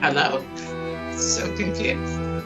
Hello? So confused.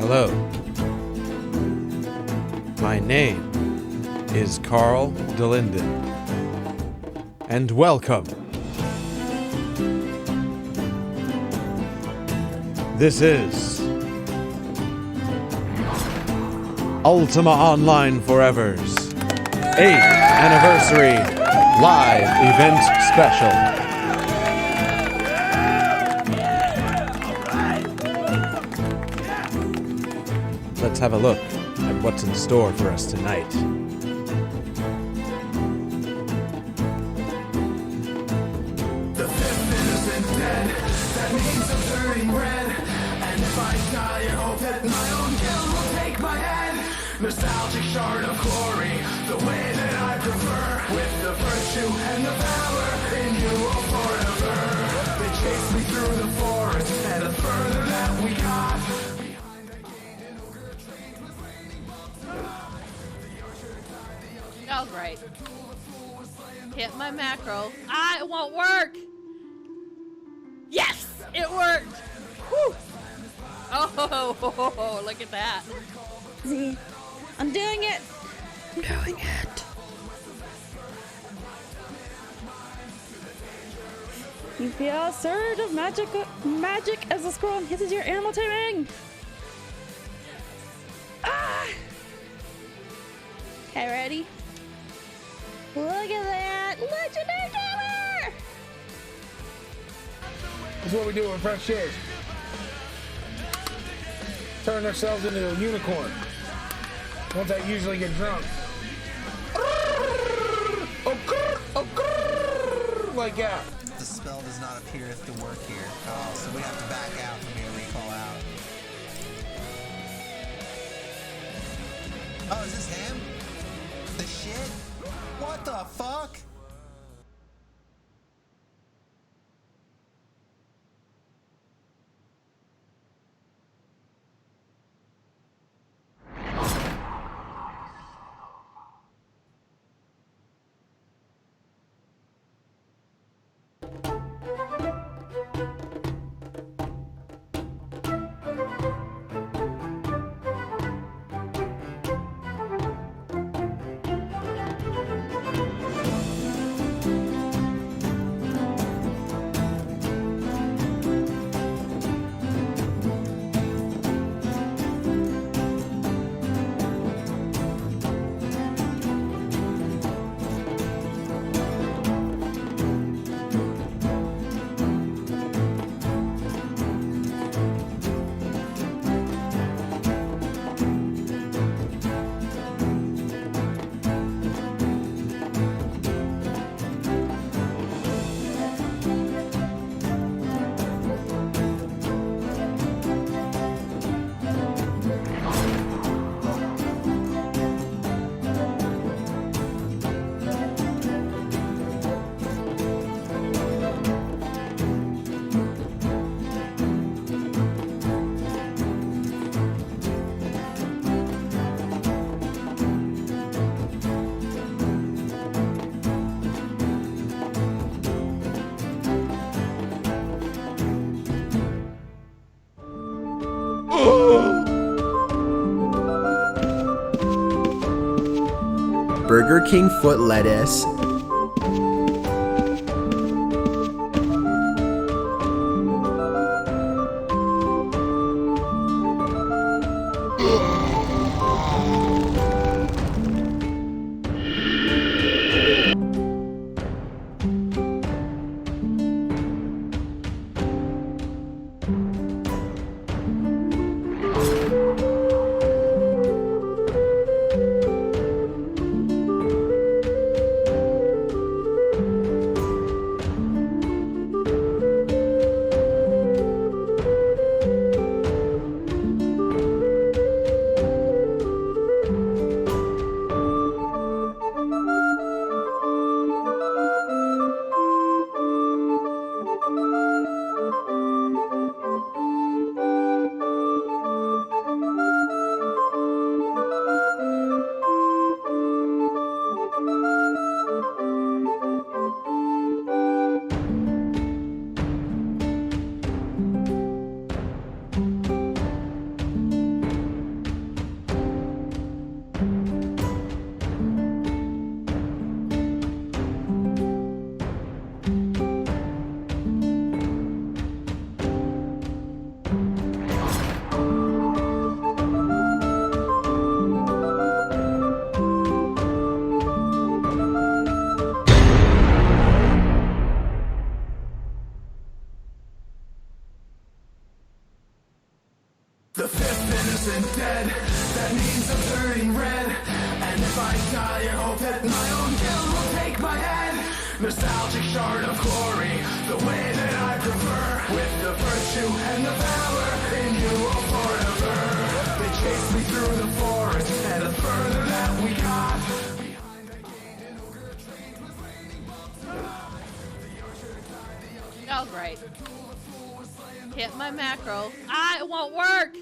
Hello. My name is Carl Delinden. And welcome. This is Ultima Online Forever's 8th Anniversary Live Event Special. Let's have a look at what's in store for us tonight. The fifth innocent dead, that means I'm turning red. And if I die, I hope that my own guilt will take my head. Nostalgic shard of glory, the way that I prefer. With the virtue and the power in you all forever. They chased me through the forest, and the further that we got. Behind I gained an ogre trained with flaming bolts. The archer died, the yogi. Oh, great. The tool, the fool was slaying the Hit my macro. Ah, it won't work! Yes! It worked! Whew! Oh, look at that. See, I'm doing it. I'm doing it. You feel a surge of magic as the scroll hisses your animal taming. Ah! Okay, ready? Look at that! Legendary tower! This is what we do when fresh shows. Turn ourselves into a unicorn. Once I usually get drunk. Like that. The spell does not appear to work here. Oh, so we have to back out for me to recall out. Oh, is this him? The shit? What the fuck? Burger King foot lettuce. fifth innocent dead. That means I'm turning red. And if I die, I hope that my own guilt will take my head. Nostalgic shard of glory, the way that I prefer. With the virtue and the valor in you all forever. They chased me through the forest, and the further that we got. Behind I gained an ogre trained with raining bolts and rock. The archer died, the alchemy. Oh, great. The fool was slain. Hit my macro. Ah, it won't work.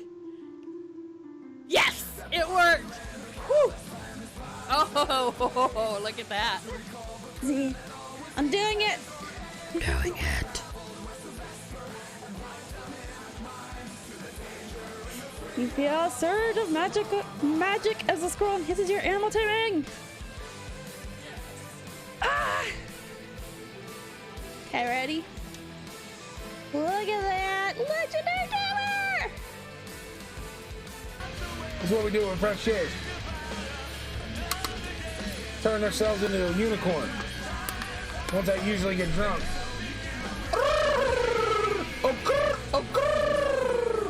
Yes, it worked. Whew. Oh, look at that. See, I'm doing it. I'm doing it. You feel a surge of magic as the scroll hisses your animal taming. Ah! Okay, ready? Look at that! Legendary tower! That's what we do when fresh shows. Turn ourselves into a unicorn. Ones that usually get drunk.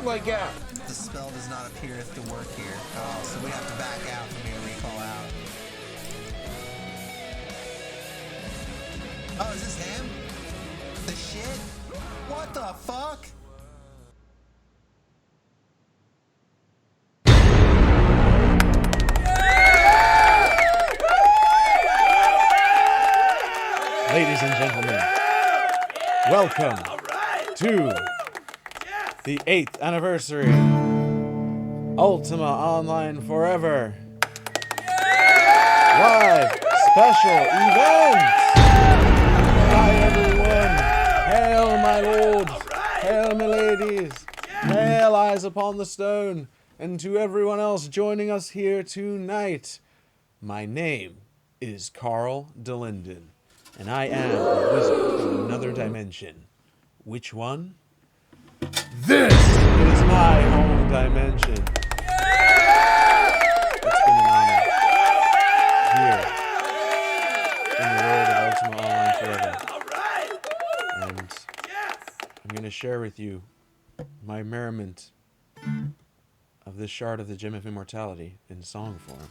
Like that. The spell does not appear to work here. Oh, so we have to back out from here, recall out. Oh, is this him? The shit? What the fuck? Ladies and gentlemen, welcome to the 8th anniversary Ultima Online Forever live special event. Hi everyone, hail my lords, hail my ladies, hail eyes upon the stone, and to everyone else joining us here tonight, my name is Carl Delinden. And I am a wizard from another dimension. Which one? This is my home dimension. It's been an honor here in the world of Ultima Online Forever. And I'm going to share with you my merriment of this shard of the Gem of Immortality in song form.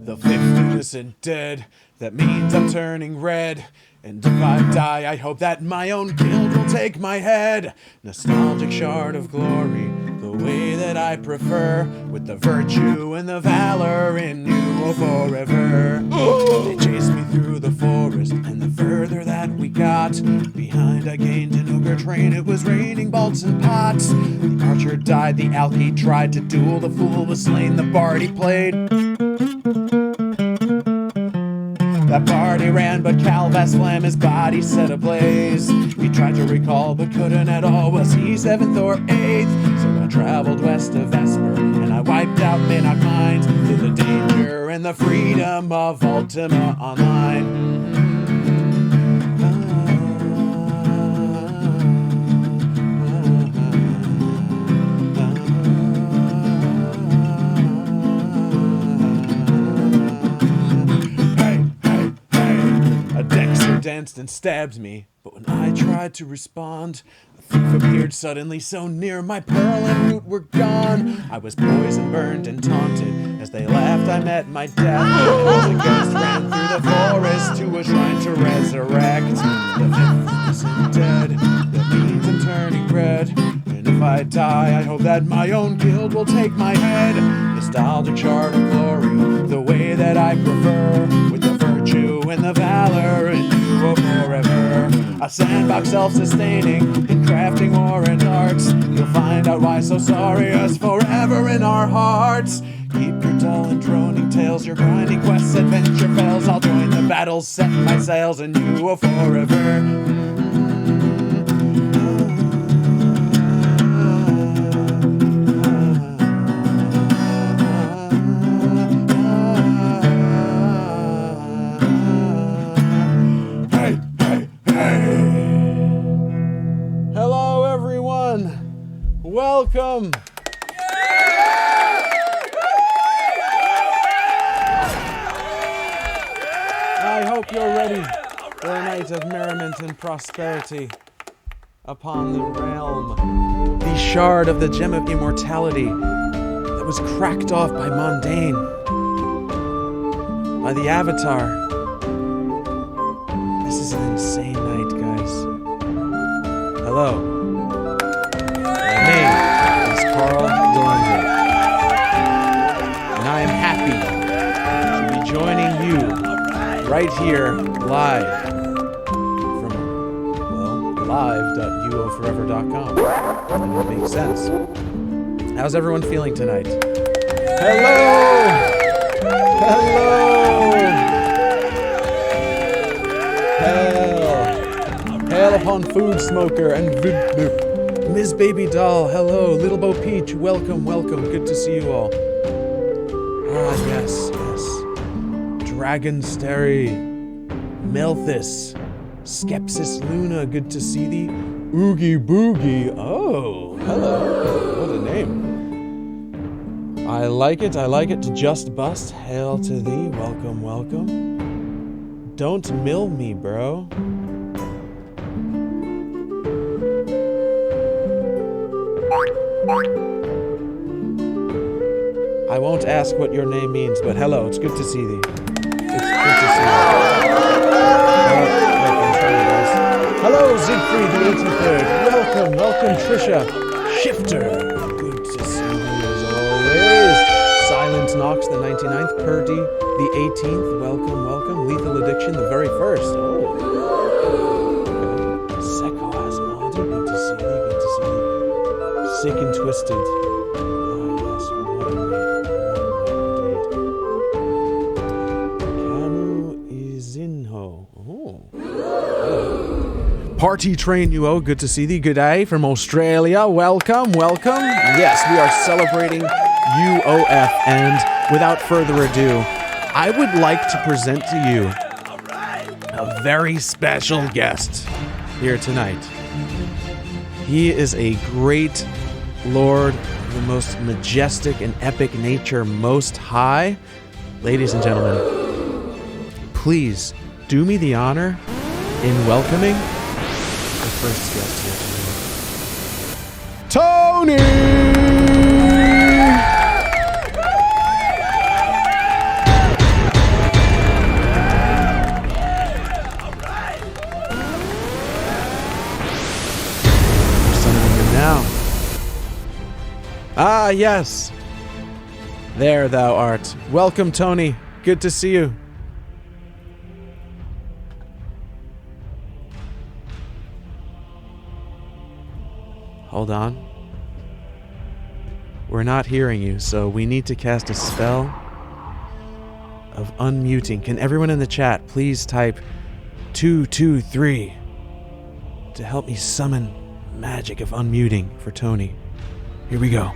The fifth innocent dead, that means I'm turning red. And if I die, I hope that my own guild will take my head. Nostalgic shard of glory, the way that I prefer. With the virtue and the valor in you forever. They chased me through the forest, and the further that we got. Behind I gained an ogre train, it was raining bolts and pots. The archer died, the alky tried to duel. The fool was slain, the bard he played. That party ran, but Calvas Flam, his body set ablaze. He tried to recall, but couldn't at all. Was he 7th or 8th? So I traveled west of Vesper, and I wiped out Minnock Mines. To the danger and the freedom of Ultima Online. Danced and stabbed me, but when I tried to respond, a thief appeared suddenly so near, my pearl and root were gone. I was poisoned, burned, and taunted. As they laughed, I met my death. As a ghost ran through the forest to a shrine to resurrect. The fifth innocent dead, that means I'm turning red. And if I die, I hope that my own guild will take my head. Nostalgic shard of glory, the way that I prefer. With the virtue and the valor in you forever. A sandbox self-sustaining in crafting war and arts. You'll find out why so sorry us forever in our hearts. Keep your dull and droning tales, your grinding quests, adventure fails. I'll join the battles, set my sails, and you forever. Welcome! I hope you're ready for a night of merriment and prosperity. upon the realm, the shard of the gem of immortality that was cracked off by Mundane, by the Avatar. This is an insane night, guys. Hello. My name is Carl Delinden, and I am happy to be joining you right here live from, well, live.uoforever.com. That would make sense. How's everyone feeling tonight? Hello! Hello! Hail upon Food Smoker and Ms. Baby Doll. Hello, Little Bo Peach. Welcome, welcome. Good to see you all. Ah, yes, yes. Dragon Starry, Melthus, Skepsis Luna. Good to see thee. Oogie Boogie. Oh, hello. What a name. I like it. To Just Bust. Hail to thee. Welcome, welcome. Don't mill me, bro. I won't ask what your name means, but hello, it's good to see thee. It's good to see you. Hello, Siegfried the 83rd. Welcome, Trisha. Shifter. Good to see you as always. Silent Knox the 99th. Purdy the 18th. Welcome. Lethal Addiction the very first. Oh. Okay. Secco Asmodi. Good to see thee. Sick and Twisted. Oh, yes. What a night. Camu Izinho. Oh. Party Train UO. Good to see thee. Good day from Australia. Welcome. Yes, we are celebrating UOF. And without further ado, I would like to present to you a very special guest here tonight. He is a great Lord of the most majestic and epic nature most high. Ladies and gentlemen, please do me the honor in welcoming the first guest here tonight. Tony! Ah, yes. There thou art. Welcome, Tony. Good to see you. Hold on. We're not hearing you, so we need to cast a spell of unmuting. Can everyone in the chat please type 223 to help me summon magic of unmuting for Tony? Here we go.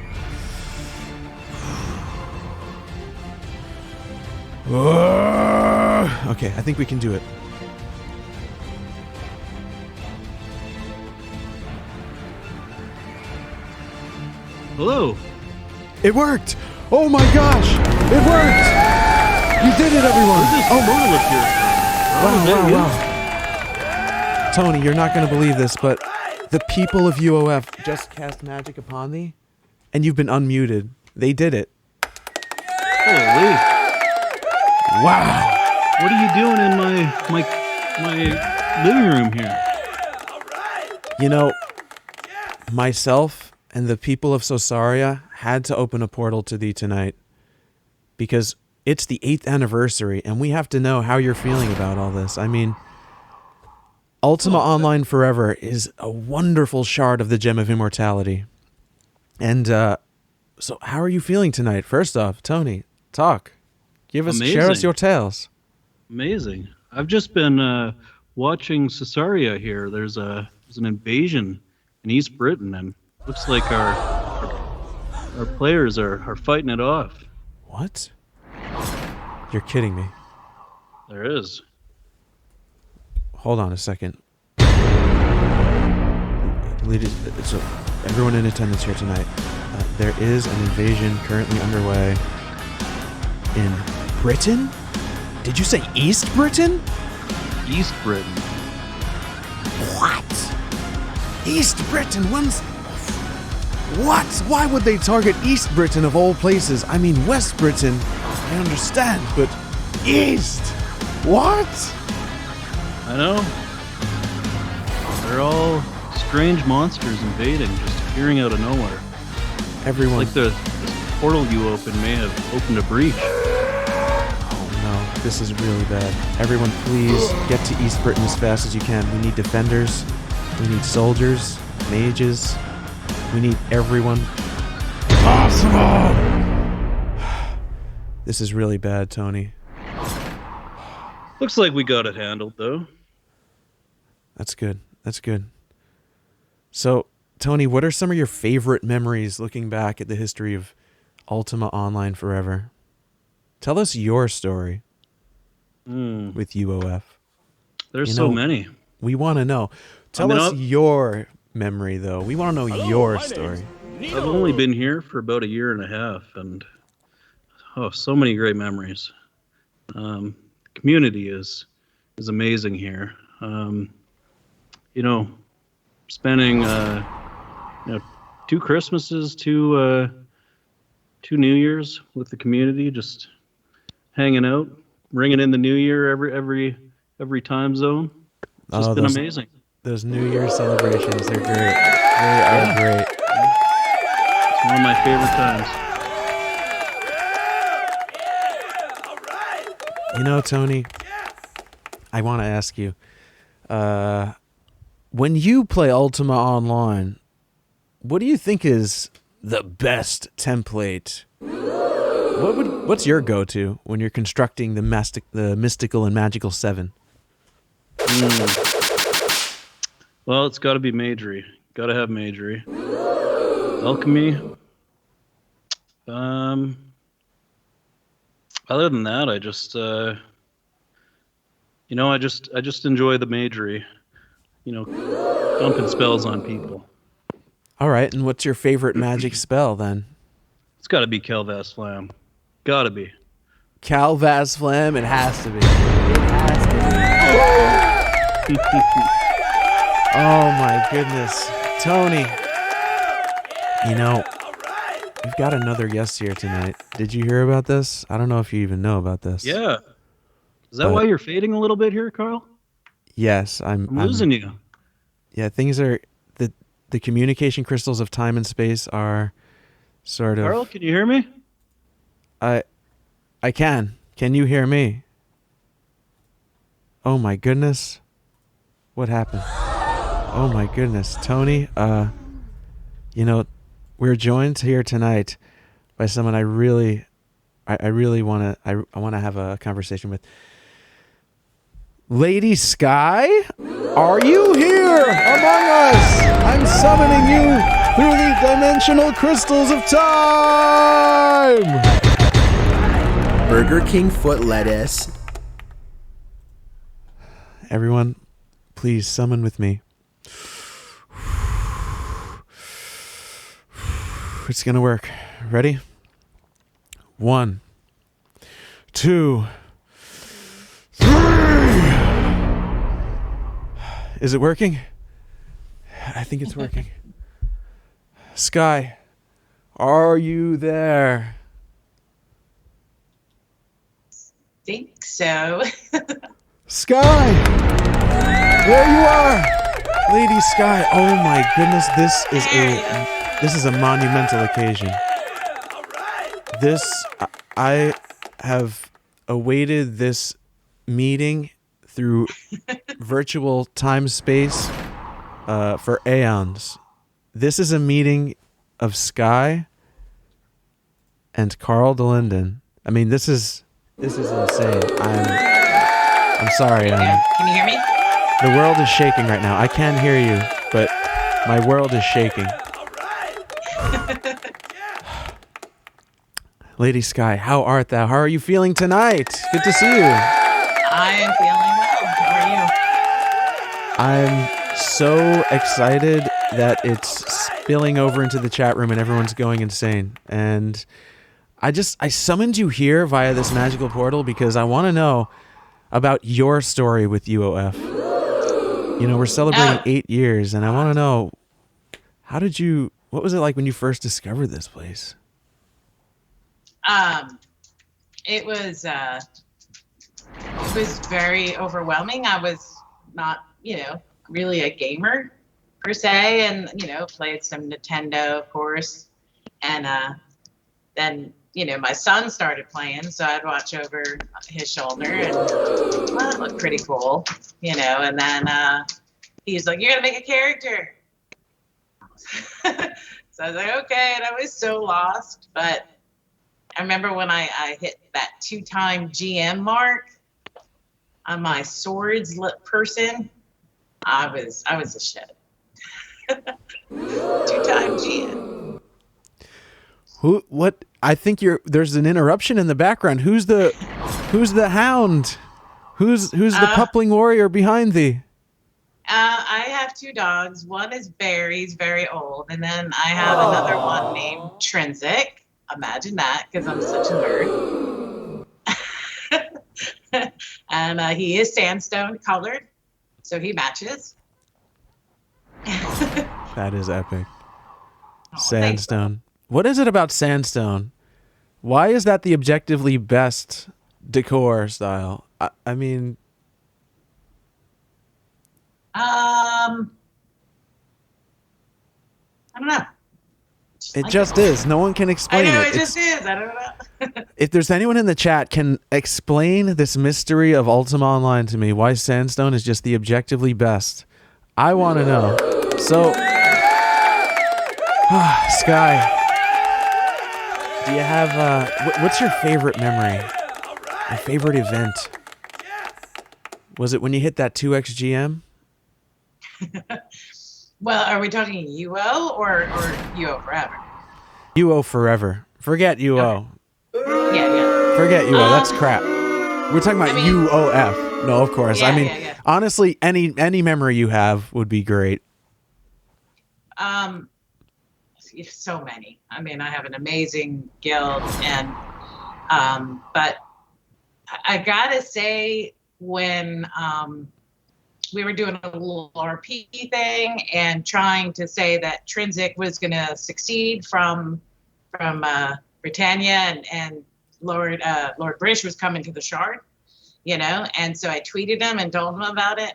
Okay, I think we can do it. Hello. It worked! Oh my gosh! It worked! You did it, everyone! Wow. Tony, you're not going to believe this, but the people of UOF just cast magic upon thee, and you've been unmuted. They did it. Holy. Wow. What are you doing in my living room here? You know, myself and the people of Sosaria had to open a portal to thee tonight because it's the 8th anniversary, and we have to know how you're feeling about all this. I mean, Ultima Online Forever is a wonderful shard of the Gem of Immortality. And so how are you feeling tonight? First off, Tony, talk. Share us your tales. Amazing. I've just been watching Caesarea here. There's an invasion in East Britain, and looks like our players are fighting it off. What? You're kidding me. There is. Hold on a second. So everyone in attendance here tonight, there is an invasion currently underway in Britain? Did you say East Britain? East Britain. What? East Britain, what? Why would they target East Britain of all places? I mean, West Britain, I understand, but East? What? I know. They're all strange monsters invading, just appearing out of nowhere. Everyone. It's like this portal you opened may have opened a breach. Oh no, this is really bad. Everyone, please get to East Britain as fast as you can. We need defenders. We need soldiers, mages. We need everyone. Possible! This is really bad, Tony. Looks like we got it handled, though. That's good. That's good. So, Tony, what are some of your favorite memories looking back at the history of Ultima Online Forever? Tell us your story with UOF. There's so many. We want to know. Tell us your memory, though. We want to know your story. I've only been here for about a year and a half, and so many great memories. The community is amazing here. Spending 2 Christmases, two New Years with the community, just hanging out, ringing in the New Year every time zone. It's just been amazing. Those New Year celebrations, they're great. They are great. It's one of my favorite times. You know, Tony, I want to ask you, when you play Ultima Online, what do you think is the best template? What's your go-to when you're constructing the mystical and magical 7? Well, it's got to be magery. Got to have magery. Alchemy. Other than that, I just enjoy the magery. Dumping spells on people. All right, and what's your favorite magic spell then? It's got to be Calvas Flam. Got to be. Calvas Flam, it has to be. It has to be. Oh my goodness. Tony. We've got another guest here tonight. Did you hear about this? I don't know if you even know about this. Yeah. Is that why you're fading a little bit here, Carl? Yes, I'm losing you. Yeah, things are the communication crystals of time and space are sort of. Carl, can you hear me? I can. Can you hear me? Oh my goodness. What happened? Oh my goodness. Tony, we're joined here tonight by someone I really want to have a conversation with. Lady Skye, are you here among us? I'm summoning you through the dimensional crystals of time. Burger King foot lettuce. Everyone, please summon with me. It's gonna work. Ready? 1, 2, 3. Is it working? I think it's working. Skye, are you there? Think so. Skye! There you are! Lady Skye, oh my goodness, this is a monumental occasion. I have awaited this meeting through virtual time-space for aeons. This is a meeting of Skye and Carl Delinden. I mean, this is insane. I'm sorry. Can you hear me? The world is shaking right now. I can hear you, but my world is shaking. Lady Skye, how art thou? How are you feeling tonight? Good to see you. I am feeling well. How are you? I'm so excited that it's spilling over into the chat room and everyone's going insane. And I summoned you here via this magical portal because I want to know about your story with UOF. You know, we're celebrating 8 years, and I want to know, what was it like when you first discovered this place? It was very overwhelming. I was not, really a gamer per se, and played some Nintendo, of course, and then my son started playing, so I'd watch over his shoulder, and it looked pretty cool, and then he's like, "You're gonna make a character." So I was like, okay, and I was so lost, but I remember when I hit that 2-time GM mark on my swords person, I was a shit. 2-time GM. What? I think there's an interruption in the background. Who's the hound? Who's the pupling warrior behind thee? I have 2 dogs. One is Barry, he's very old, and then I have another one named Trinsic. Imagine that, because I'm such a nerd. And he is sandstone colored, so he matches. That is epic. Sandstone. What is it about sandstone? Why is that the objectively best decor style? I mean... I don't know. It just is. No one can explain it. I know, it just is. I don't know. If there's anyone in the chat can explain this mystery of Ultima Online to me, why sandstone is just the objectively best, I want to know. So, Skye, do you have, what's your favorite memory? Your favorite event? Was it when you hit that 2x GM? Well, are we talking UO or UO forever? UO forever. Forget UO. Okay. Yeah. Forget UO. That's crap. We're talking about UOF. No, of course. Yeah, honestly, any memory you have would be great. So many. I mean, I have an amazing guild, and but I gotta say, when we were doing a little RP thing and trying to say that Trinsic was going to succeed from Britannia, and Lord British was coming to the Shard, and so I tweeted him and told him about it.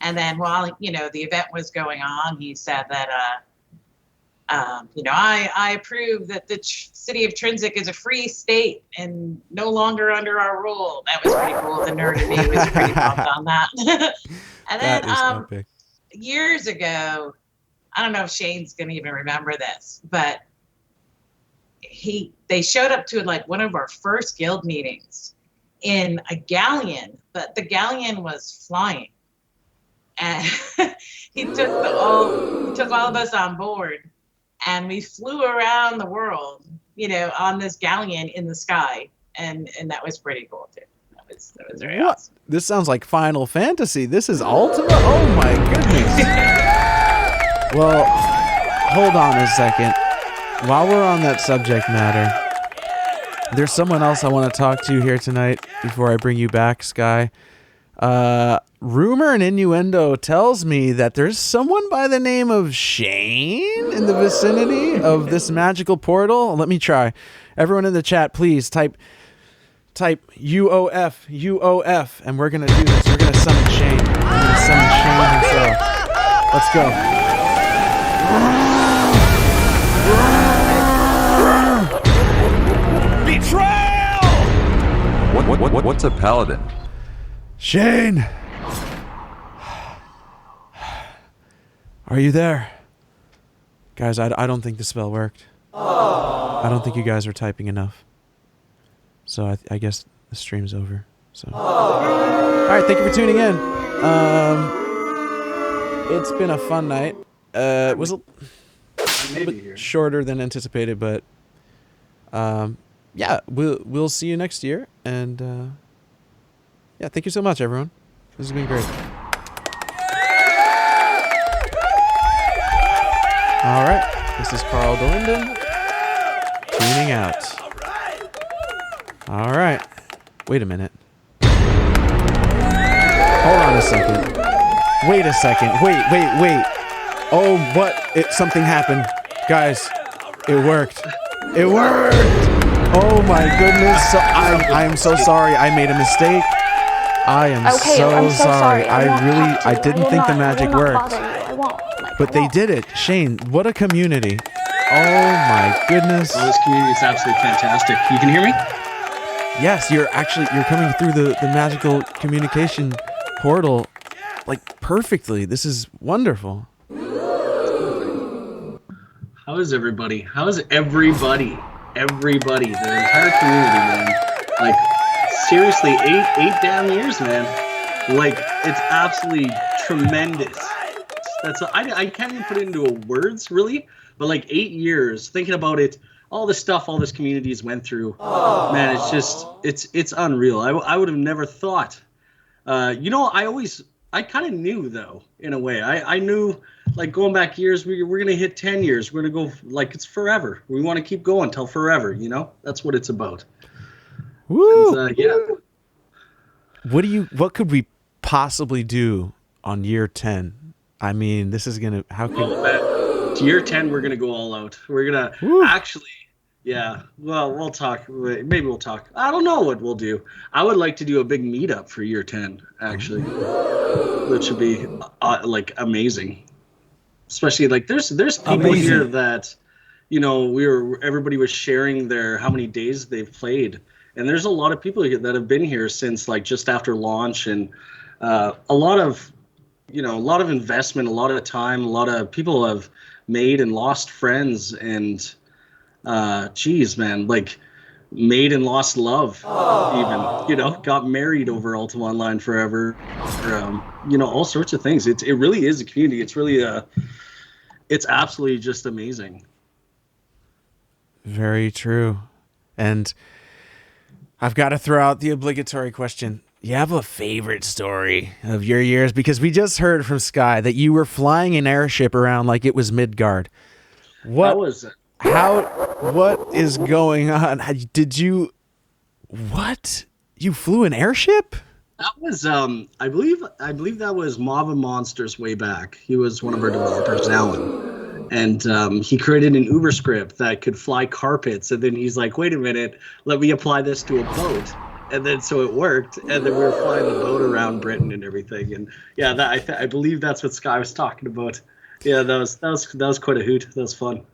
And then while, the event was going on, he said that, I approve that the city of Trinsic is a free state and no longer under our rule. That was pretty cool. The nerd in me was pretty pumped on that. And then epic. Years ago, I don't know if Shane's gonna even remember this, but they showed up to one of our first guild meetings in a galleon, but the galleon was flying, and he took all of us on board, and we flew around the world, on this galleon in the sky, and that was pretty cool too. That was very awesome. This sounds like Final Fantasy. This is Ultima? Oh my goodness. Well, hold on a second. While we're on that subject matter, there's someone else I want to talk to here tonight before I bring you back, Skye. Rumor and innuendo tells me that there's someone by the name of Shane in the vicinity of this magical portal. Let me try. Everyone in the chat, please type UOF, and we're going to do this. We're going to summon Shane. We're going to summon Shane himself. Let's go. Betrayal! What's a paladin? Shane! Are you there? Guys, I don't think the spell worked. I don't think you guys are typing enough. So I guess the stream's over. So, all right, thank you for tuning in. It's been a fun night. It was a little bit shorter than anticipated, but yeah, we'll see you next year. And yeah, thank you so much, everyone. This has been great. All right, this is Carl Delinden tuning out. All right. Wait a minute. Hold on a second. Wait a second. Wait. Oh, what? Something happened. Guys, it worked. It worked! Oh my goodness. So I am so sorry. I made a mistake. I am I'm so sorry. I didn't think the magic worked. I won't. But they did it. Shane, what a community. Oh my goodness. Oh, this community is absolutely fantastic. You can hear me? Yes, you're coming through the magical communication portal like perfectly. This is wonderful. How is everybody? Everybody, the entire community, man. Like, seriously, eight damn years, man. Like, it's absolutely tremendous. I can't even put it into words, really. But like 8 years, thinking about it, all the stuff all this community's went through, man, it's unreal. I would have never thought. I kind of knew, though, in a way. I knew, like, going back years, we're going to hit 10 years. We're going to go, like, it's forever. We want to keep going till forever, you know? That's what it's about. Woo! And, yeah. What could we possibly do on year 10? I mean, this is going to, how could... To year 10, we're going to go all out. We're going to actually... Yeah, well, we'll talk. Maybe we'll talk. I don't know what we'll do. I would like to do a big meetup for year 10, actually, which would be like amazing. Especially like there's people here that, you know, everybody was sharing how many days they've played, and there's a lot of people that have been here since like just after launch, and a lot of investment, a lot of time, a lot of people have made and lost friends and. Geez, man, like made and lost love, even, you know, got married over Ultima Online forever, you know, all sorts of things. It really is a community. It's really it's absolutely just amazing. Very true. And I've got to throw out the obligatory question. You have a favorite story of your years? Because we just heard from Skye that you were flying an airship around like it was Midgard. What was it? What is going on? What? You flew an airship? That was, I believe that was Mava Monsters way back. He was one of our developers, Alan. And he created an Uber script that could fly carpets. And then he's like, wait a minute, let me apply this to a boat. And then so it worked. And then we were flying the boat around Britain and everything. And yeah, I believe that's what Skye was talking about. Yeah, that was quite a hoot. That was fun.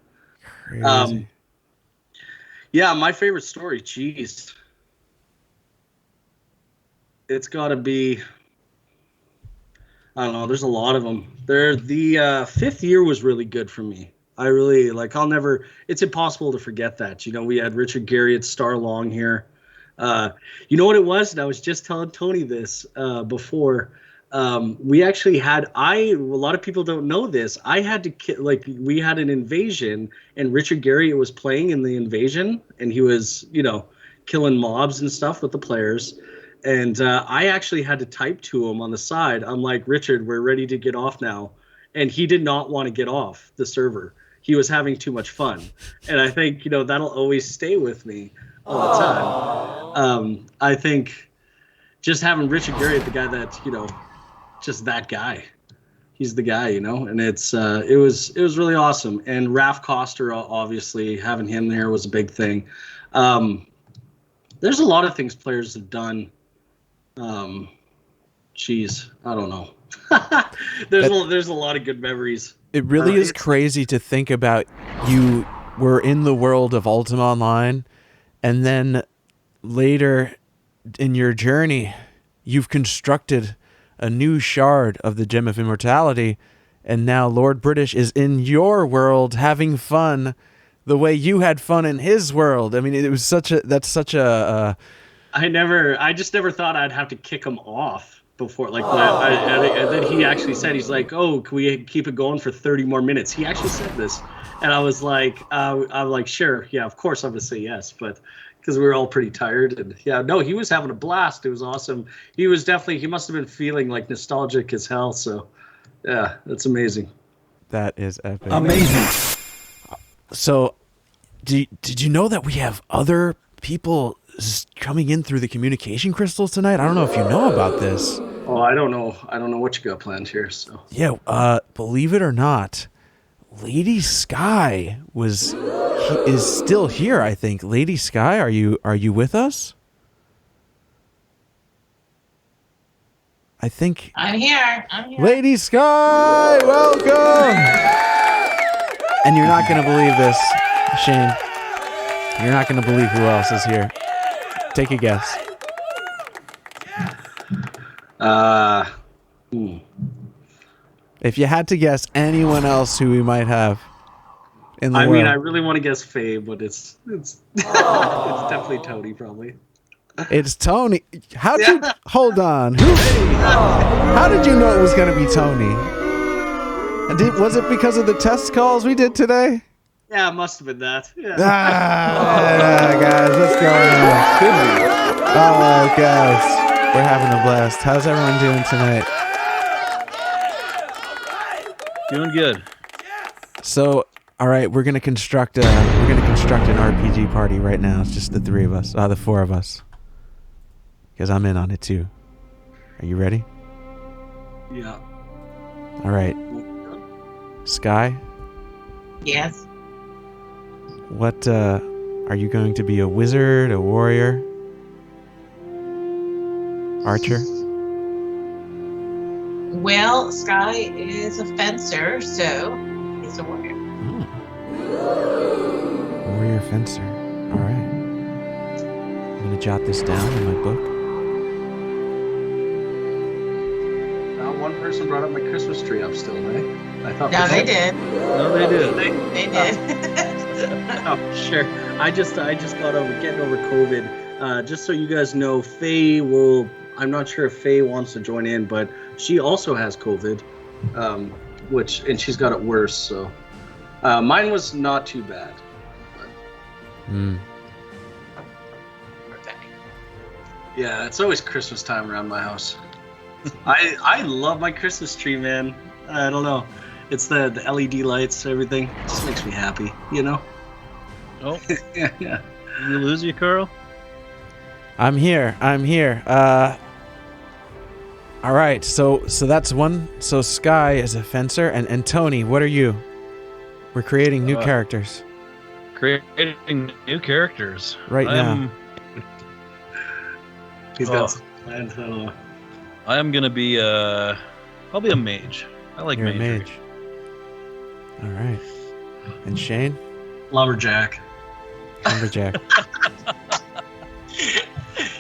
Yeah, my favorite story, geez. It's got to be, I don't know, there's a lot of them. The fifth year was really good for me. I really, like, it's impossible to forget that. You know, we had Richard Garriott, Star Long here. You know what it was? And I was just telling Tony this before. We actually had, a lot of people don't know this. I had to, we had an invasion and Richard Garriott was playing in the invasion and he was, you know, killing mobs and stuff with the players. And I actually had to type to him on the side. I'm like, Richard, we're ready to get off now. And he did not want to get off the server. He was having too much fun. And I think, you know, that'll always stay with me all the time. I think just having Richard Garriott, the guy that, you know, just that guy, he's the guy, you know, and it was really awesome. And Raph Koster, obviously having him there was a big thing. There's a lot of things players have done. Geez, I don't know. there's a lot of good memories. It really is crazy to think about. You were in the world of Ultima Online, and then later in your journey, you've constructed a new shard of the Gem of Immortality, and now Lord British is in your world having fun the way you had fun in his world. I mean, it was such a I just never thought I'd have to kick him off before, like, and then he actually said, he's like, oh, can we keep it going for 30 more minutes? He actually said this, and I was like, I'm like, sure, yeah, of course I'm gonna say yes, but because we were all pretty tired. And yeah, no, he was having a blast. It was awesome. He must have been feeling like nostalgic as hell. So yeah, that's amazing. That is epic. Amazing. So did you know that we have other people coming in through the communication crystals tonight? I don't know if you know about this. Oh, I don't know. I don't know what you got planned here. So Yeah, believe it or not, Lady Skye is still here, I think. Lady Skye, are you with us? I think I'm here. Lady Skye, welcome. And you're not going to believe this, Shane. You're not going to believe who else is here. Take a guess. If you had to guess anyone else who we might have in the world. I mean, I really want to guess Faye, but it's it's definitely Tony, probably. It's Tony. How'd you hold on? How did you know it was going to be Tony? Was it because of the test calls we did today? Yeah, it must have been that. Yeah. Guys, what's going on? Oh, guys, we're having a blast. How's everyone doing tonight? Doing good. So, all right, we're gonna construct an RPG party right now. It's just the three of us, the four of us, because I'm in on it too. Are you ready? Yeah. All right. Skye? Yes. What, are you going to be a wizard, a warrior? Archer? Well, Skye is a fencer, so he's a warrior. Warrior fencer. All right. I'm going to jot this down in my book. One person brought up my Christmas tree up still, eh? I thought. No, they did. No, they did. They did. Oh, sure. I just got over getting over COVID. Just so you guys know, Faye will. I'm not sure if Faye wants to join in, but she also has COVID, and she's got it worse. So mine was not too bad. Yeah, it's always Christmas time around my house. I love my Christmas tree, man. I don't know. It's the LED lights, everything. It just makes me happy, you know? Oh. Yeah. Did we lose you, Carl? I'm here. All right, so that's one. So Skye is a fencer, and Tony, what are you? We're creating new characters. Creating new characters. Right now. He's got some plans. I am gonna be I'll be a mage. I like You're a magery. mage. All right. And Shane? Lumberjack. Lumberjack.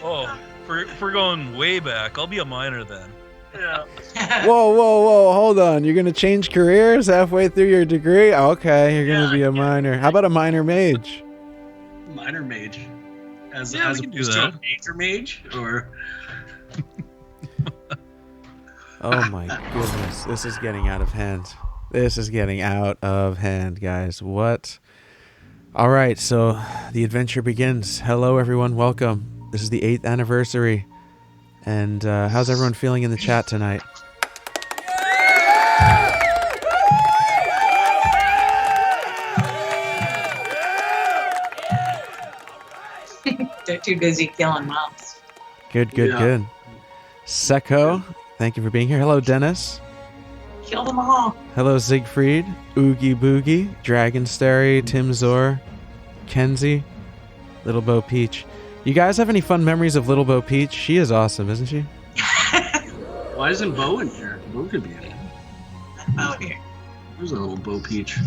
Oh, if we're going way back, I'll be a miner then. Yeah. Whoa, hold on. You're going to change careers halfway through your degree? Okay, you're going to be a miner. How about a minor mage? Minor mage. As we can do opposed to that. a major mage? Or... Oh my goodness. This is getting out of hand. Guys. What? All right, so the adventure begins. Hello, everyone. Welcome. This is the 8th anniversary. And how's everyone feeling in the chat tonight? They're too busy killing mobs. Good. Seko, thank you for being here. Hello, Dennis. Kill them all. Hello, Siegfried, Oogie Boogie, Dragon Starry, Tim Zor, Kenzie, Little Bo Peach. You guys have any fun memories of Little Bo Peach? She is awesome, isn't she? Why isn't Bo in here? Bo could be in it. Bo here. There's a little Bo Peach.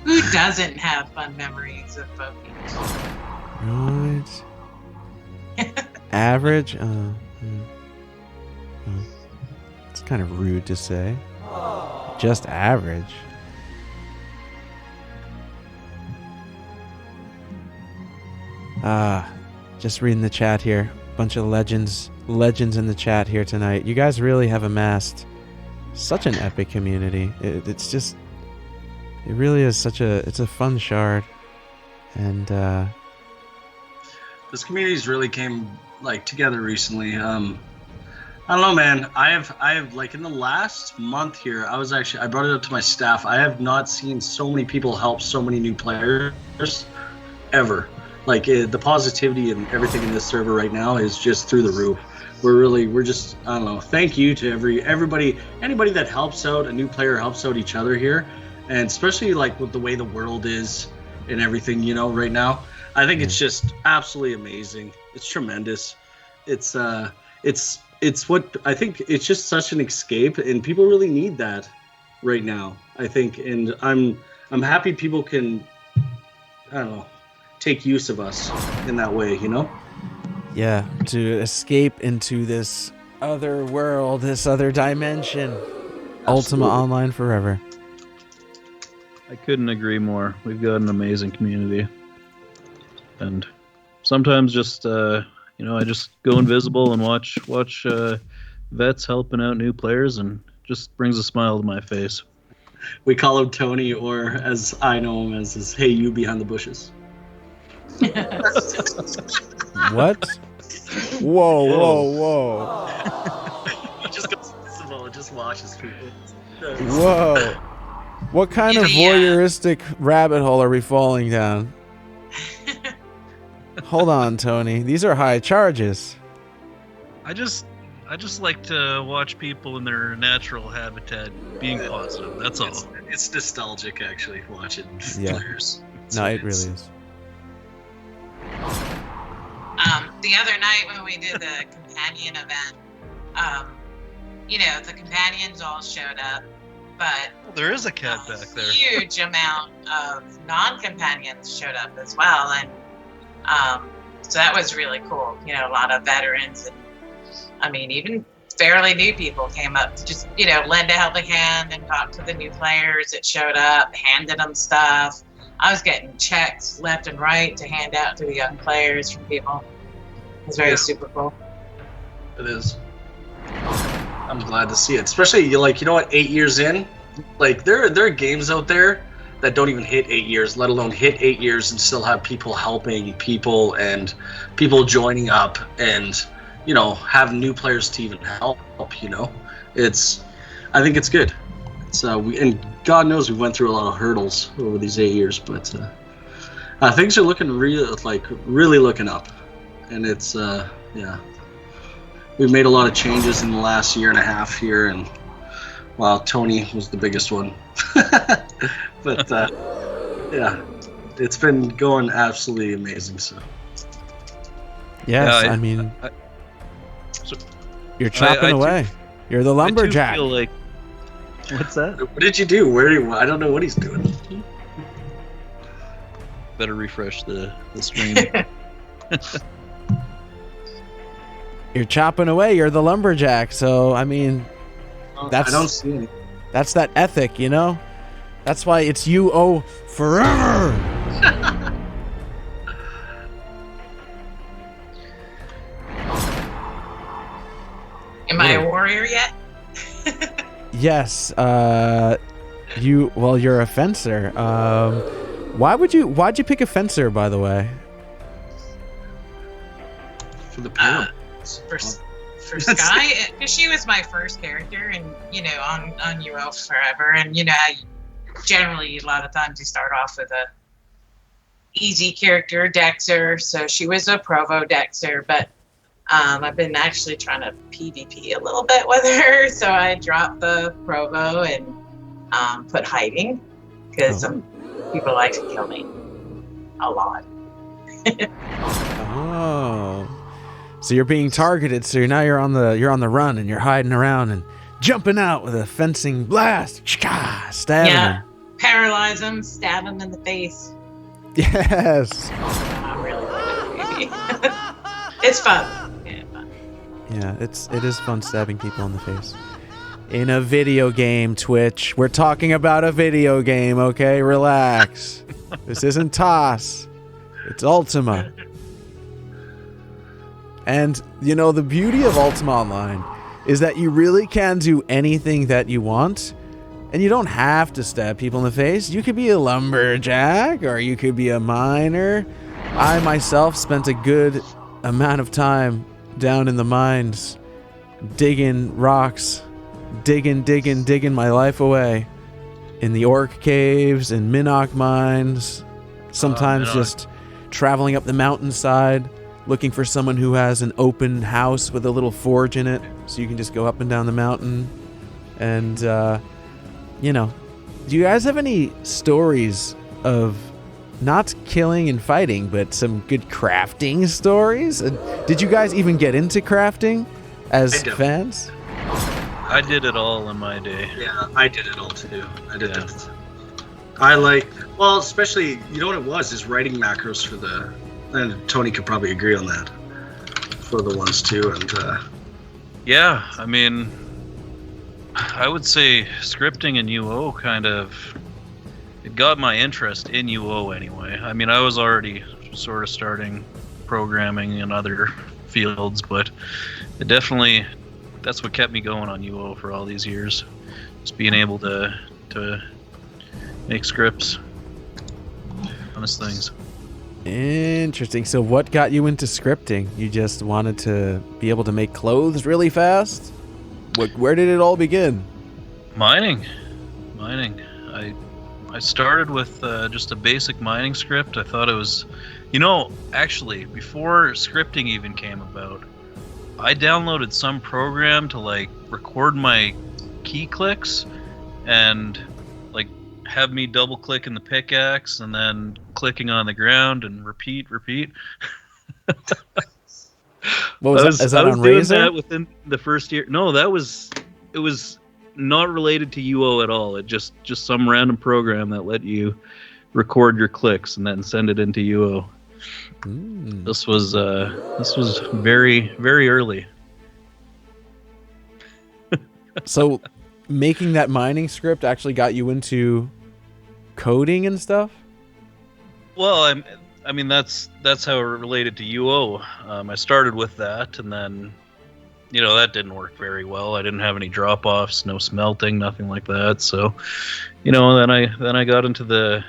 Who doesn't have fun memories of Bo Peach? Right. Average? It's kind of rude to say. Just average. Just reading the chat here. Bunch of legends in the chat here tonight. You guys really have amassed such an epic community. It's just, it really is it's a fun shard. And this community's really came together recently. I don't know, man. I have like in the last month here, I brought it up to my staff. I have not seen so many people help so many new players ever. The positivity and everything in this server right now is just through the roof. we're just, I don't know. Thank you to anybody that helps out, a new player helps out each other here, and especially like with the way the world is and everything, right now. I think it's just absolutely amazing. It's tremendous. It's what I think. It's just such an escape, and people really need that right now, I think. And I'm happy people can, I don't know, take use of us in that way, Yeah, to escape into this other world, this other dimension. Absolutely. Ultima Online forever. I couldn't agree more. We've got an amazing community. And sometimes just, I just go invisible and watch vets helping out new players, and just brings a smile to my face. We call him Tony, or as I know him as, is Hey You Behind the Bushes. What? Whoa. He just goes invisible and just watches people. Whoa. What kind of voyeuristic rabbit hole are we falling down? Hold on, Tony. These are high charges. I just like to watch people in their natural habitat being positive. That's all. It's nostalgic, actually, watching players. No, it really is. The other night when we did the companion event, the companions all showed up, but there is a cat back there. A huge amount of non-companions showed up as well, and so that was really cool. A lot of veterans, and even fairly new people came up to just lend a helping hand and talk to the new players that showed up, handed them stuff. I was getting checks left and right to hand out to the young players from people. It was very super cool. It is. I'm glad to see it. Especially, 8 years in, there are games out there that don't even hit 8 years, let alone hit 8 years and still have people helping people and people joining up and, have new players to even help, I think it's good. And God knows we went through a lot of hurdles over these 8 years, but things are looking really looking up, and it's we've made a lot of changes in the last year and a half here, and Tony was the biggest one, but it's been going absolutely amazing. So yes, you're chopping away. You're the lumberjack. I feel like. What's that? What did you do? I don't know what he's doing. Better refresh the stream. You're chopping away. You're the lumberjack. So that's. I don't see any. That's that ethic, That's why it's UO forever. Am I a warrior yet? Yes, you're a fencer. Why'd you pick a fencer, by the way? For the for Skye, because she was my first character, and on UO forever, and generally a lot of times you start off with a easy character, Dexter, so she was a Provo Dexter, but I've been actually trying to PvP a little bit with her, so I dropped the Provo and put hiding, because people like to kill me a lot. Oh, so you're being targeted. So you're on the run, and you're hiding around and jumping out with a fencing blast, stabbing him. Paralyze him, stab him in the face. Yes. I'm really good at PvP. It's fun. Yeah, it is fun stabbing people in the face. In a video game, Twitch. We're talking about a video game, okay? Relax. This isn't TOS. It's Ultima. And, the beauty of Ultima Online is that you really can do anything that you want, and you don't have to stab people in the face. You could be a lumberjack, or you could be a miner. I myself spent a good amount of time down in the mines, digging rocks, digging my life away in the orc caves and Minnock mines, sometimes just traveling up the mountainside, looking for someone who has an open house with a little forge in it, so you can just go up and down the mountain. And, you know, do you guys have any stories of not killing and fighting, but some good crafting stories? And did you guys even get into crafting as fans? I did it all in my day. Yeah, I did it all too. I did it. I like, well, especially, you know what it was, is writing macros for the, and Tony could probably agree on that, for the ones too. And yeah, I mean, I would say scripting in UO kind of, it got my interest in UO anyway. I mean, I was already sort of starting programming in other fields, but it definitely, that's what kept me going on UO for all these years. Just being able to make scripts, honest things. Interesting. So what got you into scripting? You just wanted to be able to make clothes really fast? Where did it all begin? Mining. I started with just a basic mining script. I thought it was, you know, actually, before scripting even came about, I downloaded some program to like record my key clicks and like have me double click in the pickaxe and then clicking on the ground and repeat. What was that? Is that on doing Razor? that within the first year. No, it was not related to UO at all. It just some random program that let you record your clicks and then send it into UO. This was very, very early. So making that mining script actually got you into coding and stuff? Well, I mean that's how it related to UO. I started with that, and then, you know, that didn't work very well. I didn't have any drop-offs, no smelting, nothing like that. So, you know, then I got into the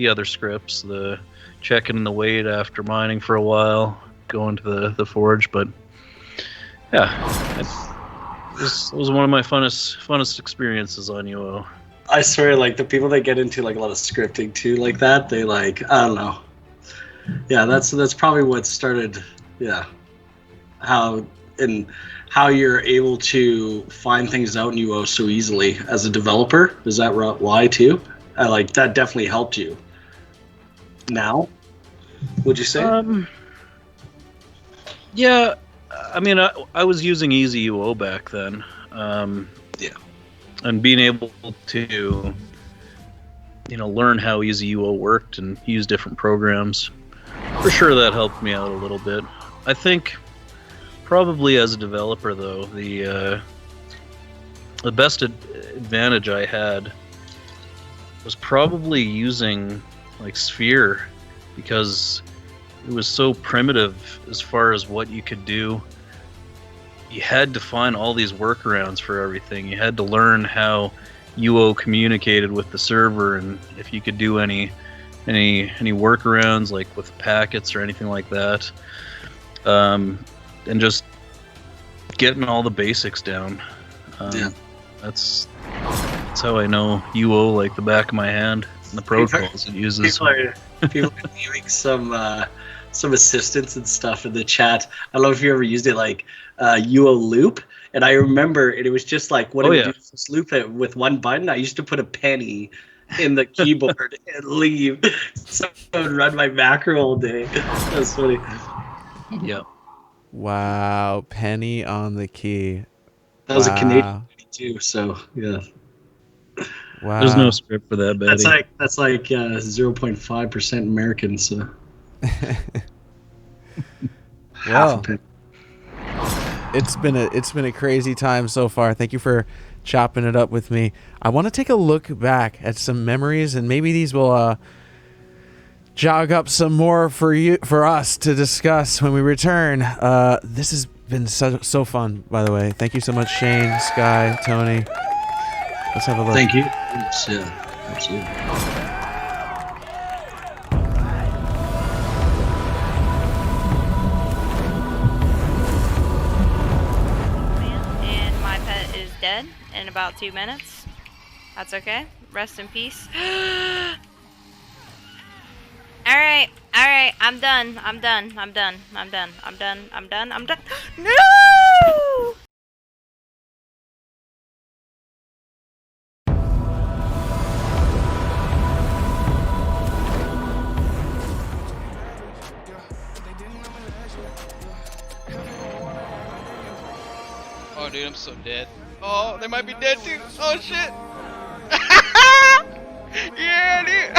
other scripts, the checking the weight after mining for a while, going to the forge. But yeah, it was one of my funnest experiences on UO. I swear, like, the people that get into like a lot of scripting too, like that, they like, I don't know. Yeah, that's probably what started. Yeah, how you're able to find things out in UO so easily as a developer. Is that why too? Like that definitely helped you. Now, would you say? Yeah, I mean, I was using Easy UO back then. Yeah. And being able to, you know, learn how Easy UO worked and use different programs, for sure that helped me out a little bit. I think probably as a developer though, the best advantage I had was probably using like Sphere, because it was so primitive as far as what you could do. You had to find all these workarounds for everything. You had to learn how UO communicated with the server, and if you could do any workarounds like with packets or anything like that, and just getting all the basics down. Yeah, that's how I know UO like the back of my hand, and the protocols it uses. People are giving some assistance and stuff in the chat. I don't know if you ever used it, like UO loop. And I remember it was just like, what do you do? Just loop it with one button. I used to put a penny in the keyboard and leave, so I would run my macro all day. That's funny. Yeah. Wow, penny on the key. That was a Canadian penny too. So yeah. Wow. There's no script for that, Betty. That's like 0.5% American. So. Well, it's been a crazy time so far. Thank you for chopping it up with me. I want to take a look back at some memories, and maybe these will jog up some more for us to discuss when we return. This has been so fun, by the way. Thank you so much, Shane, Skye, Tony. Let's have a look. Thank you. Yeah, absolutely. And my pet is dead in about 2 minutes. That's okay. Rest in peace. All right. Alright, I'm done. I'm done. I'm done. I'm done. I'm done. I'm done. I'm done. No! Oh, dude, I'm so dead. Oh, they might be dead too. Oh, shit. Yeah, dude.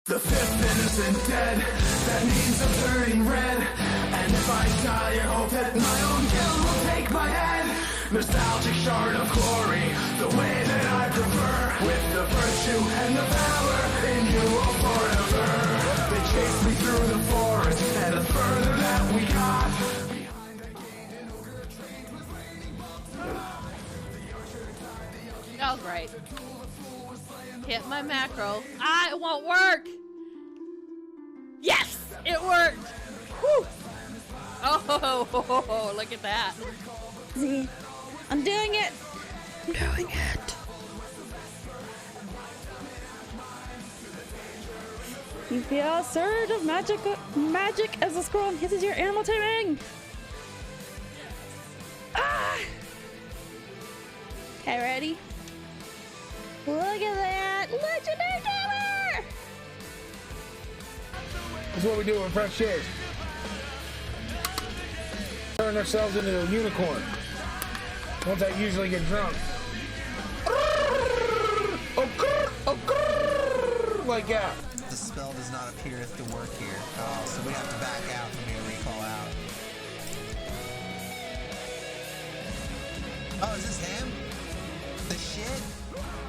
The fifth innocent dead, that means I'm turning red. And if I die, I hope that my own guilt will take my head. Nostalgic shard of glory, the way that I prefer. With the virtue and the power in you all forever. They chased me through the forest, and the further that we got. Behind I gained an ogre trained with raining bolts. The archer died, the Oh, great. Hit my macro. Ah, it won't work. Yes, it worked. Whew. Oh, look at that. See, I'm doing it. I'm doing it. You feel a surge of magic as the scroll hisses your animal taming. Ah! Okay, ready? Look at that! Legendary tower! That's what we do in fresh shape. Turn ourselves into a unicorn. Once I usually get drunk. Like that. The spell does not appear to work here. Oh, so we have to back out for me to recall out. Oh, is this him? The shit?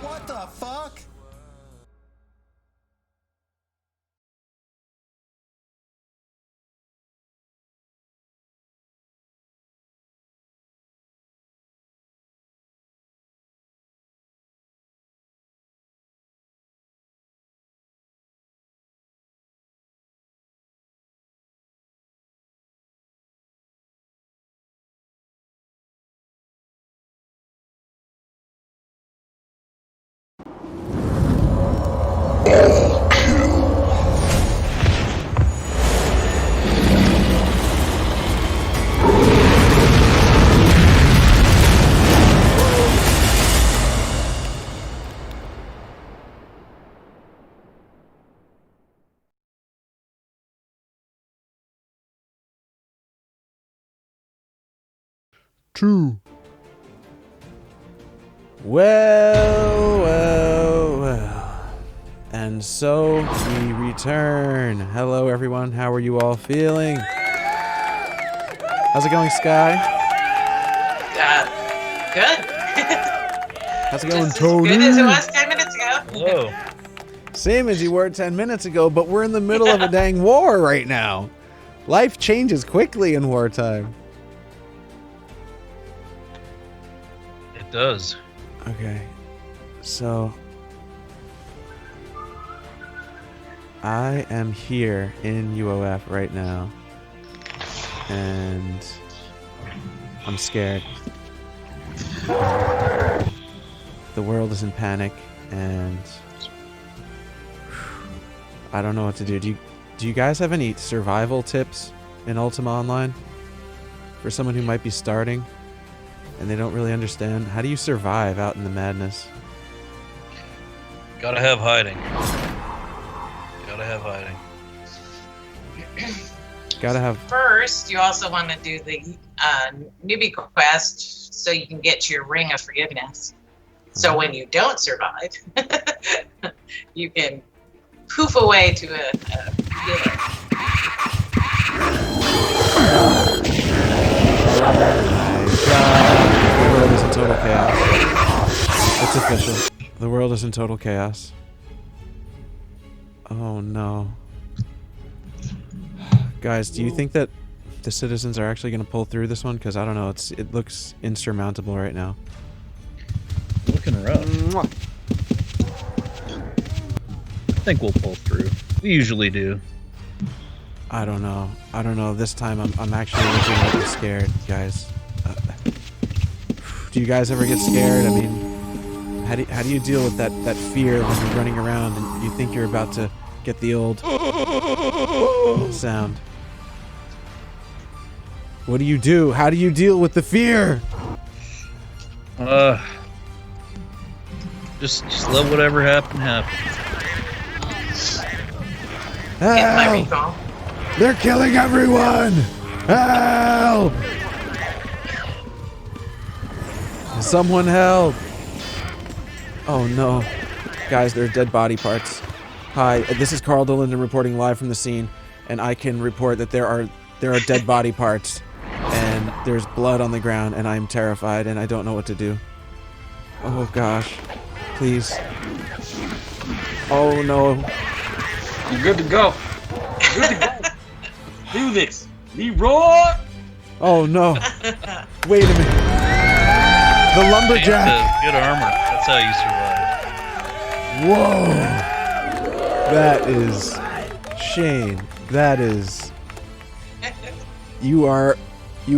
What the fuck? Two. Well. And so we return. Hello, everyone. How are you all feeling? How's it going, Skye? Good. How's it going, Just Tony? as good as it was 10 minutes ago. Hello. Same as you were 10 minutes ago, but we're in the middle of a dang war right now. Life changes quickly in wartime. It does. Okay. So I am here in UOF right now, and I'm scared. The world is in panic, and I don't know what to do. Do you guys have any survival tips in Ultima Online for someone who might be starting and they don't really understand? How do you survive out in the madness? Gotta have hiding. Gotta have hiding. Gotta have. First, you also want to do the newbie quest so you can get your Ring of Forgiveness. So when you don't survive, you can poof away to a healer. The world is in total chaos. It's official. The world is in total chaos. Oh no. Guys, do you think that the citizens are actually going to pull through this one? Because I don't know, it looks insurmountable right now. Looking rough. I think we'll pull through. We usually do. I don't know. I don't know. This time I'm actually legitimately scared, guys. Do you guys ever get scared? I mean, how do you deal with that fear when you're running around and you think you're about to get the old sound? What do you do? How do you deal with the fear? Just let whatever happen. Help! They're killing everyone! Help! Someone help! Oh no. Guys, there are dead body parts. Hi, this is Carl Delinden reporting live from the scene, and I can report that there are dead body parts, and there's blood on the ground, and I'm terrified, and I don't know what to do. Oh gosh. Please. Oh no. You're good to go. Good to go. Do this. Leroy! Oh no. Wait a minute. The lumberjack. Good armor. That's how you survive. Whoa. That is... Shane. That is... You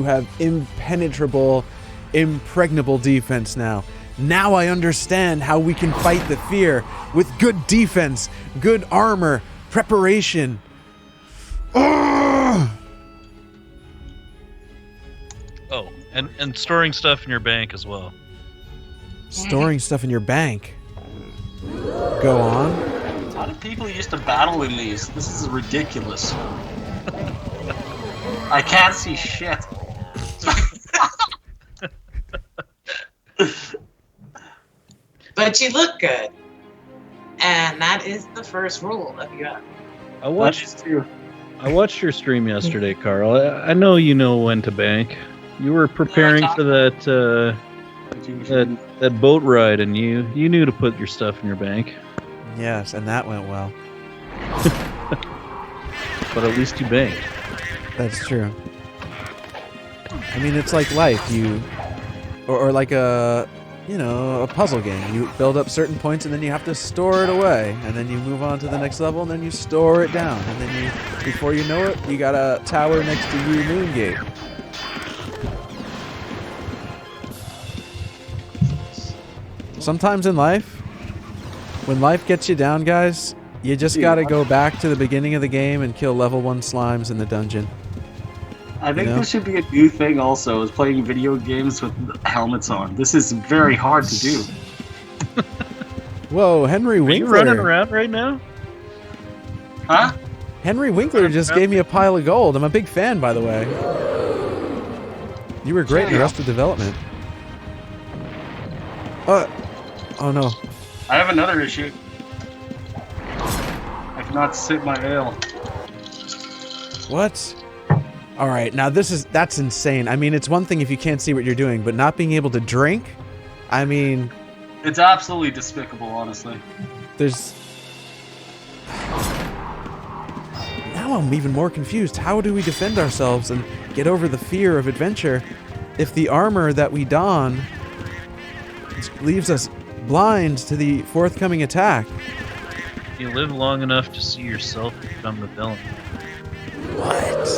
have impenetrable, impregnable defense now. Now I understand how we can fight the fear with good defense, good armor, preparation. Oh, and storing stuff in your bank as well. Storing stuff in your bank. Go on. How do people used to battle in these? This is ridiculous. I can't see shit. But you look good. And that is the first rule of UO. I watched your stream yesterday, Carl. I know you know when to bank. You were preparing for that boat ride, and you knew to put your stuff in your bank. Yes, and that went well. But at least you banked. That's true. I mean, it's like life. Or like a puzzle game. You build up certain points, and then you have to store it away, and then you move on to the next level, and then you store it down, and then before you know it, you got a tower next to you, Moongate. Sometimes in life, when life gets you down, guys, you just gotta go back to the beginning of the game and kill level 1 slimes in the dungeon. I think this should be a new thing also, is playing video games with helmets on. This is very hard to do. Whoa, Henry Winkler. Are you running around right now? Huh? Henry Winkler just gave me a pile of gold. I'm a big fan, by the way. You were great in Arrested Development. Oh no. I have another issue. I cannot sip my ale. What? All right, now that's insane. I mean, it's one thing if you can't see what you're doing, but not being able to drink? I mean... It's absolutely despicable, honestly. Now I'm even more confused. How do we defend ourselves and get over the fear of adventure if the armor that we don leaves us blind to the forthcoming attack? You live long enough to see yourself become the villain. What?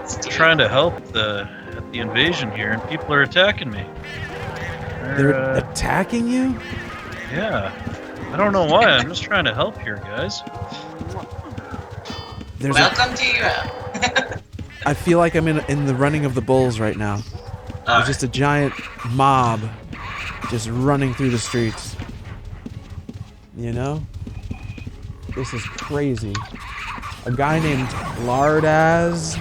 I'm trying to help at the invasion here, and people are attacking me. They're attacking you? Yeah. I don't know why. I'm just trying to help here, guys. Welcome to you. I feel like I'm in the running of the bulls right now. There's just a giant mob just running through the streets. You know? This is crazy. A guy named Lardaz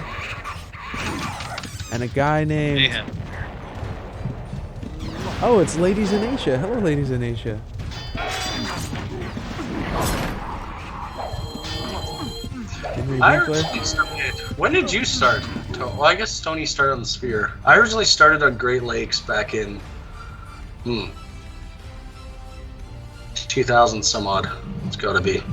and a guy named... Mayhem. Oh, it's Lady Skye. Hello, Lady Skye. I originally started... When did you start? Well, I guess Tony started on the Sphere. I originally started on Great Lakes back in... 2000 some odd. It's gotta be.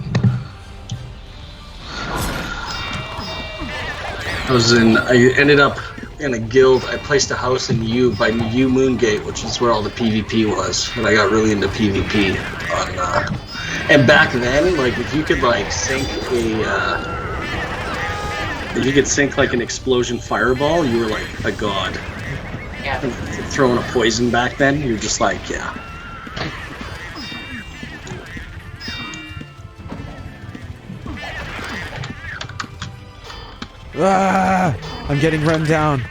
I ended up in a guild. I placed a house in by U Moongate, which is where all the PvP was. And I got really into PvP on and back then, like, if you could like sink if you could sink like an explosion fireball, you were like a god. Yeah. Throwing a poison back then, you're just like, yeah. Ah, I'm getting run down.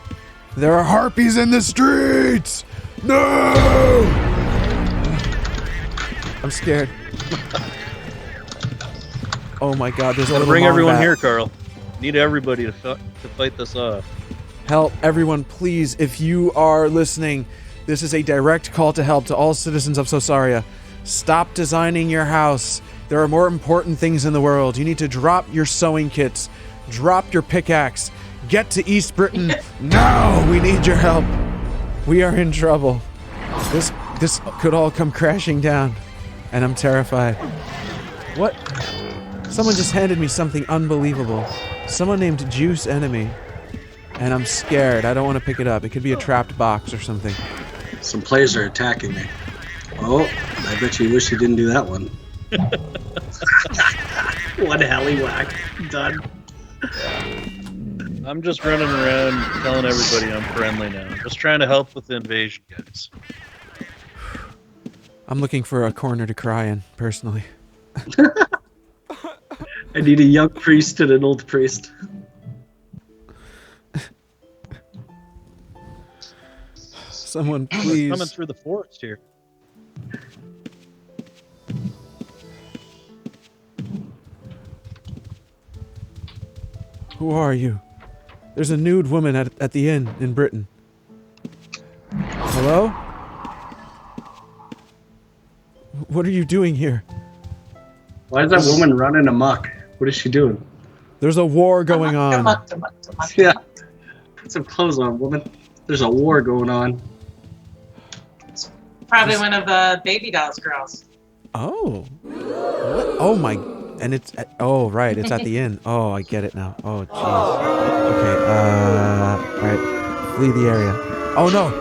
There are harpies in the streets! No! I'm scared. Oh my god, there's a little Bring everyone wombat. here, Carl. Need everybody to fight this off. Help, everyone, please, if you are listening, this is a direct call to help to all citizens of Sosaria. Stop designing your house. There are more important things in the world. You need to drop your sewing kits. Drop your pickaxe. Get to East Britain now. We need your help. We are in trouble. This could all come crashing down, and I'm terrified. What? Someone just handed me something unbelievable. Someone named Juice Enemy, and I'm scared. I don't want to pick it up. It could be a trapped box or something. Some players are attacking me. Oh, I bet you wish you didn't do that one. One hellywhack. Done. I'm just running around telling everybody I'm friendly now. Just trying to help with the invasion, guys. I'm looking for a corner to cry in, personally. I need a young priest and an old priest. Someone, please. Coming through the forest here. Who are you? There's a nude woman at the inn in Britain. Hello? What are you doing here? Why is that woman running amok? What is she doing? There's a war going on. Yeah. Put some clothes on, woman. There's a war going on. Probably one of the baby dolls girls. Oh. What? Oh my. And it's oh right, it's at the inn. Oh, I get it now. Oh jeez. Okay. Right. Flee the area. Oh no.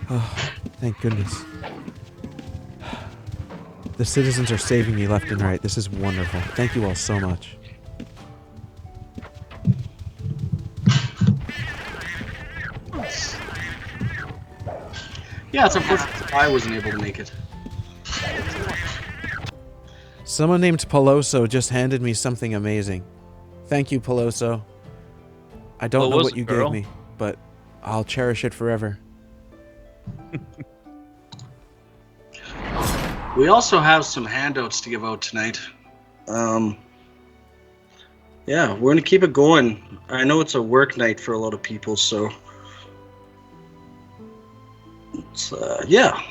Oh, thank goodness. The citizens are saving me left and right. This is wonderful. Thank you all so much. Yeah, it's unfortunate I wasn't able to make it. Someone named Peloso just handed me something amazing. Thank you, Peloso. I don't know what you gave me, but I'll cherish it forever. We also have some handouts to give out tonight. Yeah, we're gonna keep it going. I know it's a work night for a lot of people, so it's, yeah,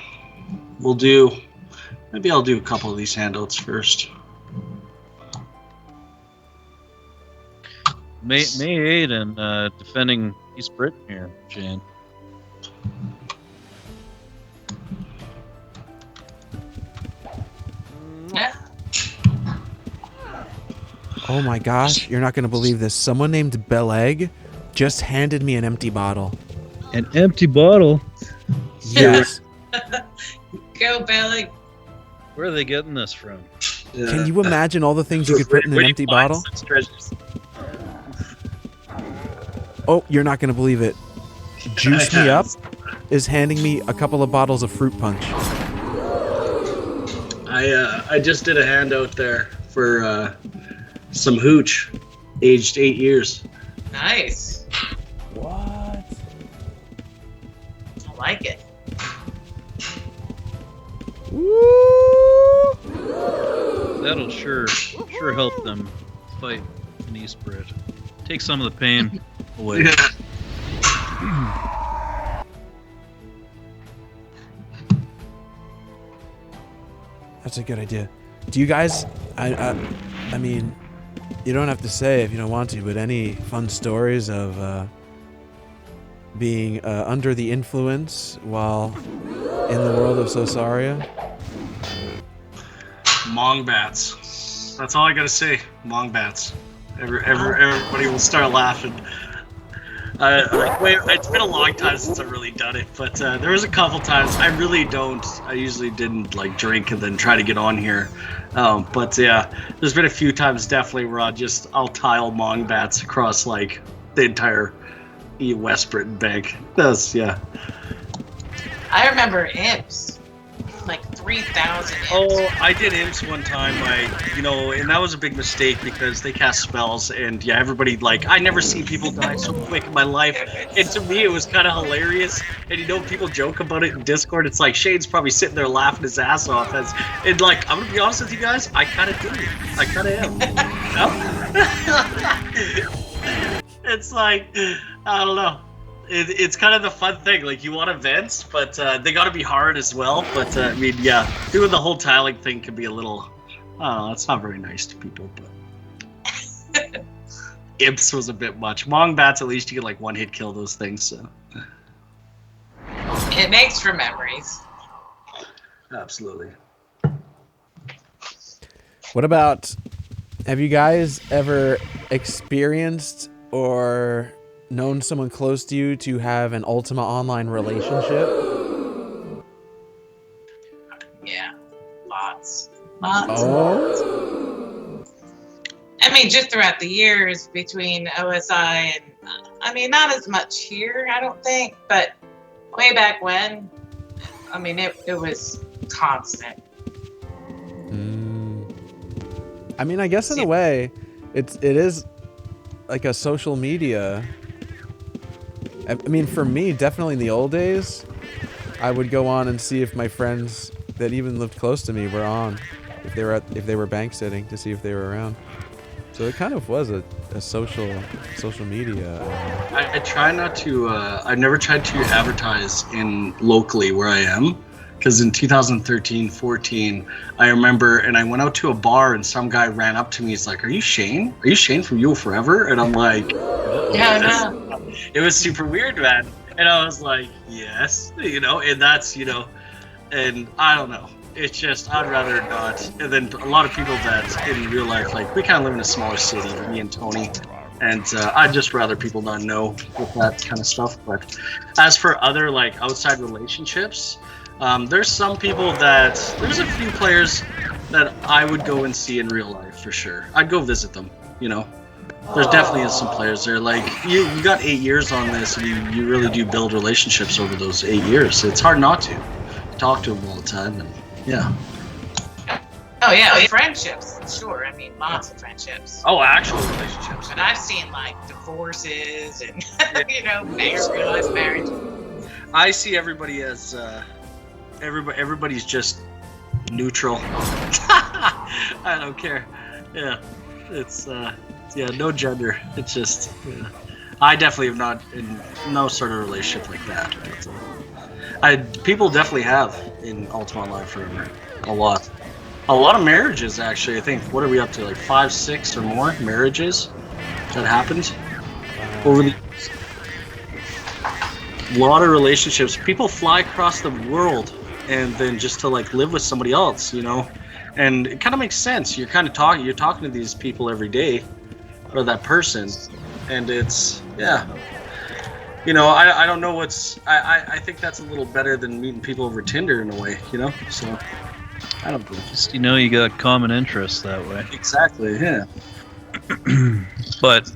we'll do. Maybe I'll do a couple of these handouts first. May 8 and defending East Britain here, Jane. Oh my gosh, you're not going to believe this. Someone named Beleg just handed me an empty bottle. An empty bottle? Yes. Go, Belly. Where are they getting this from? Can you imagine all the things you could put in an empty bottle? Oh, you're not going to believe it. Juice Me Up is handing me a couple of bottles of fruit punch. I just did a handout there for some hooch, aged 8 years. Nice. What? I like it. That'll sure help them fight in East Brit. Take some of the pain away. That's a good idea. Do you guys, I mean, you don't have to say if you don't want to, but any fun stories of being under the influence while in the world of Sosaria? Mongbats. That's all I gotta say. Mongbats. Everybody will start laughing. It's been a long time since I've really done it, but there was a couple times. I usually didn't like drink and then try to get on here. But yeah, there's been a few times definitely where I'll tile Mong bats across like the entire West Britain bank. Yeah. I remember imps, like 3,000 imps. Oh, I did imps one time, and that was a big mistake because they cast spells, and yeah, everybody, like, I never seen people die so quick in my life, and to me it was kind of hilarious, and people joke about it in Discord. It's like, Shane's probably sitting there laughing his ass off, and like, I'm gonna be honest with you guys, I kind of do. I kind of am. It's like, I don't know. It's kind of the fun thing. Like, you want events, but they got to be hard as well. But I mean, yeah, doing the whole tiling thing can be a little. It's not very nice to people. But imps was a bit much. Mong bats, at least you can like one hit kill those things. So it makes for memories. Absolutely. What about? Have you guys ever experienced or known someone close to you to have an Ultima Online relationship? Yeah, lots. Oh. I mean, just throughout the years between OSI and, I mean, not as much here, I don't think, but way back when, I mean, it was constant. I mean, I guess in a way, it is like a social media. I mean, for me, definitely in the old days, I would go on and see if my friends that even lived close to me were on, if they were bank sitting, to see if they were around. So it kind of was a social media. I try not to. I never tried to advertise in locally where I am, because in 2013, 14, I remember, and I went out to a bar and some guy ran up to me. He's like, "Are you Shane? Are you Shane from You Forever?" And I'm like, "Yeah, no." It was super weird, man. And I was like, yes, and that's, and I don't know. It's just, I'd rather not. And then a lot of people that in real life, like, we kind of live in a smaller city, me and Tony, and I'd just rather people not know with that kind of stuff. But as for other, like, outside relationships, there's some people there's a few players that I would go and see in real life for sure. I'd go visit them, There's definitely some players there. Like, you got 8 years on this, and you really do build relationships over those 8 years. So it's hard not to. You talk to them all the time, and yeah. Oh yeah, friendships, sure. I mean, lots of friendships. Oh, actual relationships. But I've seen like divorces and realized marriage. I see everybody as everybody's just neutral. I don't care. Yeah, it's no gender. It's just, I definitely have not in no sort of relationship like that. But, people definitely have in Ultima Online forever. A lot of marriages, actually. I think, what are we up to, like 5, 6 or more marriages that happened over the years. A lot of relationships. People fly across the world and then just to like live with somebody else, and it kind of makes sense. You're talking to these people every day, or that person, and it's, yeah, I don't know I think that's a little better than meeting people over Tinder in a way, so I don't know. Just, you got common interests that way. Exactly, yeah. But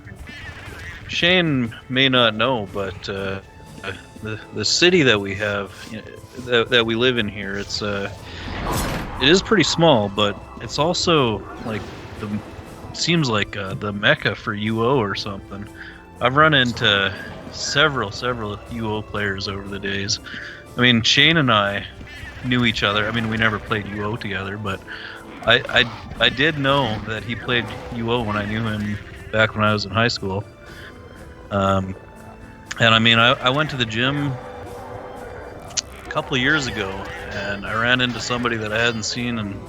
Shane may not know, but the city that we have, that we live in here, it is pretty small, but it's also like seems like the mecca for UO or something. I've run into several UO players over the days. I mean, Shane and I knew each other. I mean, we never played UO together, but I did know that he played UO when I knew him back when I was in high school. And I mean, I went to the gym a couple of years ago, and I ran into somebody that I hadn't seen in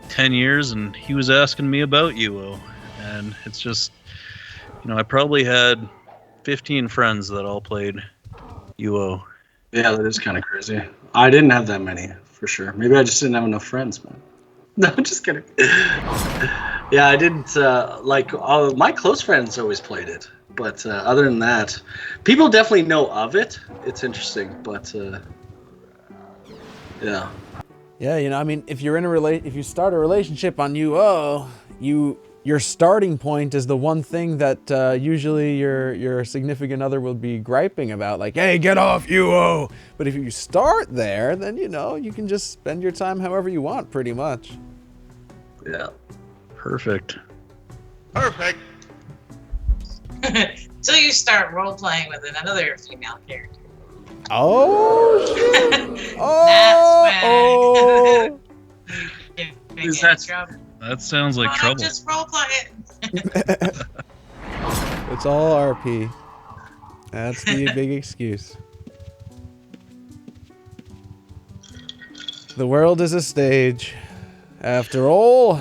10 years, and he was asking me about UO. And it's just, I probably had 15 friends that all played UO. Yeah, that is kind of crazy. I didn't have that many, for sure. Maybe I just didn't have enough friends, man. No, I'm just kidding. Yeah, I didn't, my close friends always played it. But other than that, people definitely know of it. It's interesting, but yeah. Yeah, you know, I mean, if you're in if you start a relationship on UO, your starting point is the one thing that usually your significant other will be griping about, like, hey, get off UO. But if you start there, then you know you can just spend your time however you want, pretty much. Yeah. Perfect. Perfect. Until you start role playing with another female character. Oh shit! Oh. That sounds like I'm trouble. just role playing. It's all RP. That's the big excuse. The world is a stage. After all,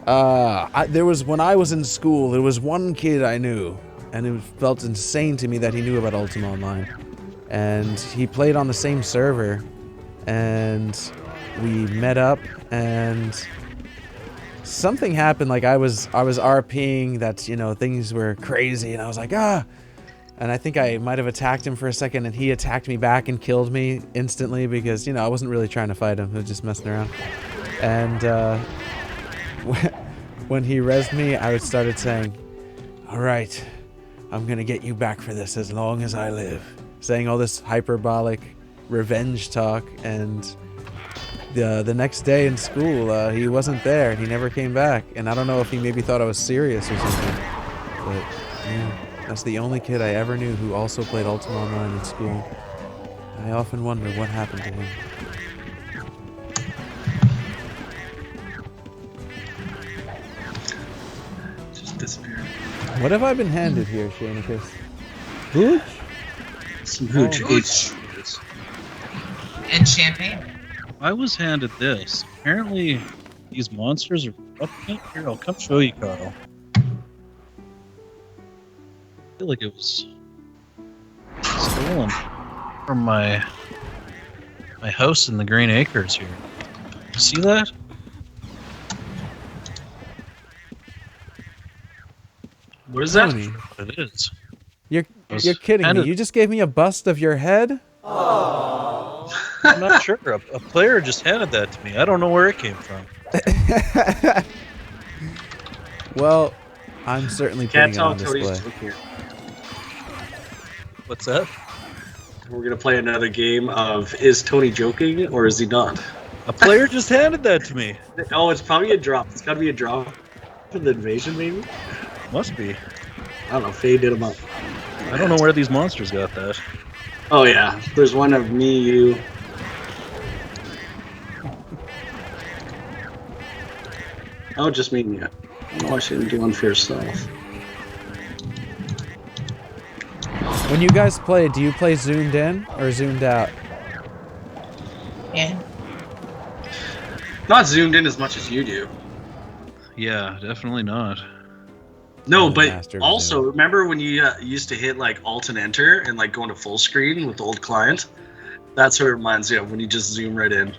there was, when I was in school, there was one kid I knew, and it felt insane to me that he knew about Ultima Online. And he played on the same server, and we met up, and something happened. Like I was RPing that, you know, things were crazy, and I was like, ah. And I think I might have attacked him for a second, and he attacked me back and killed me instantly because, you know, I wasn't really trying to fight him. I was just messing around. And when he rezzed me, I started saying, all right, I'm going to get you back for this as long as I live. Saying all this hyperbolic revenge talk. And the next day in school, he wasn't there. He never came back. And I don't know if he maybe thought I was serious or something. But, yeah. That's the only kid I ever knew who also played Ultima Online in school. I often wonder what happened to him. Just disappeared. What have I been handed here, Shanicus? Hooch? Some hooch. Hooch. And champagne. I was handed this. Apparently, these monsters are up here. I'll come show you, Carl. I feel like it was stolen from my house in the Green Acres here. See that? What is that? Tony, What it is? You're kidding me. You just gave me a bust of your head? I'm not sure. A player just handed that to me. I don't know where it came from. Well, I'm certainly putting it on display. What's that? We're gonna play another game of is Tony joking or is he not? A player just handed that to me. Oh, it's probably a drop. It's gotta be a drop for the invasion, maybe. Must be. I don't know. Faye did them up. I don't know where these monsters got that. Oh yeah, there's one of me, you. Oh, just me and you. No, I shouldn't do one for yourself. When you guys play, do you play zoomed in or zoomed out? Yeah. Not zoomed in as much as you do. Yeah, definitely not. No, but also remember when you used to hit like Alt and Enter and like go into full screen with the old client? That's what it reminds me of when you just zoom right in.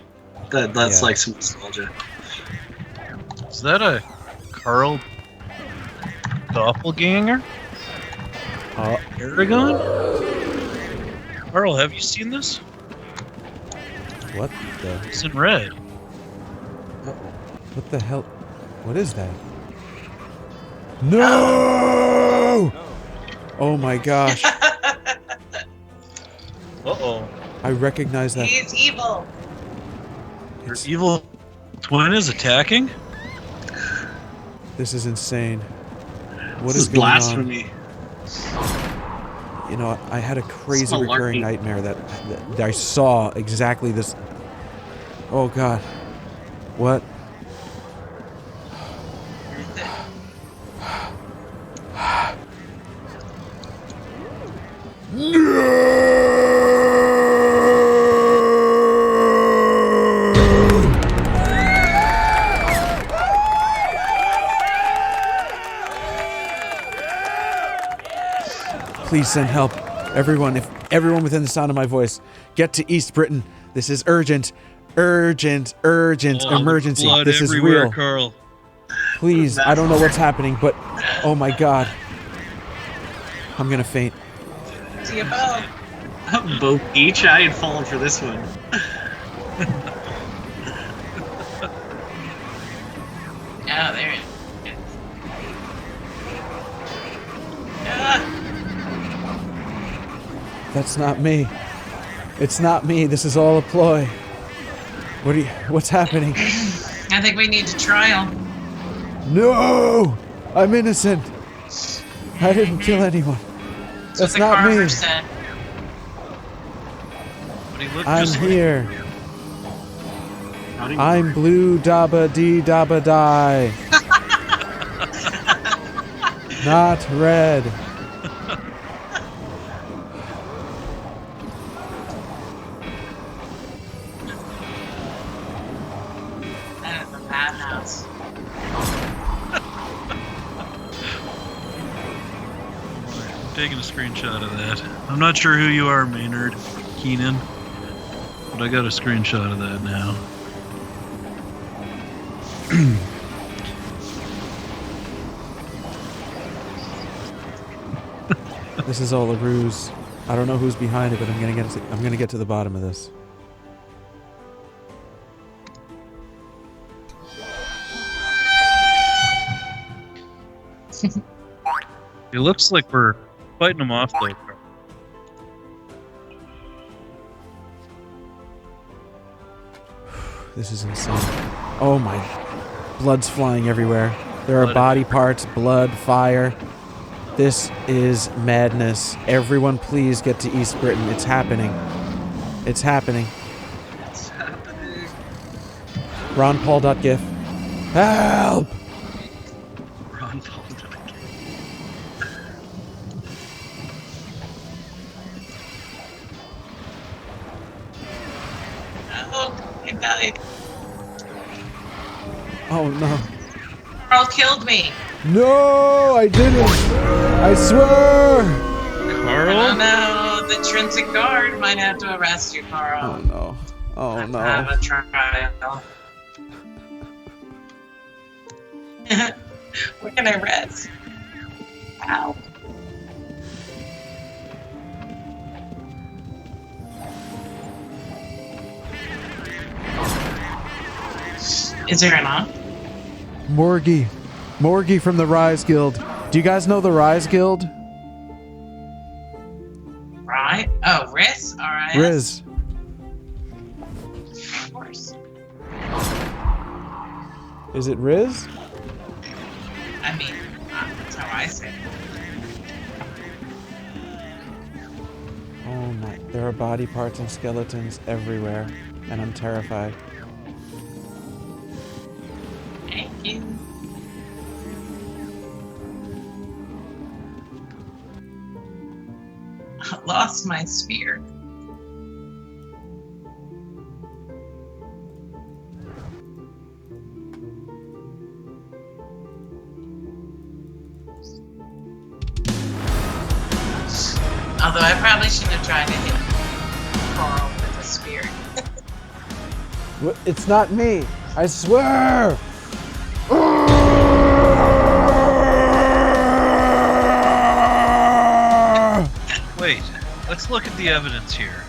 That's like some nostalgia. Is that a Carl Doppelganger? Aragon? Carl, have you seen this? What the? It's in red. What the hell? What is that? No! Oh my gosh. Uh-oh. I recognize that. He's evil. Your evil twin is attacking? This is insane. What This is going blasphemy. on? You know, I had a crazy recurring nightmare that I saw exactly this. Oh god. What? Please send help. Everyone within the sound of my voice, get to East Britain. This is urgent, emergency. This is real. Carl. Please, I don't know what's happening, but oh my god. I'm gonna faint. See you both. Both each? I had fallen for this one. Oh, there it is. Ah. That's not me. It's not me. This is all a ploy. What's happening? I think we need to trial. No! I'm innocent. I didn't kill anyone. That's what not the carver me. said. But he looked I'm just here. I'm blue dabba dee dabba die. Not red. That is a madhouse. I'm taking a screenshot of that. I'm not sure who you are, Maynard Keenan, but I got a screenshot of that now. This is all a ruse. I don't know who's behind it, but I'm gonna get to the bottom of this. It looks like we're fighting them off though. This is insane. Oh my. Blood's flying everywhere. There are body parts, blood, fire. This is madness. Everyone please get to East Britain. It's happening. It's happening. It's happening. RonPaul.gif. Help! RonPaul.gif. Oh, I died. Oh no. Carl killed me. No, I didn't. I swear. Carl? Oh no, the Trinsic Guard might have to arrest you, Carl. Oh no. Oh no. Have a trial. We're gonna arrest. Ow. Is there an on? Morgie. Morgie from the Rise Guild. Do you guys know the Rise Guild? Right? Oh, Riz? Alright. Riz. Of course. Is it Riz? I mean, that's how I say it. Oh my. There are body parts and skeletons everywhere, and I'm terrified. Thank you. I lost my spear. Although I probably shouldn't have tried to hit Carl with a spear. It's not me. I swear. Wait, let's look at the evidence here.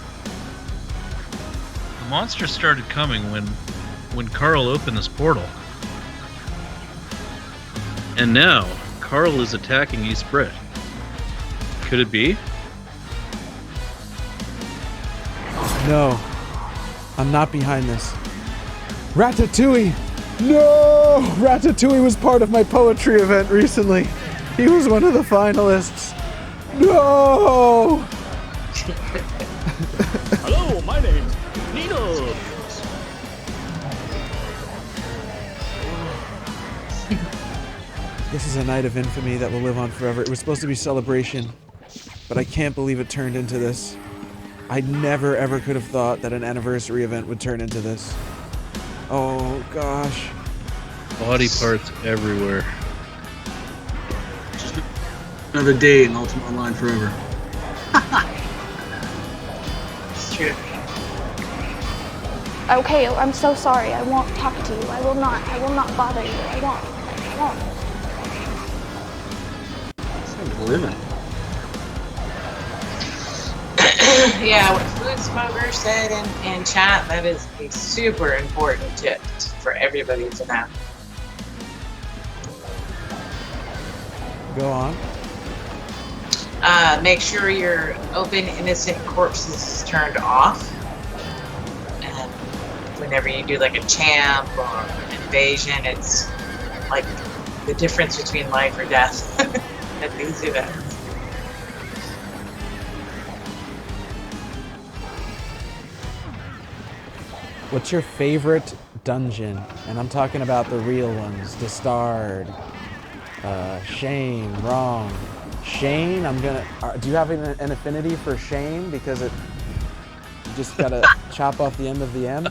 The monster started coming when Carl opened this portal. And now, Carl is attacking East Brit. Could it be? No. I'm not behind this. Ratatouille! No! Ratatouille was part of my poetry event recently. He was one of the finalists. No! Hello, my name's Nino. This is a night of infamy that will live on forever. It was supposed to be celebration, but I can't believe it turned into this. I never ever could have thought that an anniversary event would turn into this. Oh gosh. Body parts everywhere. Just another day in Ultima Online forever. It's true. Okay, I'm so sorry. I won't talk to you. I will not bother you. I won't. Living. Yeah, what Food Smoker said in chat, that is a super important tip for everybody to know. Go on. Make sure your open innocent corpses is turned off. And whenever you do like a champ or an invasion, it's like the difference between life or death at these events. What's your favorite dungeon? And I'm talking about the real ones. Discard. Shame. Wrong. Shane, do you have an affinity for Shane? Because you just gotta chop off the end of the M?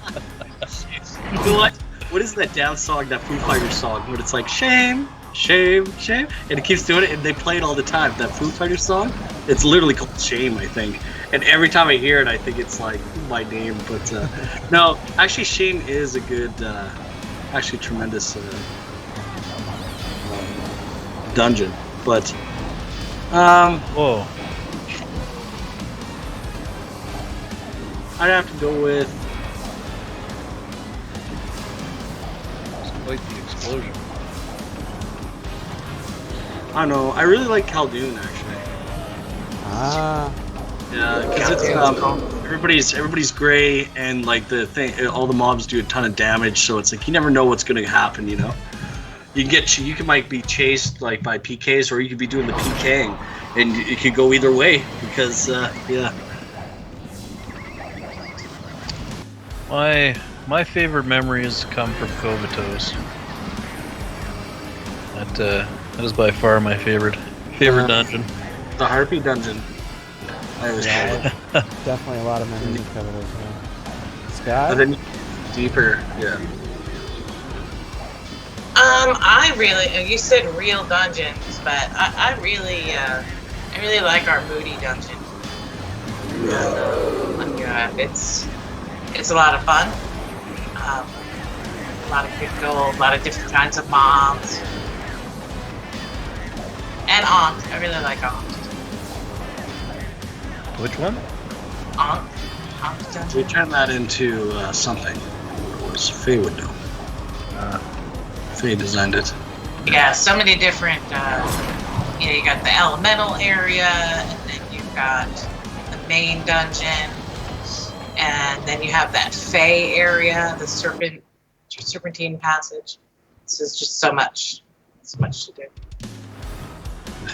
You know what? What is that down song, that Foo Fighters song, when it's like, shame, shame, shame? And it keeps doing it, and they play it all the time. That Foo Fighters song? It's literally called Shame, I think. And every time I hear it, I think it's like my name. But no, actually, Shame is a good, actually tremendous dungeon. But, whoa. I'd have to go with. Quite the explosion. I don't know. I really like Khaldun, actually. Ah. Yeah, because it's everybody's gray, and like the thing, all the mobs do a ton of damage, so it's like you never know what's gonna happen. You know, you might be chased like by PKs, or you could be doing the PKing, and it could go either way. Because yeah. My favorite memories come from Comatose. That is by far my favorite dungeon. The Harpy dungeon. Definitely a lot of memories of Comatose. Skye? And then deeper, yeah. I really, you said real dungeons, but I really like our Moody dungeon. It's a lot of fun. A lot of good gold, a lot of different kinds of bombs. And Ankh. I really like Ankh. Which one? Ankh dungeon. We turned that into something. It was Faye would know. Faye designed it. Yeah, so many different, you got the elemental area, and then you've got the main dungeon, and then you have that Fae area, the Serpentine Passage. This is just so much to do.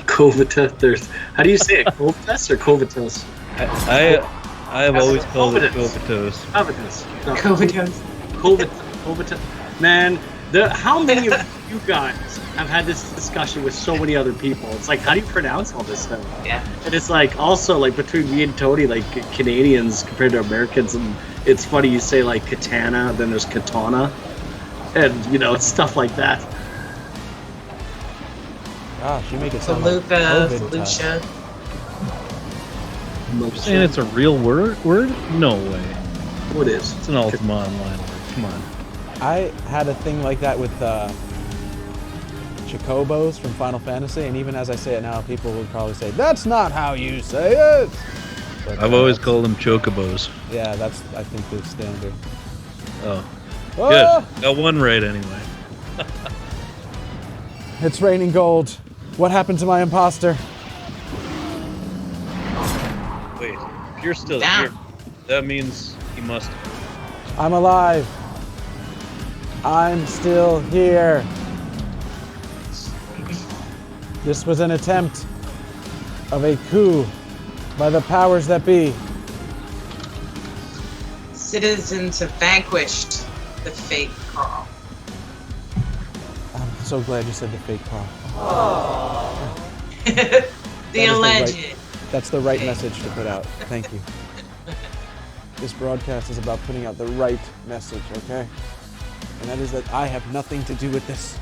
Comatose. How do you say it? Comatose or Comatose? I have always called it Comatose. Comatose. Man, how many of you guys have had this discussion with so many other people? It's like, how do you pronounce all this stuff? Yeah. And it's like, also, like, between me and Tony, like, Canadians compared to Americans, and it's funny you say, like, katana, then there's katana, and, it's stuff like that. Gosh, you make it sound like Lucia. And it's a real word? No way. What is? It's an Ultima Online word. Come on. I had a thing like that with Chocobos from Final Fantasy, and even as I say it now, people would probably say, that's not how you say it! But, I've always called them Chocobos. Yeah, that's, I think, the standard. Oh. Good. Got one right anyway. It's raining gold. What happened to my imposter? Wait, if you're still here, that means he must. I'm alive. I'm still here. This was an attempt of a coup by the powers that be. Citizens have vanquished the fake Carl. I'm so glad you said the fake Carl. The alleged. That's the right message to put out. Thank you. This broadcast is about putting out the right message, okay? And that is that I have nothing to do with this.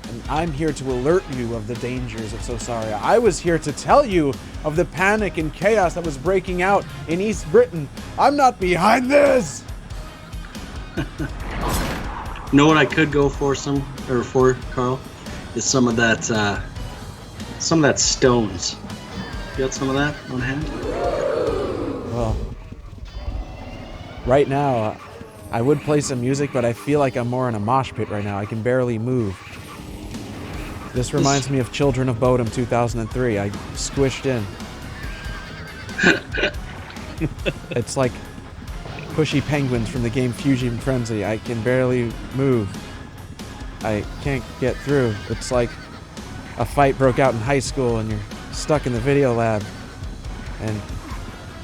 And I'm here to alert you of the dangers of Sosaria. I was here to tell you of the panic and chaos that was breaking out in East Britain. I'm not behind this! You know what I could go for Carl? Is some of that stones. You got some of that on hand? Well, right now, I would play some music, but I feel like I'm more in a mosh pit right now. I can barely move. This reminds me of Children of Bodom 2003. I squished in. It's like pushy penguins from the game Fusion Frenzy. I can barely move. I can't get through. It's like a fight broke out in high school and you're stuck in the video lab and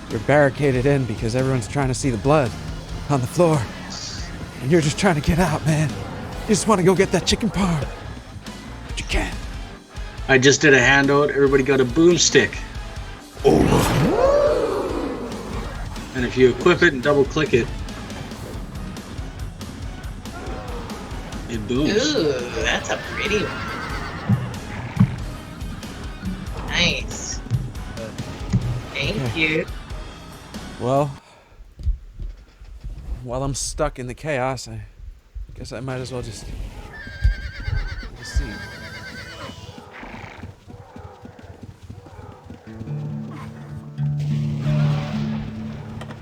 you're barricaded in because everyone's trying to see the blood on the floor and you're just trying to get out, man. You just want to go get that chicken parm. But you can't. I just did a handout. Everybody got a boomstick. Oh. And if you equip it and double click it, it booms. Ooh, that's a pretty one. Nice. Thank you. Well, while I'm stuck in the chaos, I guess I might as well just see.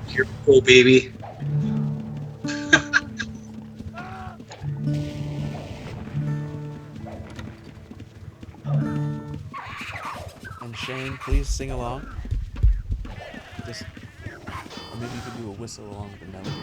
You're cool, baby. And Shane, please sing along. Just, or maybe you could do a whistle along with the melody.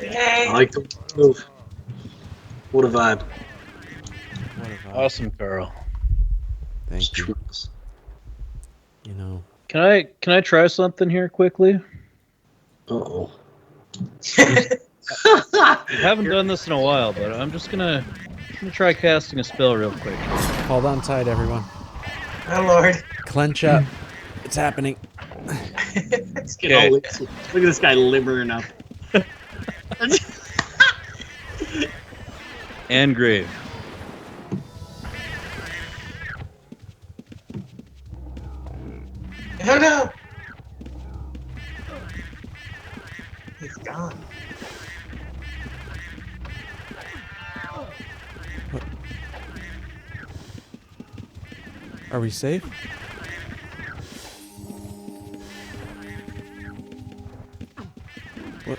I like the move. What a vibe. Awesome, Carl. Thank you. You know. Can I try something here quickly? Uh-oh. I haven't done this in a while, but I'm gonna try casting a spell real quick. Hold on tight, everyone. Oh Lord. Clench up. It's happening. Let's get all look at this guy limbering up. And grave. Oh no! He's gone. What? Are we safe? What?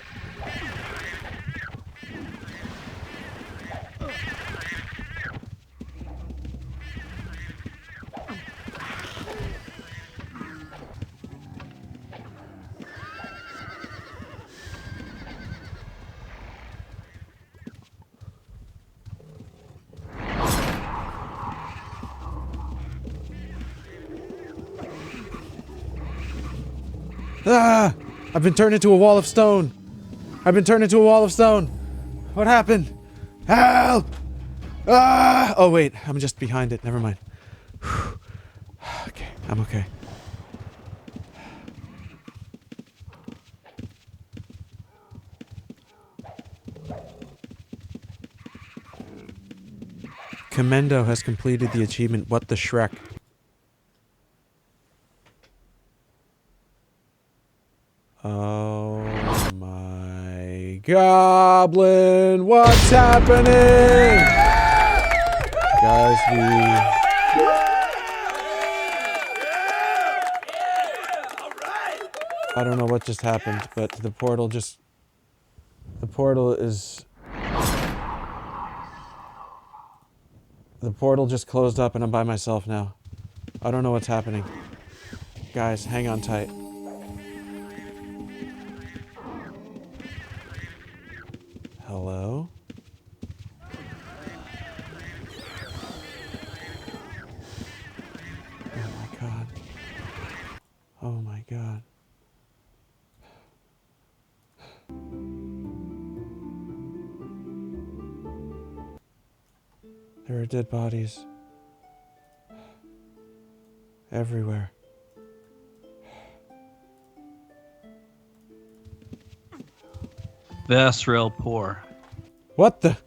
Ah! I've been turned into a wall of stone. I've been turned into a wall of stone. What happened? Help! Ah! Oh wait, I'm just behind it. Never mind. Okay, I'm okay. Commendo has completed the achievement, What the Shrek. Oh my goblin, what's happening? Guys, I don't know what just happened, but the portal just closed up and I'm by myself now. I don't know what's happening. Guys, hang on tight. Hello? Oh my god. Oh my god. There are dead bodies everywhere. Vasrel Poor. What the?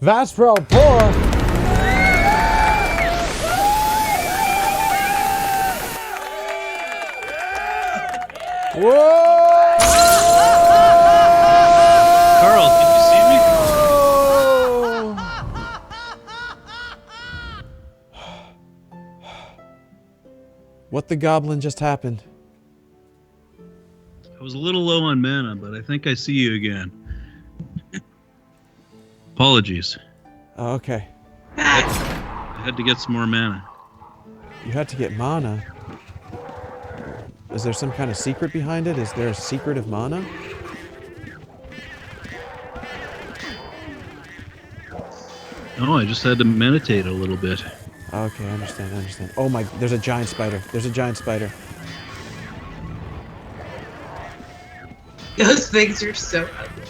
Vasrel Poor? Whoa! Carl, can you see me? What the goblin just happened? I was a little low on mana, but I think I see you again. Apologies. Oh, okay. I had to get some more mana. You had to get mana? Is there some kind of secret behind it? Is there a secret of mana? No, I just had to meditate a little bit. Okay, I understand. Oh my, there's a giant spider. Those things are so ugly.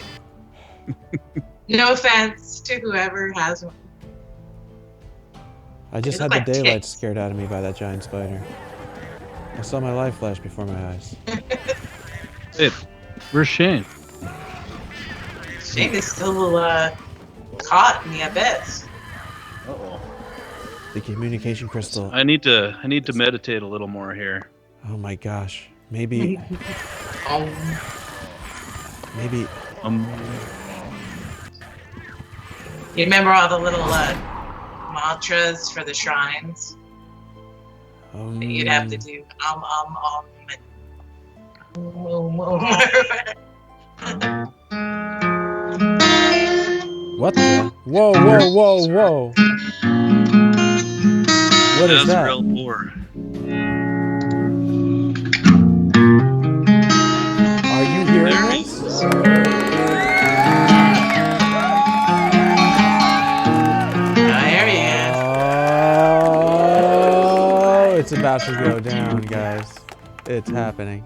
No offense to whoever has one. I just They had look the like daylight ticks. scared out of me by that giant spider. I saw my life flash before my eyes. Hey, where's Shane? Shane is still caught in the abyss. Uh-oh. The communication crystal. I need to meditate a little more here. Oh my gosh. Maybe. Maybe. You remember all the little mantras for the shrines? That you'd have to do What the? Whoa! What is that? Vasrel Poor. Are you hearing this? There he is. Oh, it's about to go down, guys. It's happening.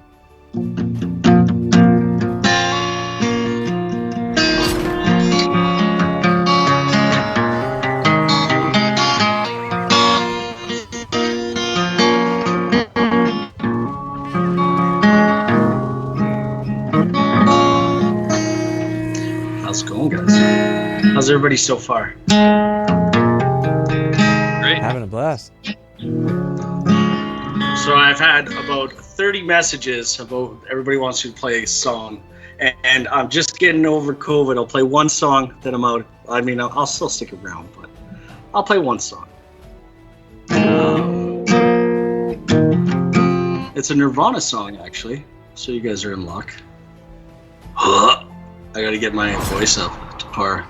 How's it going, guys? How's everybody so far? Great. Having a blast. So I've had about 30 messages about everybody wants to play a song, and I'm just getting over COVID. I'll play one song, then I'm out. I mean, I'll still stick around, but I'll play one song. It's a Nirvana song, actually, so you guys are in luck. I gotta get my voice up to par.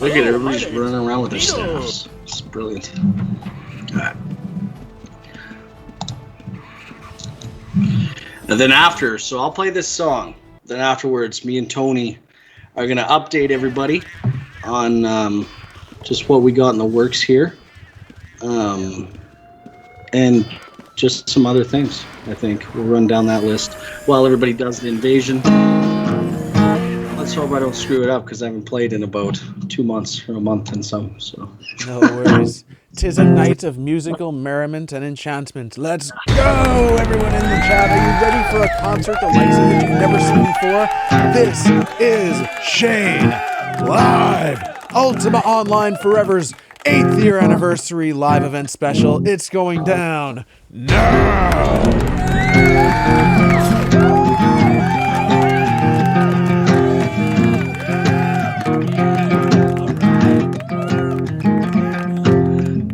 Look at everybody's running around with their staffs. It's brilliant. Alright. And then after, so I'll play this song. Then afterwards, me and Tony are gonna update everybody on just what we got in the works here. And just some other things, I think. We'll run down that list while everybody does the invasion. Let's hope I don't screw it up because I haven't played in about 2 months or a month and some. So. No worries. 'Tis a night of musical merriment and enchantment. Let's go, everyone in the chat. Are you ready for a concert the likes of which you've never seen before? This is Shane Live, Ultima Online Forever's 8th year anniversary live event special. It's going down now.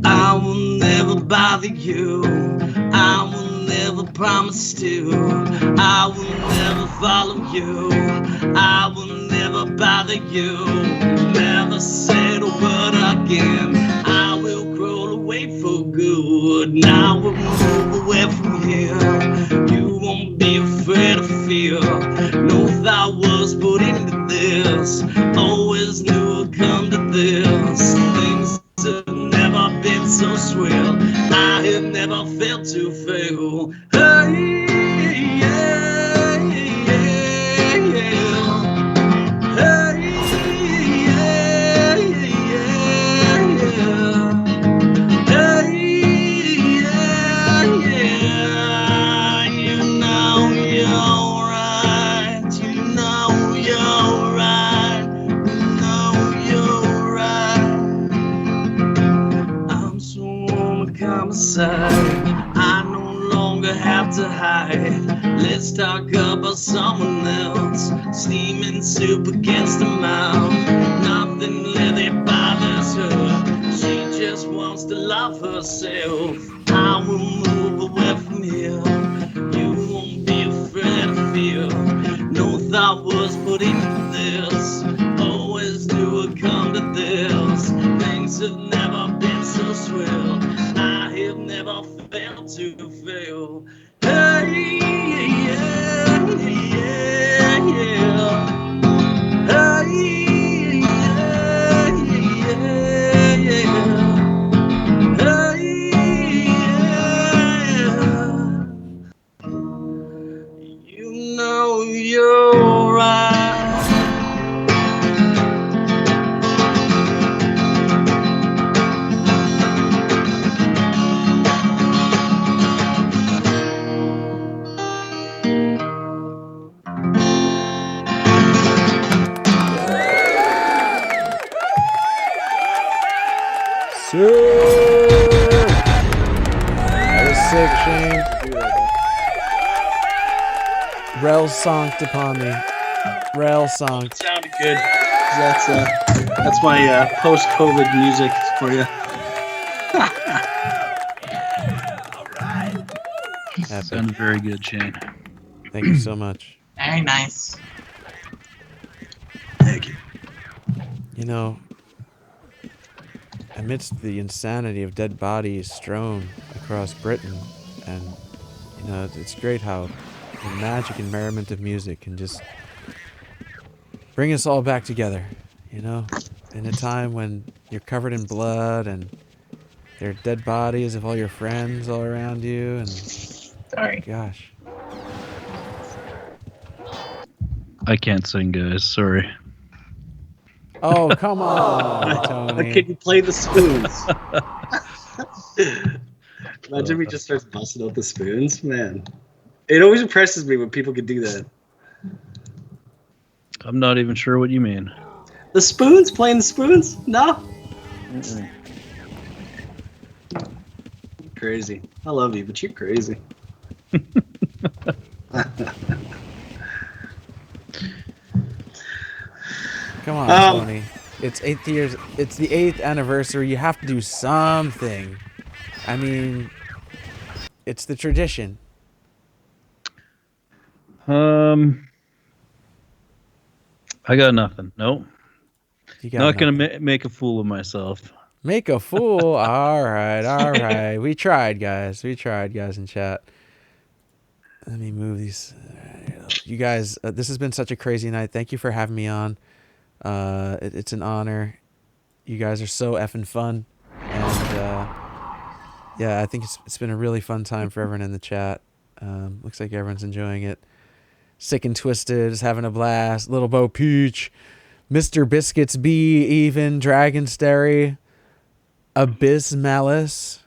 I will never bother you. I will never promise to. I will never follow you. I will never bother you. Never said a word again. I will crawl away for good. Now we'll move away from here. You won't be afraid of fear. No thought was put into this. Always knew it'd come to this. Things have never been so swell. I have never felt to fail. Hey, yeah, yeah, yeah. Hey, yeah, yeah, yeah. Hey, yeah, yeah. You know you're right. You know you're right. You know you're right. I'm so on the commissary. I no longer have to hide. Let's talk about someone else. Steaming soup against the mouth. Nothing really bothers her. She just wants to love herself. I will move away from here. You won't be afraid of fear. No thought was put into this. Always knew it'd come to this. Things have never been so swell. I have never felt to fail. Hey, yeah, yeah, yeah. Hey, yeah, yeah, yeah. Hey, yeah. You know you're right. That was sick, Shane. Rel sonked upon me. Rel sonked. Sounded good. That's my post-COVID music for you. Sounded very good, Shane. Thank you so much. Very nice. Thank you. You know, amidst the insanity of dead bodies strewn across Britain, and you know, it's great how the magic and merriment of music can just bring us all back together, you know, in a time when you're covered in blood and there are dead bodies of all your friends all around you, and sorry, gosh, I can't sing, guys. Sorry. oh come on, Tony. Can you play the spoons? Imagine we just start busting out the spoons, man. It always impresses me when people can do that. I'm not even sure what you mean. The spoons? Playing the spoons? No? Mm-mm. Crazy. I love you, but you're crazy. Come on, Tony. It's 8 years. It's the 8th anniversary. You have to do something. I mean, it's the tradition. I got nothing. Nope. You got Not gonna make a fool of myself. Make a fool. All right. We tried, guys. We tried, guys, in chat. Let me move these. You guys, this has been such a crazy night. Thank you for having me on. It's an honor. You guys are so effing fun, and I think it's been a really fun time for everyone in the chat. Looks like everyone's enjoying it. Sick and Twisted is having a blast. Little Bo Peach, Mr. Biscuits B, even Dragonsterry, Abysmalis.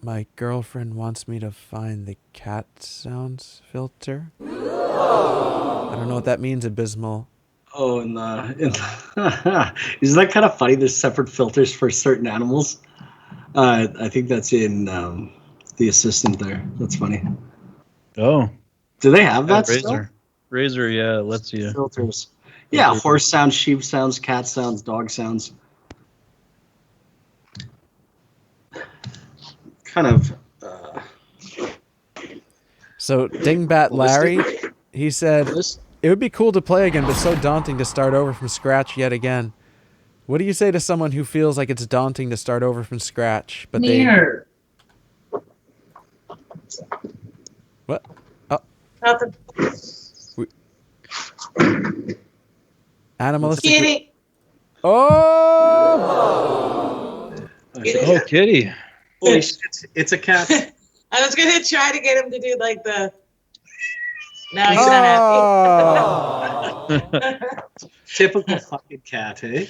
My girlfriend wants me to find the cat sounds filter. I don't know what that means, Abysmal. Oh, isn't that kind of funny? There's separate filters for certain animals. I think that's in the assistant there. That's funny. Oh. Do they have that Razor. still? Razor, yeah, it lets you. Filters. Yeah, horse sounds, sheep sounds, cat sounds, dog sounds. Kind of. So Dingbat Larry, he said, it would be cool to play again, but so daunting to start over from scratch yet again. What do you say to someone who feels like it's daunting to start over from scratch, but Near. What? Oh. Nothing. Animalistic. Kitty. Oh! Oh, kitty. Holy shit, it's a cat. I was gonna try to get him to do like the. No, he's not happy. Typical fucking cat, eh?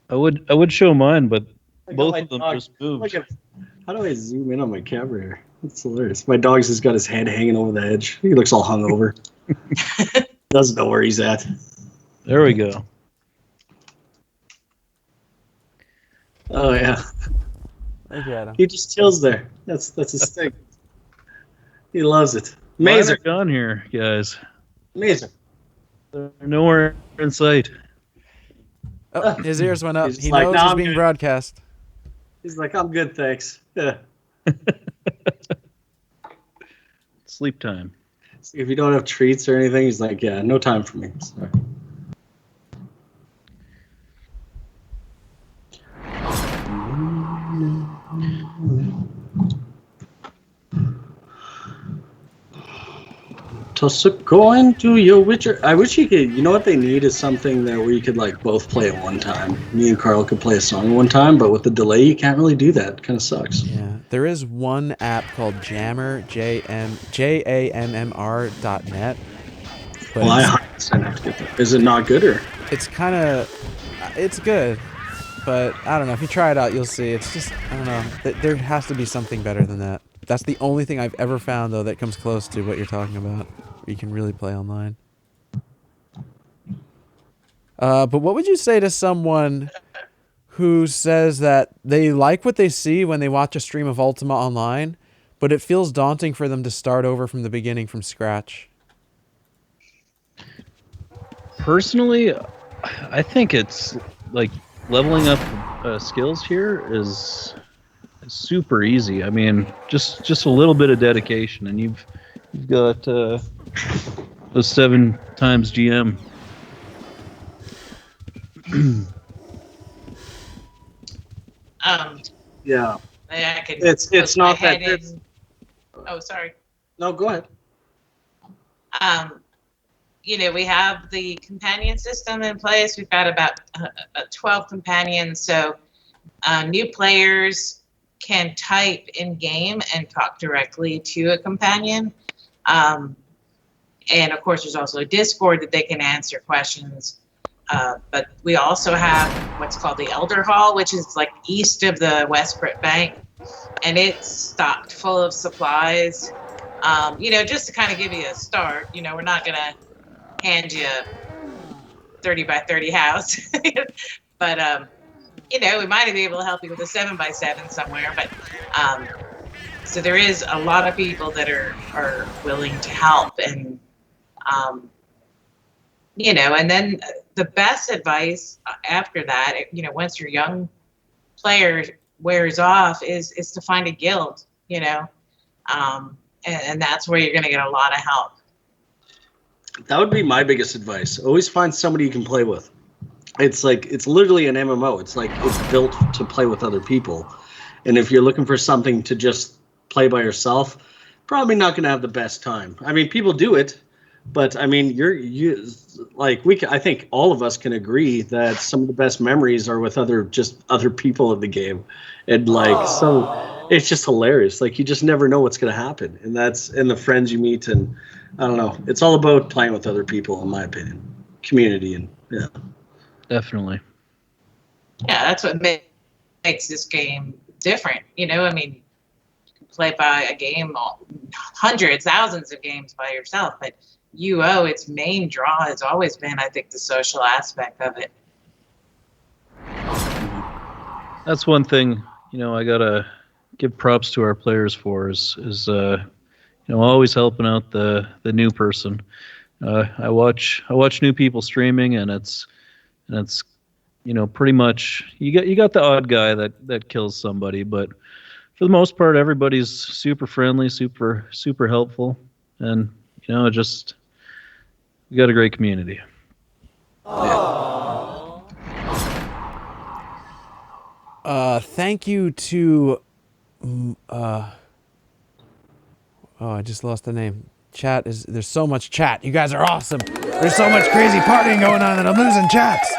I would show mine, but I got both my of them dog. just moved. How do I zoom in on my camera here? That's hilarious. My dog's just got his head hanging over the edge. He looks all hungover. Doesn't know where he's at. There we go. Oh yeah. Look at him. He just chills there. That's his thing. He loves it. Mine Mazer. are gone here, guys. Mazer. They're nowhere in sight. Oh, his ears went up. He's He like, knows "Nah, he's I'm being good." broadcast. He's like, I'm good, thanks. Yeah. Sleep time. See, if you don't have treats or anything, he's like, yeah, no time for me. Sorry. Toss a coin to your witcher. I wish you could. You know what they need is something that where you could like both play at one time. Me and Carl could play a song at one time, but with the delay, you can't really do that. It kind of sucks. Yeah, there is one app called Jammer, JAMMR.net. But Well, I 100% have to get that. Is it not good or? it's kind of, it's good, but I don't know. If you try it out, you'll see. It's just, I don't know. There has to be something better than that. That's the only thing I've ever found, though, that comes close to what you're talking about. You can really play online. But what would you say to someone who says that they like what they see when they watch a stream of Ultima online, but it feels daunting for them to start over from the beginning from scratch? Personally, I think it's like leveling up skills here is super easy. I mean, just a little bit of dedication, and you've got those 7 times GM. Yeah. I could It's put not my that. head in- Oh, sorry. No, go ahead. We have the companion system in place. We've got about 12 companions, so new players can type in game and talk directly to a companion. And of course, there's also a Discord that they can answer questions. But we also have what's called the Elder Hall, which is like east of the Westbrook Bank, and it's stocked full of supplies. Just to kind of give you a start. We're not gonna hand you a 30 by 30 house, but we might be able to help you with a 7 by 7 somewhere. But so there is a lot of people that are willing to help, and and then the best advice after that, once your young player wears off, is to find a guild, and that's where you're going to get a lot of help. That would be my biggest advice. Always find somebody you can play with. It's literally an MMO. It's like it's built to play with other people. And if you're looking for something to just play by yourself, probably not going to have the best time. I mean, people do it, But I mean, I think all of us can agree that some of the best memories are with other people in the game, and it's just hilarious. Like you just never know what's going to happen, and the friends you meet, and I don't know. It's all about playing with other people, in my opinion. Community and yeah. Definitely. Yeah, that's what makes this game different. You know, I mean, you can play by a game, hundreds, thousands of games by yourself, but UO, its main draw has always been, I think, the social aspect of it. That's one thing, I gotta give props to our players for is always helping out the new person. I watch new people streaming, and it's pretty much you got the odd guy that kills somebody, but for the most part everybody's super friendly, super helpful, and just we got a great community. Thank you to I just lost the name. There's so much chat. You guys are awesome. There's so much crazy partying going on that I'm losing chats.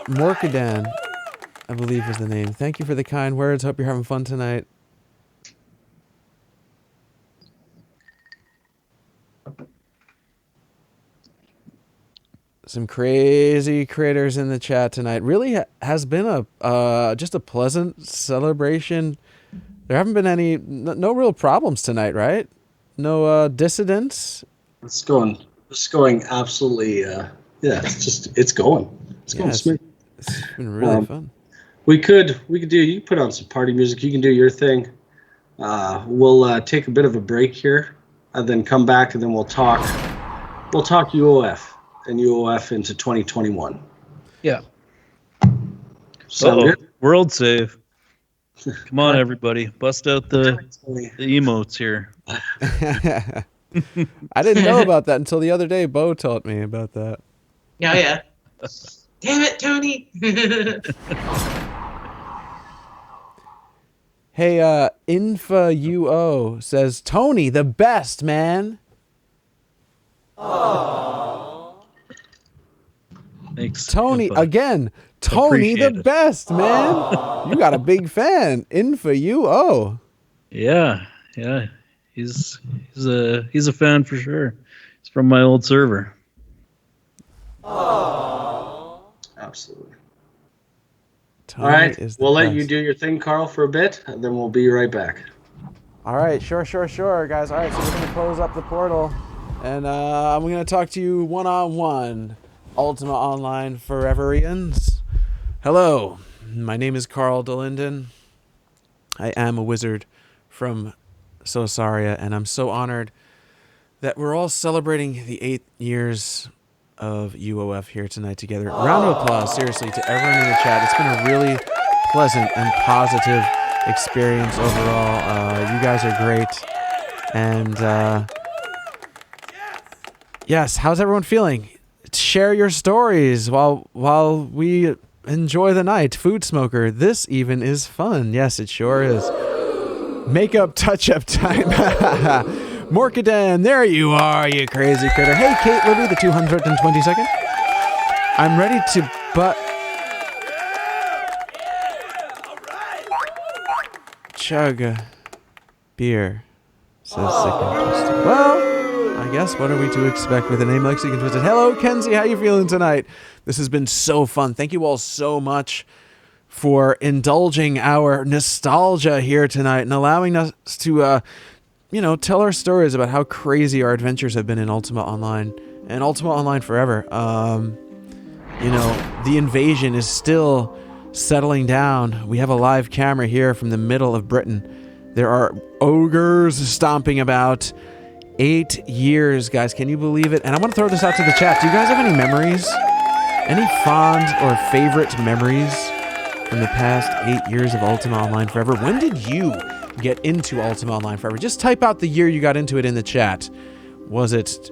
Morkadan, I believe is the name. Thank you for the kind words. Hope you're having fun tonight. Some crazy critters in the chat tonight. Really has been just a pleasant celebration. There haven't been no real problems tonight, right? No dissidents. It's going absolutely. It's going smooth. It's been really fun. You can put on some party music. You can do your thing. We'll take a bit of a break here, and then come back, and then we'll talk UOF and UOF into 2021. Yeah. Sound good? World save. Come on, everybody. Bust out the emotes here. I didn't know about that until the other day. Bo taught me about that. Oh, yeah. Damn it, Tony. Hey, InfaUO says, Tony, the best, man. Thanks, Tony, Infa. Again. Tony, the Appreciate it. best, man. You got a big fan. InfaUO. Yeah. He's a fan for sure. He's from my old server. Absolutely. Tony all right, is the we'll let best. you do your thing, Carl, for a bit, and then we'll be right back. All right, sure, guys. All right, so we're going to close up the portal, and I'm going to talk to you one-on-one, Ultima Online Foreverians. Hello, my name is Carl Delinden. I am a wizard from Sosaria, and I'm so honored that we're all celebrating the 8 years of UOF here tonight together. Round of applause, seriously, to everyone in the chat. It's been a really pleasant and positive experience overall. You guys are great. And yes, how's everyone feeling? Share your stories while we enjoy the night. Food Smoker, this even is fun. Yes, it sure is. Makeup touch-up time. Morkadan, there you are, you crazy critter. Hey, Kate Libby, the 222nd. I'm ready to chug a beer, says Sick and Twisted. Well, I guess what are we to expect with a name like Sick and Twisted? Hello, Kenzie, how you feeling tonight? This has been so fun. Thank you all so much for indulging our nostalgia here tonight and allowing us to tell our stories about how crazy our adventures have been in Ultima Online and Ultima Online Forever. The invasion is still settling down. We have a live camera here from the middle of Britain. There are ogres stomping about. 8 years, guys. Can you believe it? And I want to throw this out to the chat. Do you guys have any memories? Any fond or favorite memories from the past 8 years of Ultima Online Forever? When did you get into Ultima Online Forever? Just type out the year you got into it in the chat. Was it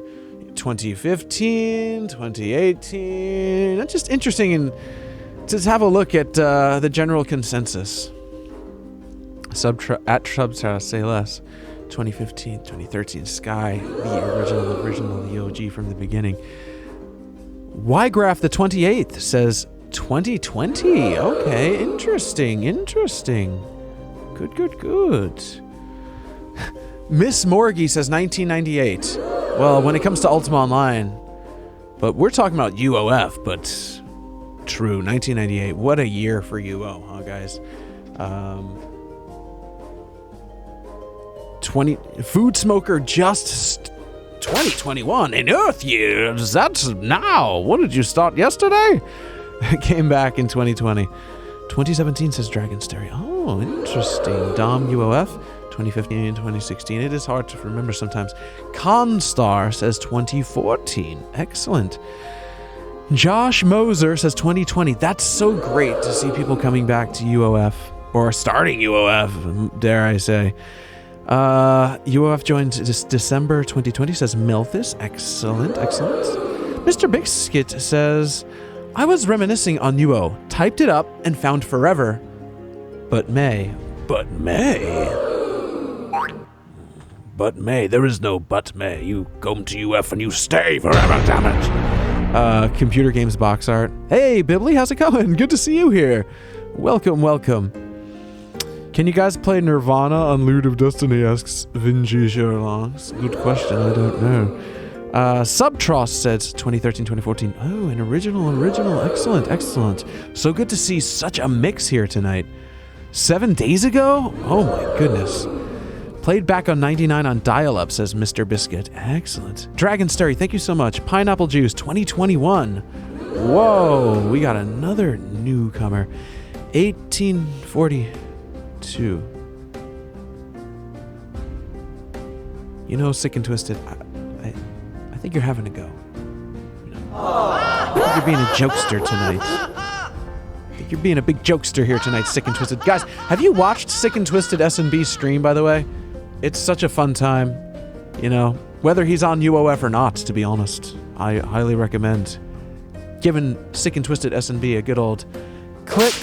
2015, 2018? It's just interesting to have a look at the general consensus. Say Less. 2015, 2013, Skye, the original, the OG from the beginning. Ygraph the 28th says 2020. Okay, interesting. Good. Miss Morgie says 1998. Well, when it comes to Ultima Online, but we're talking about UOF, but true, 1998. What a year for UO, huh, guys? 20 Food Smoker just 2021 in Earth years. That's now. What did you start yesterday? Came back in 2020. 2017 says Dragon Stereo. Oh, interesting. Dom UOF 2015 and 2016. It is hard to remember sometimes. Constar says 2014. Excellent. Josh Moser says 2020. That's so great to see people coming back to UOF or starting UOF, dare I say. UOF joined this December 2020, says Milthus. Excellent. Mr. Biscuit says, I was reminiscing on UO, typed it up, and found forever. But May, there is no but May. You come to UF and you stay forever, damn it. Computer Games Box Art. Hey, Bibly, how's it going? Good to see you here. Welcome. Can you guys play Nirvana on Loot of Destiny, asks Vinci Sherlocks. Good question, I don't know. Subtross says 2013-2014. Oh, an original. Excellent. So good to see such a mix here tonight. 7 days ago? Oh my goodness. Played back on 99 on dial-up, says Mr. Biscuit. Excellent. Dragon Starry, thank you so much. Pineapple Juice 2021. Whoa, we got another newcomer. 1842. You know, Sick and Twisted, I think you're having a go. I think you're being a jokester tonight. I think you're being a big jokester here tonight, Sick and Twisted. Guys, have you watched Sick and Twisted S&B stream, by the way? It's such a fun time, you know, whether he's on UOF or not, to be honest. I highly recommend giving Sick and Twisted S&B a good old click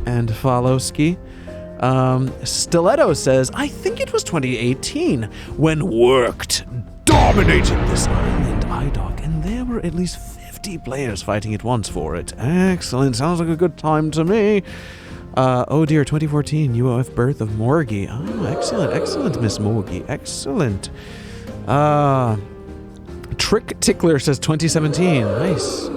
and follow ski. Stiletto says, I think it was 2018 when Worked dominated this island IDOC, and there were at least 50 players fighting at once for it. Excellent. Sounds like a good time to me. Oh dear, 2014 UOF birth of Morgie. Oh, excellent, Miss Morgie. Excellent. Trick Tickler says 2017. Nice.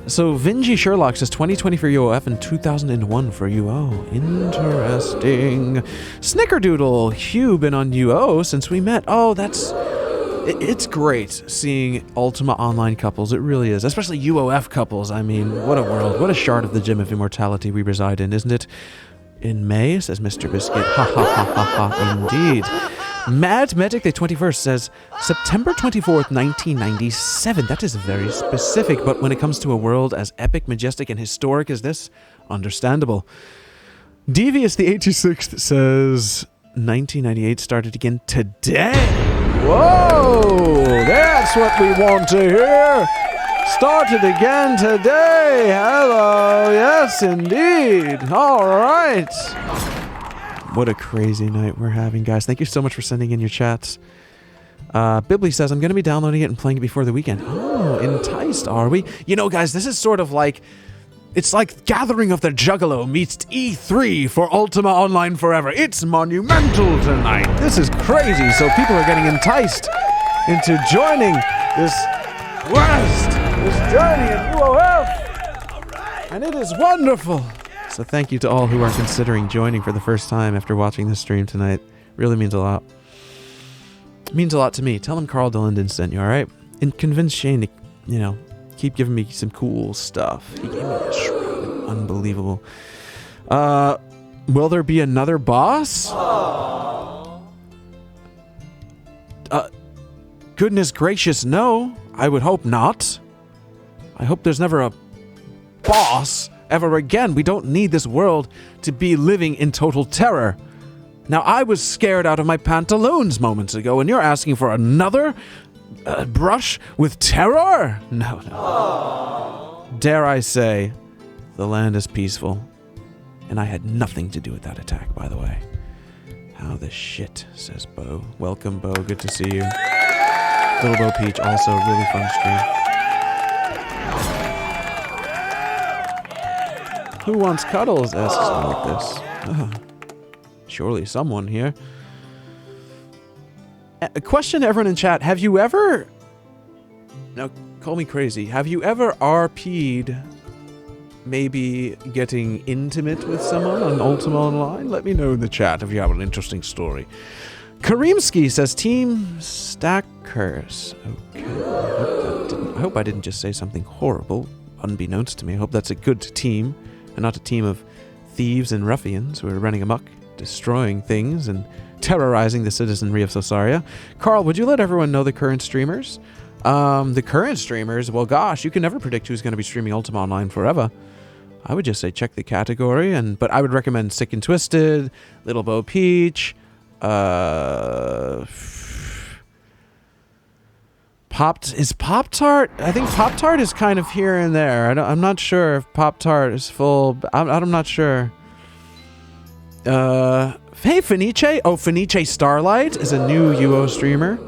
So Vinci Sherlock says 2020 for UOF and 2001 for UO. Interesting. Snickerdoodle, Hugh been on UO since we met. Oh, it's great seeing Ultima Online couples. It really is, especially UOF couples. I mean, what a world, what a shard of the Gem of Immortality we reside in, isn't it? In May, says Mr. Biscuit. Indeed. Mad Medic the 21st says September 24th, 1997. That is very specific, but when it comes to a world as epic, majestic, and historic as this, understandable. Devious the 86th says 1998 started again today. Whoa! That's what we want to hear. Started again today. Hello. Yes, indeed. All right. What a crazy night we're having, guys. Thank you so much for sending in your chats. Bibly says, I'm going to be downloading it and playing it before the weekend. Oh, enticed, are we? You know, guys, this is sort of like... It's like Gathering of the Juggalo meets E3 for Ultima Online Forever. It's monumental tonight. This is crazy. So people are getting enticed into joining this quest, this journey in UOF. And it is wonderful. So thank you to all who are considering joining for the first time after watching this stream tonight. Really means a lot. It means a lot to me. Tell him Carl Delinden sent you, all right? And convince Shane to, you know, keep giving me some cool stuff. He gave me a shroud. Unbelievable. Will there be another boss? Goodness gracious, no. I would hope not. I hope there's never a boss ever again. We don't need this world to be living in total terror. Now, I was scared out of my pantaloons moments ago, and you're asking for another brush with terror? No. Dare I say, the land is peaceful, And I had nothing to do with that attack, by the way. How the shit, says Bo. Welcome, Bo. Good to see you. Little Bo Peach, also a really fun stream. Who wants cuddles? Asks Marcus. Surely someone here. A question to everyone in chat. Have you ever... Now, call me crazy. Have you ever RP'd maybe getting intimate with someone on Ultima Online? Let me know in the chat if you have an interesting story. Kareemski says Team Stackers. Okay. I hope I didn't just say something horrible, unbeknownst to me. I hope that's a good team, and not a team of thieves and ruffians who are running amok, destroying things, and terrorizing the citizenry of Sosaria. Carl, would you let everyone know the current streamers? The current streamers, well, gosh, you can never predict who's going to be streaming Ultima Online forever. I would just say check the category, but I would recommend Sick and Twisted, Little Bo Peach, Pop-Tart? I think Pop-Tart is kind of here and there. I'm not sure if Pop-Tart is full. I'm not sure. Hey, Fenice. Oh, Fenice Starlight is a new UO streamer.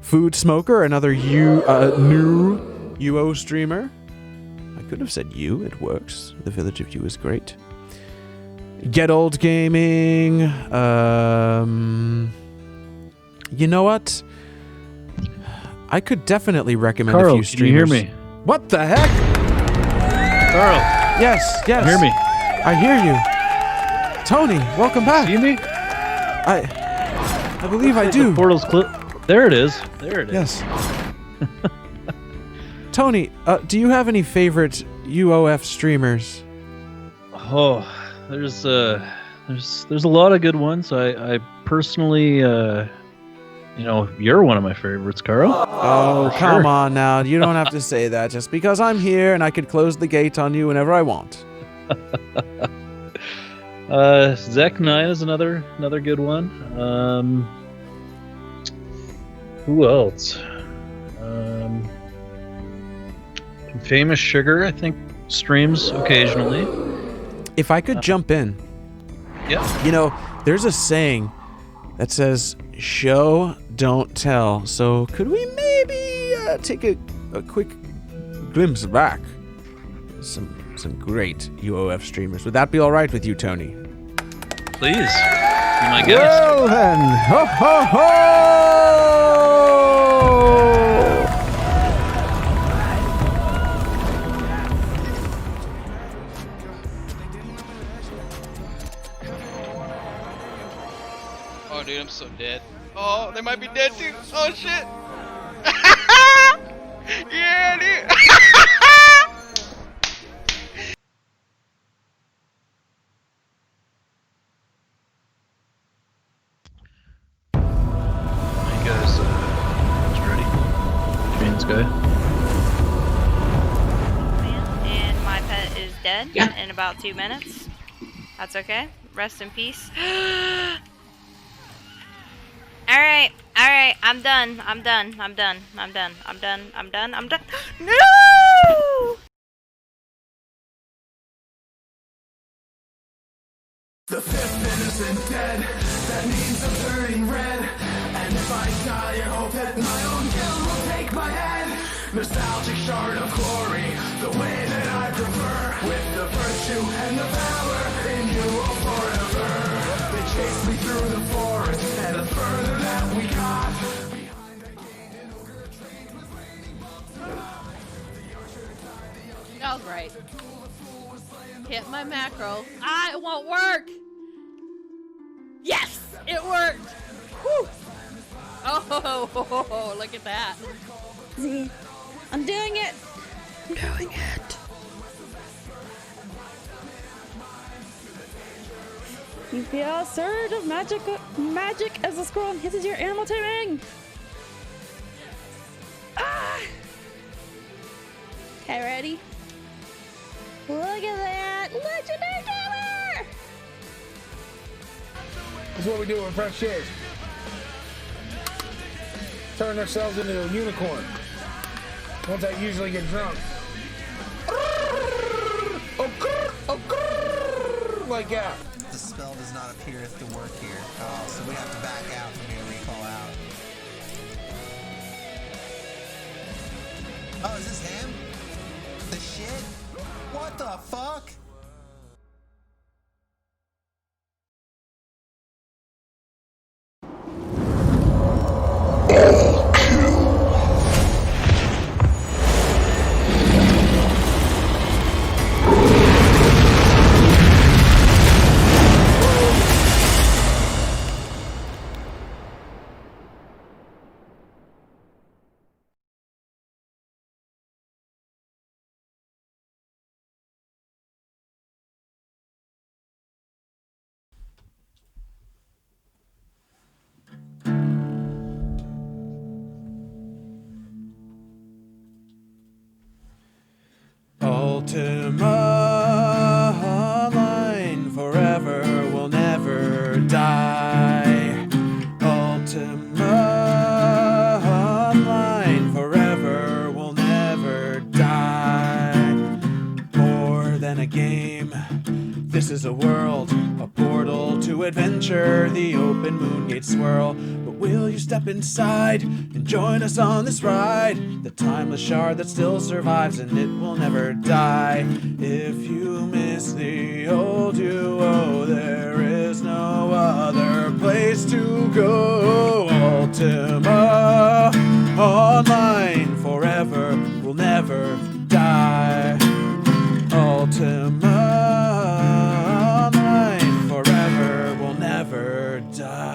Food Smoker, another new UO streamer. I could have said you. It works. The Village of You is great. Get Old Gaming. You know what? I could definitely recommend Carl, a few streamers. can you hear me? What the heck? Carl. Yes. Hear me? I hear you. Tony, welcome back. See me? I believe I do. The portal's there it is. There it is. Yes. Tony, do you have any favorite UOF streamers? Oh, there's a lot of good ones. I personally, you're one of my favorites, Carl. Oh, come on now. You don't have to say that just because I'm here and I could close the gate on you whenever I want. Zek9 is another good one. Who else? Famous Sugar, I think, streams occasionally. If I could jump in. Yeah. You know, there's a saying that says, show, don't tell. So could we maybe take a quick glimpse back? Some great UOF streamers. Would that be all right with you, Tony? Please. Be my guest. Well then. Ho, ho, ho! Oh, dude, I'm so dead. Oh, they might be dead too. Oh, shit. Yeah, dude. You guys ready? Lady Skye? And my pet is dead Yeah. in about 2 minutes. That's okay. Rest in peace. Alright, I'm done. No! The fifth innocent dead, that means I'm turning red. And if I die, I hope that my own guilt will take my head. Nostalgic shard of glory, the way that I prefer. With the virtue and the power in you all forever. They chased me through the forest, and the further that we got. Behind I gained an ogre trained with raining bolts. The archer died, the yogi. Oh, great. Hit my macro. It won't work. Yes, it worked. Whew. Oh, look at that. See, I'm doing it. I'm doing it. You feel a surge of magic as the scroll hisses your animal taming. Okay, ready? Look at that! Legendary Tower! This is what we do when fresh shows. Turn ourselves into a unicorn. Once I usually get drunk. something like that. The spell does not appear to work here. Oh, so we have to back out from here, recall out. Oh, is this him? The shit? What the fuck? Ultima Online forever will never die. Ultima Online forever will never die. More than a game, this is a world, a portal to adventure, the open moon gate swirl. But will you step inside and join us on this ride? The timeless shard that still survives and it will never die. If you miss the old UO, there is no other place to go. Ultima Online forever will never die. Ultima Online forever will never die.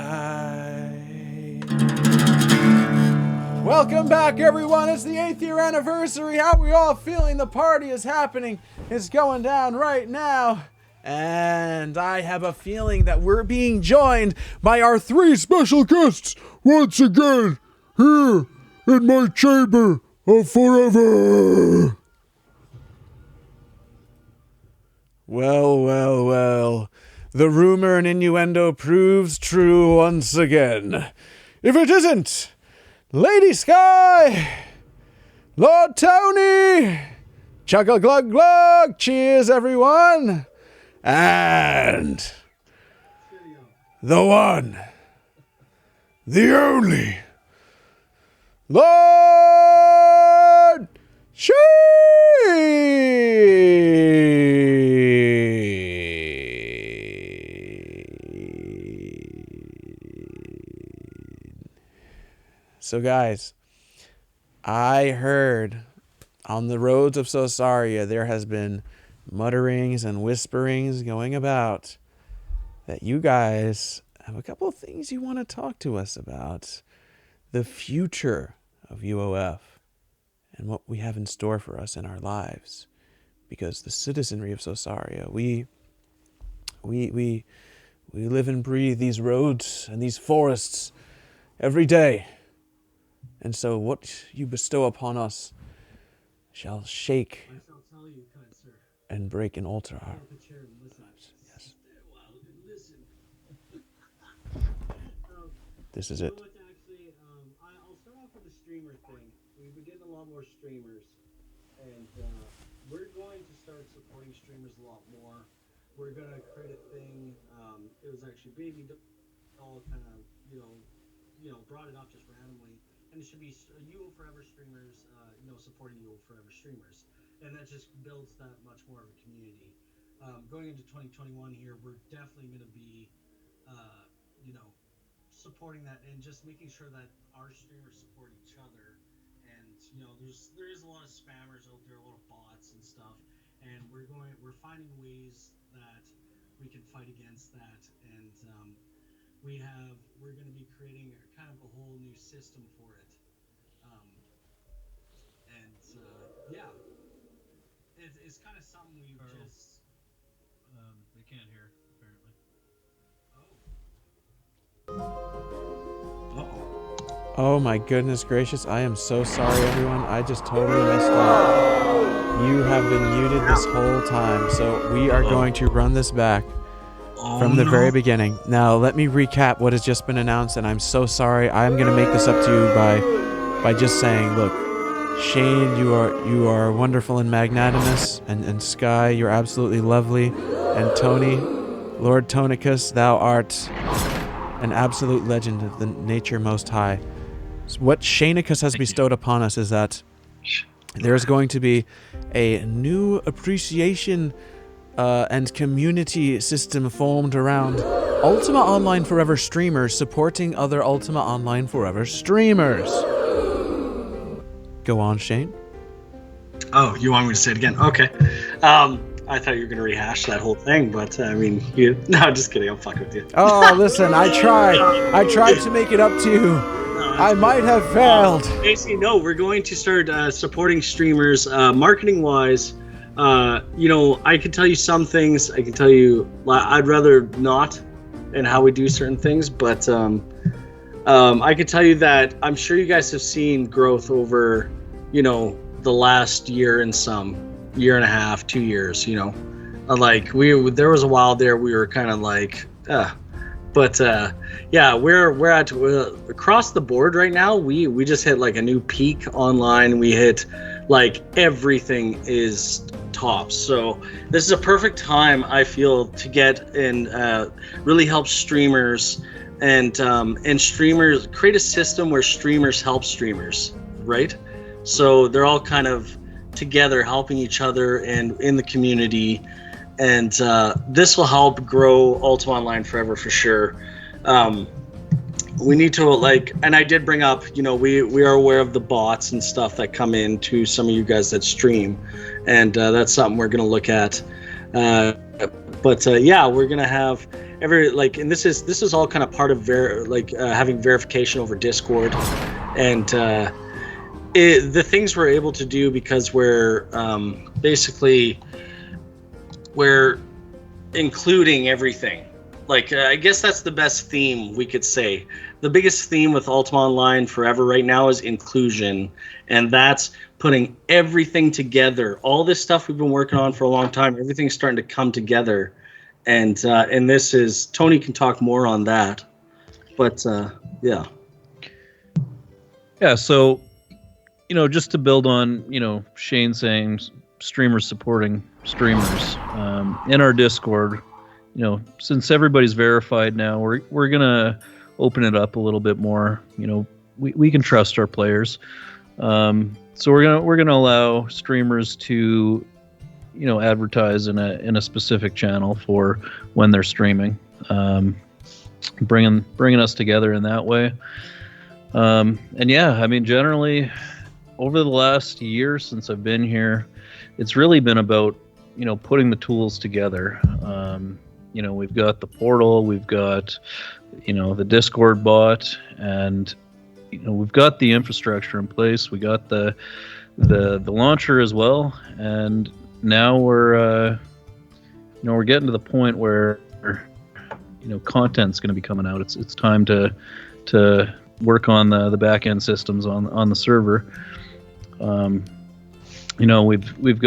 Welcome back, everyone. It's the 8th year anniversary. How are we all feeling? The party is happening. It's going down right now. And I have a feeling that we're being joined by our 3 special guests once again here in my chamber of forever. Well, well, well. The rumor and innuendo proves true once again. If it isn't, Lady Skye, Lord Tony, chug-a-glug-glug, cheers everyone, and the one, the only, Lord Sheen. So guys, I heard on the roads of Sosaria there has been mutterings and whisperings going about that you guys have a couple of things you want to talk to us about. The future of UOF and what we have in store for us in our lives. Because the citizenry of Sosaria, we live and breathe these roads and these forests every day. And so what you bestow upon us shall shake and break and alter our lives. Yes. This is it. I'll start off with the streamer thing. We've been getting a lot more streamers, and we're going to start supporting streamers a lot more. We're going to create a thing. It was actually Baby Doll kind of, brought it up just randomly. And it should be UO Forever streamers, supporting UO Forever streamers. And that just builds that much more of a community. Going into 2021 here, we're definitely going to be, supporting that and just making sure that our streamers support each other. And, there is a lot of spammers out there, a lot of bots and stuff. And we're finding ways that we can fight against that. And, we're going to be creating kind of a whole new system for it. It's kind of something we've just... They can't hear, apparently. Oh my goodness gracious, I am so sorry everyone, I just totally messed up. You have been muted this whole time, so we are going to run this back from the very beginning. Now let me recap what has just been announced, and I'm so sorry. I'm going to make this up to you by just saying, look, Shane, you are wonderful and magnanimous, and Skye, you're absolutely lovely, and Tony, Lord Tonicus, thou art an absolute legend of the nature most high. What Shainicus has bestowed upon us is that there is going to be a new appreciation and community system formed around Ultima Online Forever streamers supporting other Ultima Online Forever streamers. Go on, Shane. Oh, you want me to say it again? Okay. I thought you were going to rehash that whole thing, but I mean, no, I'm just kidding. I'm fucking with you. Oh, listen, I tried to make it up to you. I might have failed. Basically, no, we're going to start supporting streamers marketing-wise. I can tell you some things. I can tell you I'd rather not in how we do certain things, but I can tell you that I'm sure you guys have seen growth over, the last year and year and a half, 2 years, like there was a while there we were kind of like, but yeah, we're at across the board right now. We just hit like a new peak online. We hit like everything is top. So this is a perfect time, I feel, to get and really help streamers and streamers create a system where streamers help streamers, right? So they're all kind of together helping each other and in the community. And this will help grow Ultima Online Forever for sure. We need to and I did bring up, we are aware of the bots and stuff that come in to some of you guys that stream, and that's something we're going to look at. But yeah, we're going to have and this is all kind of part of having verification over Discord, and the things we're able to do because we're basically we're including everything. I guess that's the best theme we could say. The biggest theme with Ultima Online Forever right now is inclusion, and that's putting everything together. All this stuff we've been working on for a long time, everything's starting to come together, and this is Tony can talk more on that, but yeah. Yeah. So, just to build on Shane saying streamers supporting streamers in our Discord. Since everybody's verified now, we're gonna open it up a little bit more. We can trust our players, so we're gonna allow streamers to, advertise in a specific channel for when they're streaming, bringing us together in that way. And yeah, I mean, generally, over the last year since I've been here, it's really been about putting the tools together. We've got the portal, we've got, the Discord bot, and, we've got the infrastructure in place. We got the launcher as well. And now we're getting to the point where, content's going to be coming out. It's time to work on the back end systems on the server. We've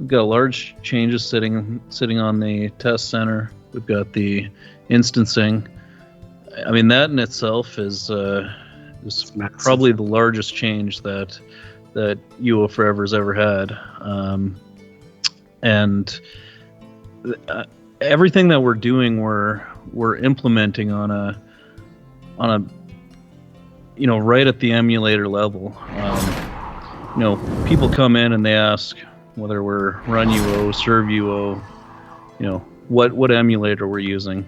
got large changes sitting on the test center. We've got the instancing. I mean, that in itself is probably the largest change that UO Forever's ever had. And everything that we're doing, we're implementing on a right at the emulator level. People come in and they ask whether we're run UO, serve UO, what emulator we're using.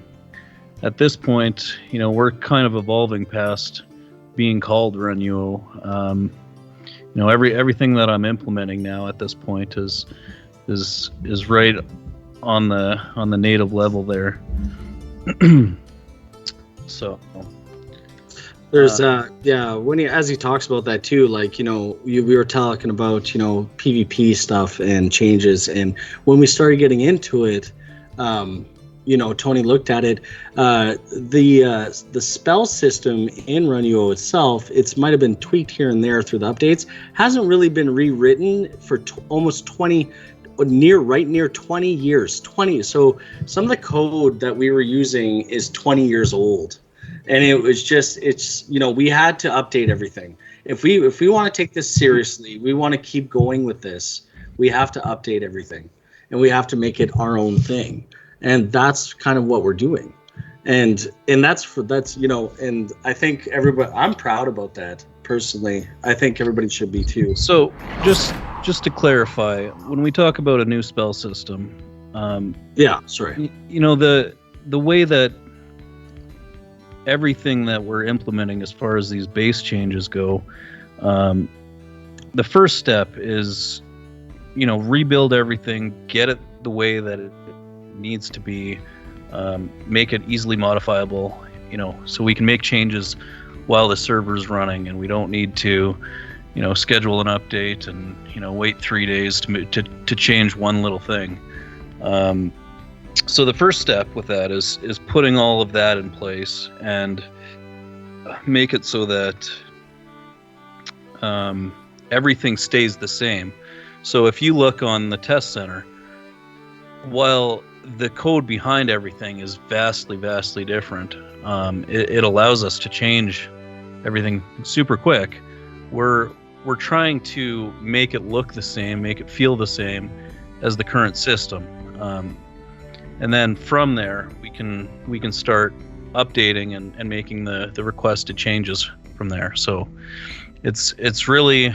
At this point, we're kind of evolving past being called run UO. Everything that I'm implementing now at this point is right on the native level there. So there's as he talks about that too, we were talking about PvP stuff and changes, and when we started getting into it, Tony looked at it. The spell system in RunUO itself, it might have been tweaked here and there through the updates. Hasn't really been rewritten for almost 20, near 20 years. 20. So some of the code that we were using is 20 years old. And it was just, we had to update everything. If we want to take this seriously, we want to keep going with this, we have to update everything. and we have to make it our own thing. And that's kind of what we're doing. And that's and I think I'm proud about that personally. I think everybody should be too. So just to clarify, when we talk about a new spell system, the way that everything that we're implementing as far as these base changes go, the first step is, rebuild everything, get it the way that it needs to be, make it easily modifiable, so we can make changes while the server's running, and we don't need to, schedule an update and, wait 3 days to change one little thing. So the first step with that is putting all of that in place and make it so that everything stays the same. So if you look on the test center, while the code behind everything is vastly, vastly different, it allows us to change everything super quick. We're trying to make it look the same, make it feel the same as the current system. And then from there, we can start updating and making the requested changes from there. So it's really,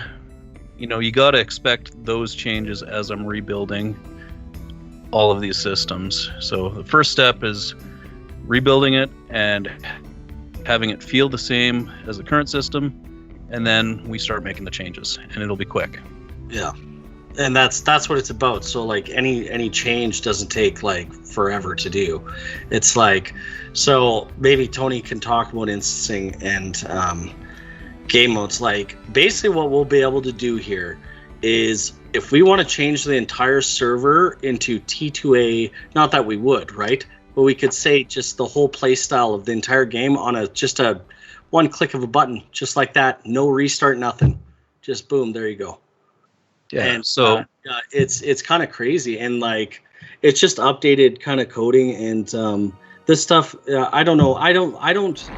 you got to expect those changes as I'm rebuilding all of these systems. So the first step is rebuilding it and having it feel the same as the current system, and then we start making the changes, and it'll be quick. Yeah. And that's what it's about. So like any change doesn't take like forever to do. It's like, so maybe Tony can talk about instancing and game modes. Like basically what we'll be able to do here is if we want to change the entire server into T2A, not that we would, right? But we could say just the whole play style of the entire game on just a one click of a button, just like that. No restart, nothing. Just boom, there you go. Yeah, and so it's kind of crazy, and like it's just updated kind of coding and this stuff. I don't know. I don't.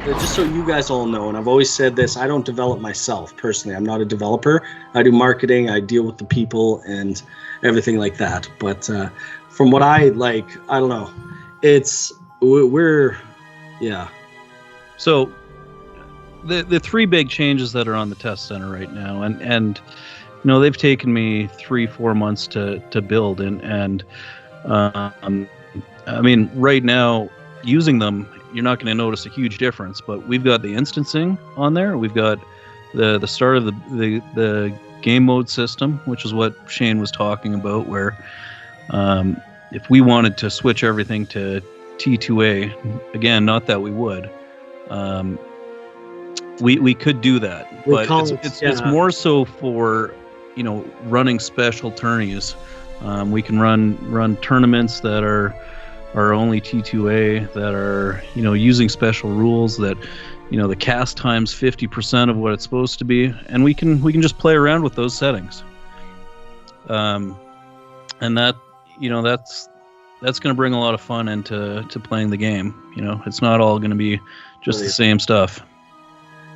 Just so you guys all know, and I've always said this, I don't develop myself personally. I'm not a developer. I do marketing. I deal with the people and everything like that. But from what I like, I don't know. We're. So the three big changes that are on the test center right now, and they've taken me 3-4 months to build, and I mean, right now using them, you're not going to notice a huge difference. But we've got the instancing on there. We've got the start of the game mode system, which is what Shane was talking about, where if we wanted to switch everything to T2A, again, not that we would, we could do that, but it's more so for running special tourneys. We can run tournaments that are only T2A, that are using special rules that the cast time's 50% of what it's supposed to be, and we can just play around with those settings. And that that's going to bring a lot of fun into playing the game. It's not all going to be just the same stuff.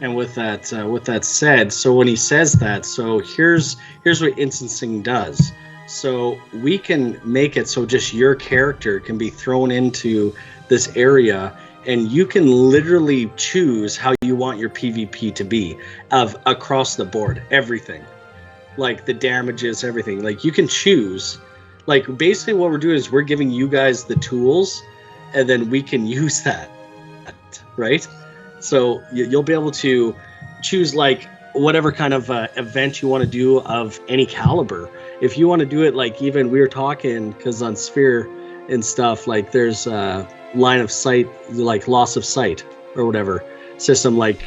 And with that said, so when he says that, so here's what instancing does. So we can make it so just your character can be thrown into this area, and you can literally choose how you want your PvP to be across the board, everything, like the damages, everything. Like you can choose. Like basically what we're doing is we're giving you guys the tools, and then we can use that, right? So you'll be able to choose like whatever kind of event you want to do of any caliber. If you want to do it, like even we were talking, because on Sphere and stuff, like there's line of sight, like loss of sight or whatever system. Like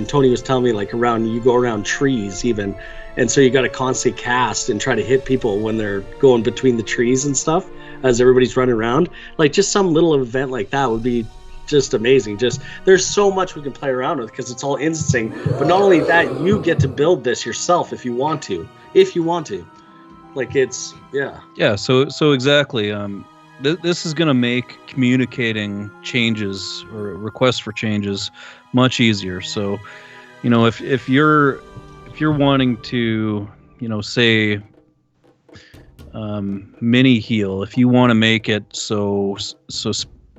Tony was telling me, like you go around trees even, and so you got to constantly cast and try to hit people when they're going between the trees and stuff as everybody's running around. Like just some little event like that would be just amazing. Just there's so much we can play around with because it's all instancing. But not only that, you get to build this yourself if you want to. Like it's so exactly. This is going to make communicating changes or requests for changes much easier. So if you're wanting to say mini heal. If you want to make it so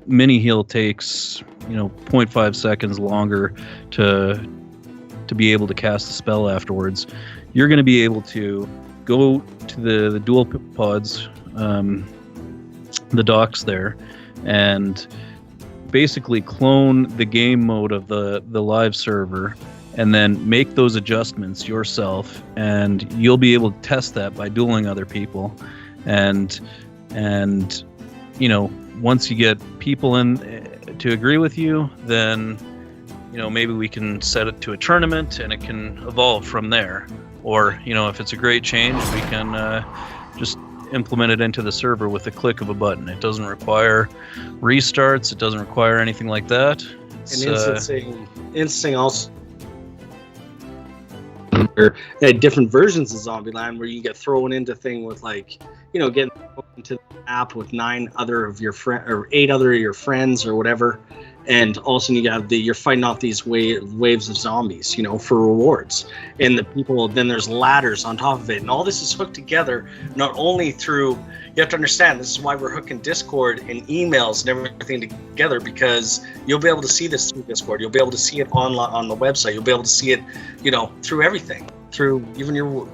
mini heal takes 0.5 seconds longer to be able to cast a spell afterwards, you're going to be able to go to the dual pods, the docks there, and basically clone the game mode of the live server, and then make those adjustments yourself, and you'll be able to test that by dueling other people, and once you get people in to agree with you, then maybe we can set it to a tournament and it can evolve from there. Or if it's a great change, we can just implement it into the server with a click of a button. It doesn't require restarts, it doesn't require anything like that. It's, instancing also different versions of Zombieland, where you get thrown into thing with getting into the app with 8 other of your friends or whatever, and all of a sudden you're fighting off these waves of zombies, for rewards, and the people, then there's ladders on top of it, and all this is hooked together not only through, you have to understand, this is why we're hooking Discord and emails and everything together, because you'll be able to see this through Discord, you'll be able to see it on the website, you'll be able to see it through everything, through even your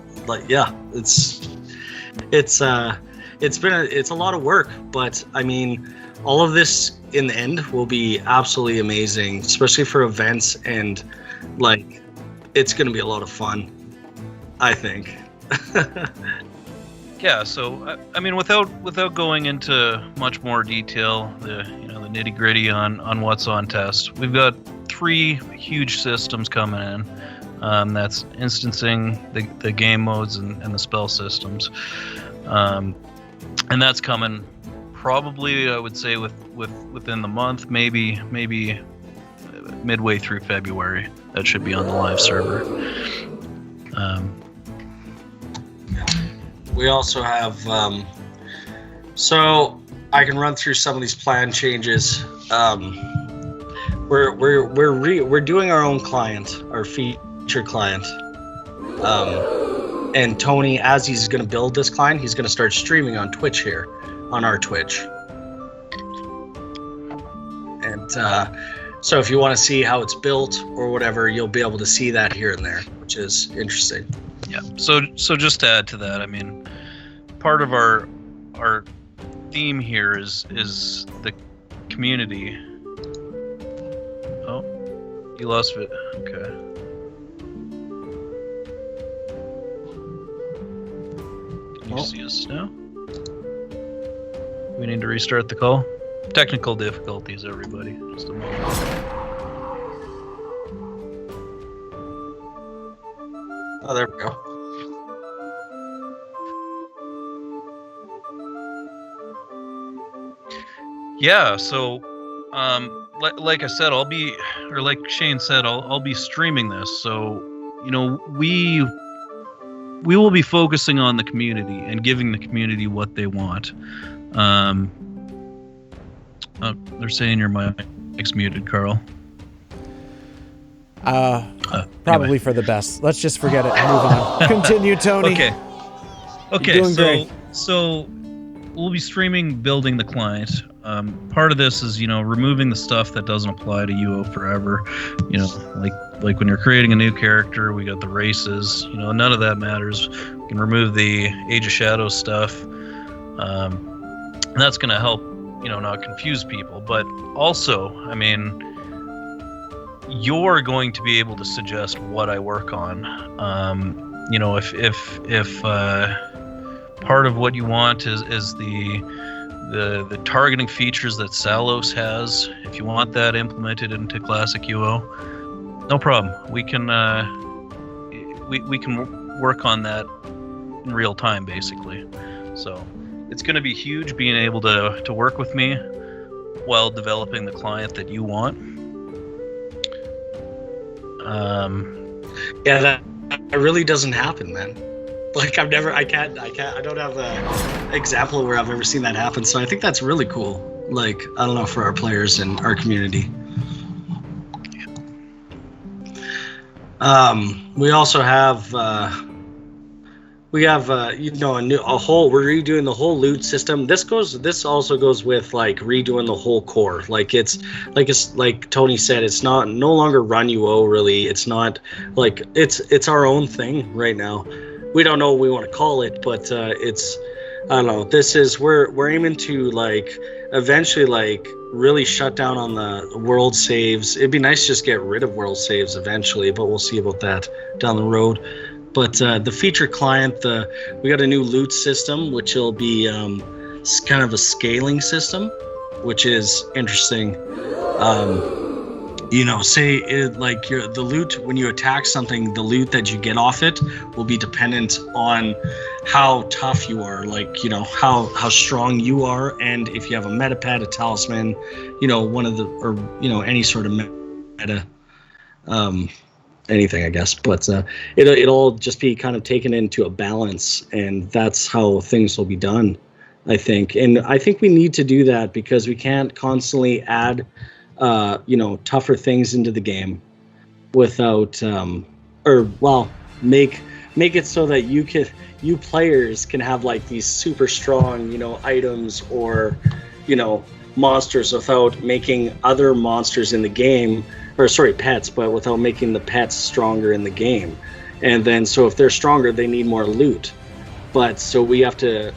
it's a lot of work, but I mean, all of this in the end will be absolutely amazing, especially for events, and it's going to be a lot of fun, I think. Yeah, so I mean, without going into much more detail, the nitty gritty on what's on test, we've got 3 huge systems coming in. That's instancing, the game modes, and the spell systems, and that's coming probably, I would say, within the month, maybe midway through February. That should be on the live server. We also have, so I can run through some of these plan changes. We're doing our own client, our feature client, and Tony, as he's going to build this client, he's going to start streaming on Twitch here, on our Twitch. And so if you want to see how it's built or whatever, you'll be able to see that here and there, which is interesting. Yeah. So just to add to that, I mean, part of our theme here is the community. Oh, you lost it. Okay. Can you see us now? We need to restart the call. Technical difficulties, everybody. Just a moment. Oh, there we go. Yeah, so like I said, like Shane said, I'll be streaming this. So, we will be focusing on the community and giving the community what they want. They're saying your mic's muted, Carl. Probably Anyway. for the best. Let's just forget it and move on. Continue, Tony. Okay. You're doing great. So we'll be streaming building the client. Part of this is, removing the stuff that doesn't apply to UO forever. Like when you're creating a new character, we got the races. None of that matters. We can remove the Age of Shadows stuff. And that's going to help, not confuse people. But also, I mean, you're going to be able to suggest what I work on. If part of what you want is the targeting features that Salos has, if you want that implemented into Classic UO, no problem. We can we can work on that in real time, basically. So it's going to be huge being able to work with me while developing the client that you want. Yeah, that really doesn't happen, man. Like I don't have an example where I've ever seen that happen. So I think that's really cool. Like, I don't know, for our players and our community. We also have We have we're redoing the whole loot system. This also goes with like redoing the whole core. It's like Tony said, it's no longer run UO really. It's not like it's our own thing right now. We don't know what we want to call it, but it's, I don't know. We're aiming to like eventually like really shut down on the world saves. It'd be nice to just get rid of world saves eventually, but we'll see about that down the road. But the feature client, we got a new loot system, which will be kind of a scaling system, which is interesting. Say the loot, when you attack something, the loot that you get off it will be dependent on how tough you are, how strong you are, and if you have a metapad, a talisman, any sort of meta, anything, I guess. But it'll just be kind of taken into a balance, and that's how things will be done, I think. And I think we need to do that because we can't constantly add tougher things into the game without make it so that you players can have like these super strong items or monsters without making other monsters in the game, pets, but without making the pets stronger in the game. And then so if they're stronger, they need more loot. But so we have to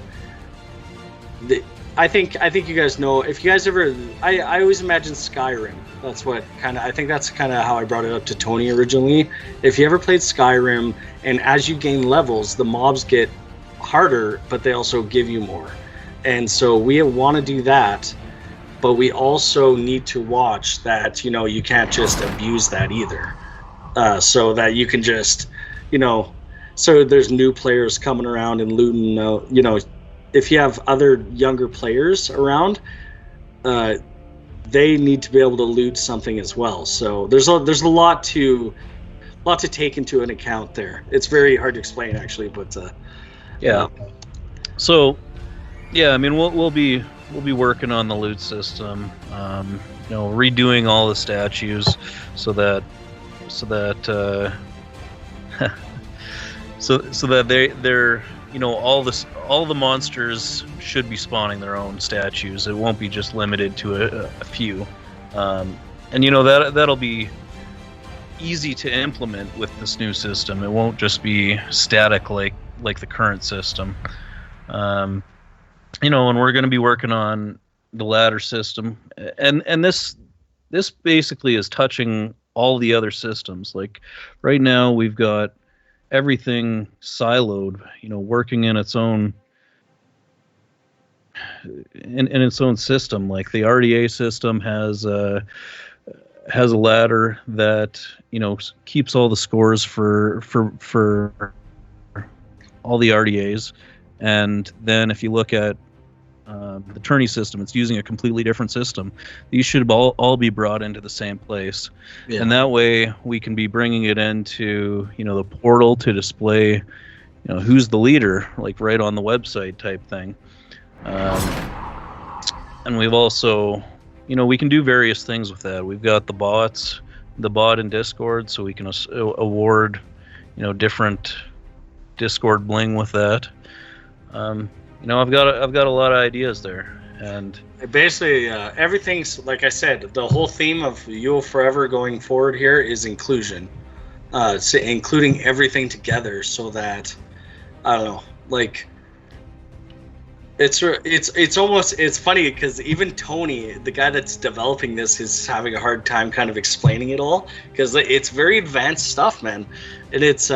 I think you guys know, if you guys ever, I always imagine Skyrim. I think that's kind of how I brought it up to Tony originally. If you ever played Skyrim, and as you gain levels, the mobs get harder, but they also give you more. And so we want to do that, but we also need to watch that, you can't just abuse that either. So that you can just, so there's new players coming around and looting, if you have other younger players around, they need to be able to loot something as well. So there's a lot to take into an account there. It's very hard to explain actually, but yeah. So yeah, I mean we'll be working on the loot system, redoing all the statues so that they're all the monsters should be spawning their own statues. It won't be just limited to a few, and that'll be easy to implement with this new system. It won't just be static like the current system. And we're going to be working on the ladder system, and this basically is touching all the other systems. Like right now we've got everything siloed, working in its own in its own system. Like the RDA system has a ladder that keeps all the scores for all the RDAs, and then if you look at the tourney system, it's using a completely different system. These should all be brought into the same place, and that way we can be bringing it into the portal to display who's the leader, like right on the website type thing. And we've also we can do various things with that. We've got the bot in Discord, so we can award different Discord bling with that. I've got a lot of ideas there, and basically everything's, like I said, the whole theme of UO Forever going forward here is inclusion, so including everything together, so that I don't know, like it's funny because even Tony, the guy that's developing this, is having a hard time kind of explaining it all because it's very advanced stuff, man, and it's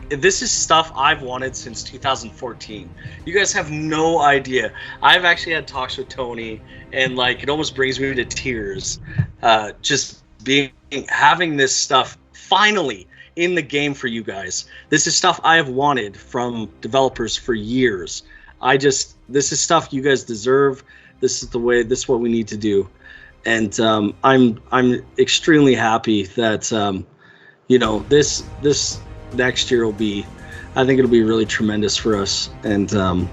this is stuff I've wanted since 2014. You guys have no idea. I've actually had talks with Tony, and like it almost brings me to tears. Just having this stuff finally in the game for you guys. This is stuff I have wanted from developers for years. This is stuff you guys deserve. This is what we need to do, and I'm extremely happy that this next year I think it'll be really tremendous for us. And I'm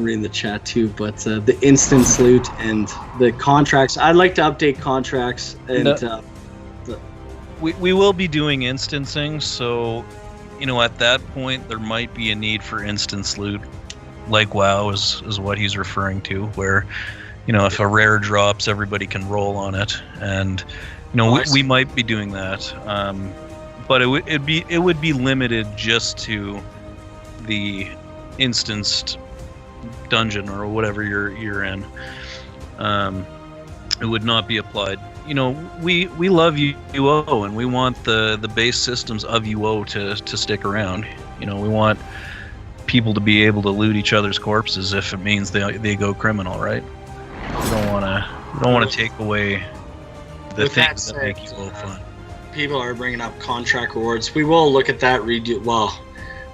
reading the chat too, but the instance loot and the contracts, I'd like to update contracts and we will be doing instancing, so at that point there might be a need for instance loot, like WoW is what he's referring to, where if a rare drops, everybody can roll on it, and we might be doing that. But it would be limited just to the instanced dungeon or whatever you're in. It would not be applied. We love UO, and we want the base systems of UO to stick around. We want people to be able to loot each other's corpses if it means they go criminal, right? We don't want to take away the things that make UO fun. People are bringing up contract rewards. We will look at that, redo. Well,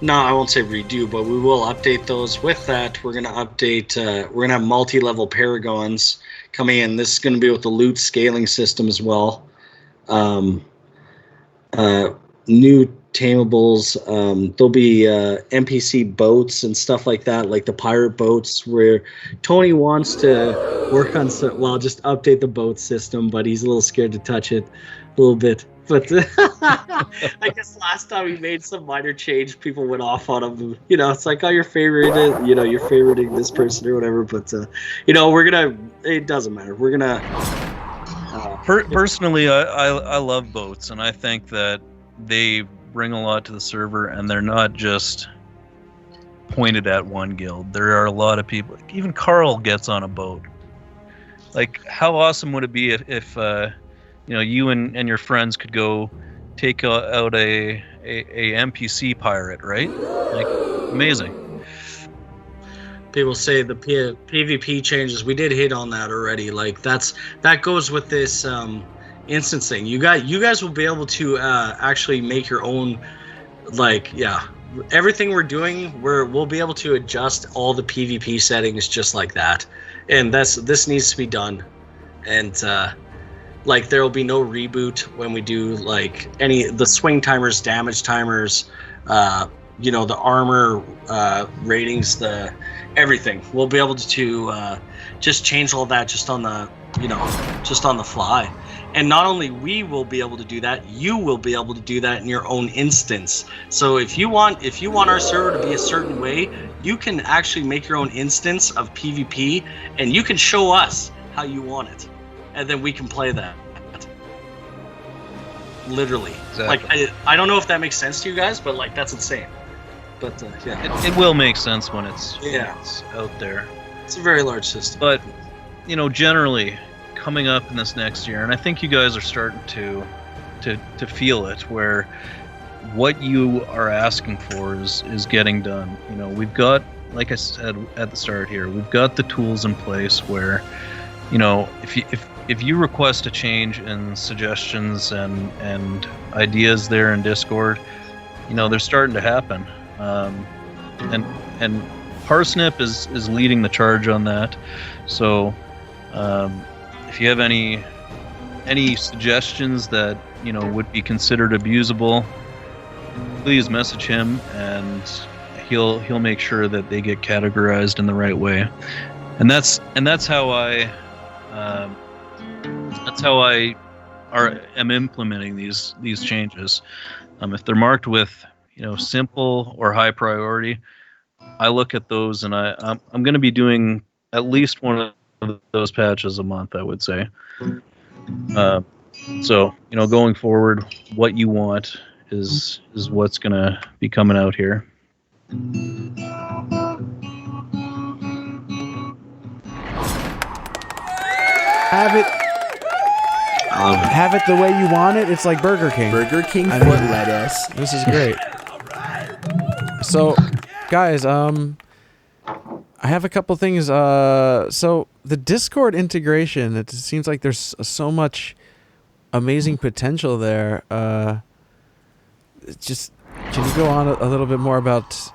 no, I won't say redo, but we will update those. With that, we're going to update. We're going to have multi-level paragons coming in. This is going to be with the loot scaling system as well. New tamables. There'll be NPC boats and stuff like that, like the pirate boats, where Tony wants to work on just update the boat system, but he's a little scared to touch it a little bit. But I guess last time we made some minor change, people went off on him. It's like, oh, you're favoriting, you're favoriting this person or whatever. But we're gonna. It doesn't matter. We're gonna. Personally, I love boats, and I think that they bring a lot to the server, and they're not just pointed at one guild. There are a lot of people. Even Carl gets on a boat. Like, how awesome would it be if you and your friends could go take out a NPC pirate, right? Like, amazing. People say the PvP changes. We did hit on that already. Like, that goes with this instancing. You guys will be able to actually make your own. Like, yeah, everything we're doing, we'll be able to adjust all the PvP settings just like that. And this needs to be done. And like, there will be no reboot when we do like the swing timers, damage timers, the armor ratings, the everything. We'll be able to just change all that just on the fly. And not only we will be able to do that, you will be able to do that in your own instance. So if you want our server to be a certain way, you can actually make your own instance of PvP, and you can show us how you want it, and then we can play that. Literally. Exactly. Like, I don't know if that makes sense to you guys, but like, that's insane. But yeah, it will make sense when it's out there. It's a very large system. But generally, coming up in this next year, and I think you guys are starting to feel it, where what you are asking for is getting done. We've got, like I said at the start here, we've got the tools in place where, if you request a change in suggestions and ideas there in Discord, they're starting to happen. And Parsnip is leading the charge on that. So if you have any suggestions that would be considered abusable, please message him, and he'll make sure that they get categorized in the right way. And that's how I am implementing these changes. If they're marked with simple or high priority, I look at those, and I'm going to be doing at least one of those patches a month, I would say. So going forward, what you want is what's going to be coming out here. Have it the way you want it. It's like Burger King. Burger King foot lettuce. This is great. So, guys, I have a couple things. So the Discord integration, it seems like there's so much amazing potential there. Just can you go on a little bit more about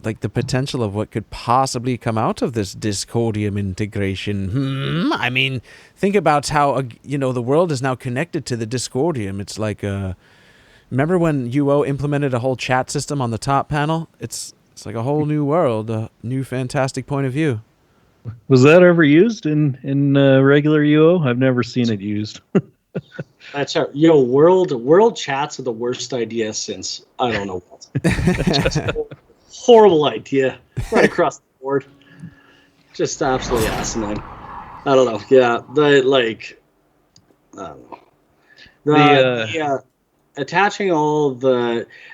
like the potential of what could possibly come out of this Discordium integration? I mean, think about how the world is now connected to the Discordium. It's like remember when UO implemented a whole chat system on the top panel? It's like a whole new world, a new fantastic point of view. Was that ever used in regular UO? I've never seen it used. That's our, world chats are the worst idea since I don't know what. Just horrible idea right across the board. Just absolutely asinine. I don't know. Yeah, I don't know. Attaching all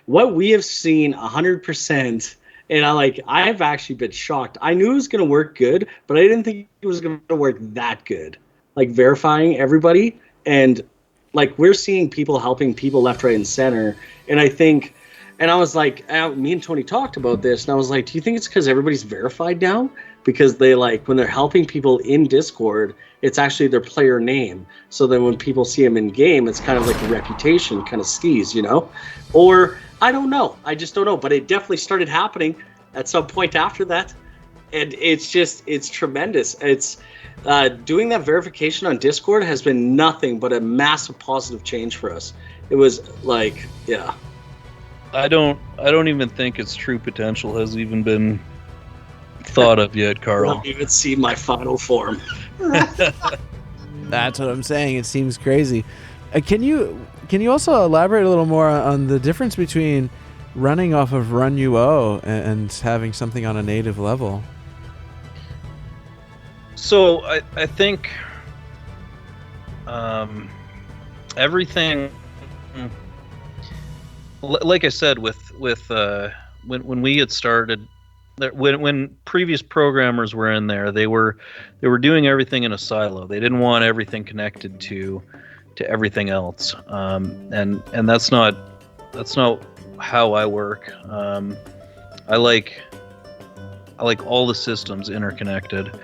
what we have seen 100%, and I've actually been shocked. I knew it was going to work good, but I didn't think it was going to work that good. Like verifying everybody, and we're seeing people helping people left, right, and center. And I think, and I was like, me and Tony talked about this, and I was like, do you think it's because everybody's verified now? Because they when they're helping people in Discord, it's actually their player name. So then when people see them in game, it's kind of like a reputation kind of skis, Or I don't know. I just don't know. But it definitely started happening at some point after that. And it's tremendous. It's doing that verification on Discord has been nothing but a massive positive change for us. It was yeah. I don't even think its true potential has even been thought of yet, Carl. I don't even see my final form. That's what I'm saying. It seems crazy. Can you also elaborate a little more on the difference between running off of Run UO and having something on a native level? So I think everything, like I said, with when we had started. When previous programmers were in there, they were doing everything in a silo. They didn't want everything connected to everything else, and that's not how I work. I like all the systems interconnected,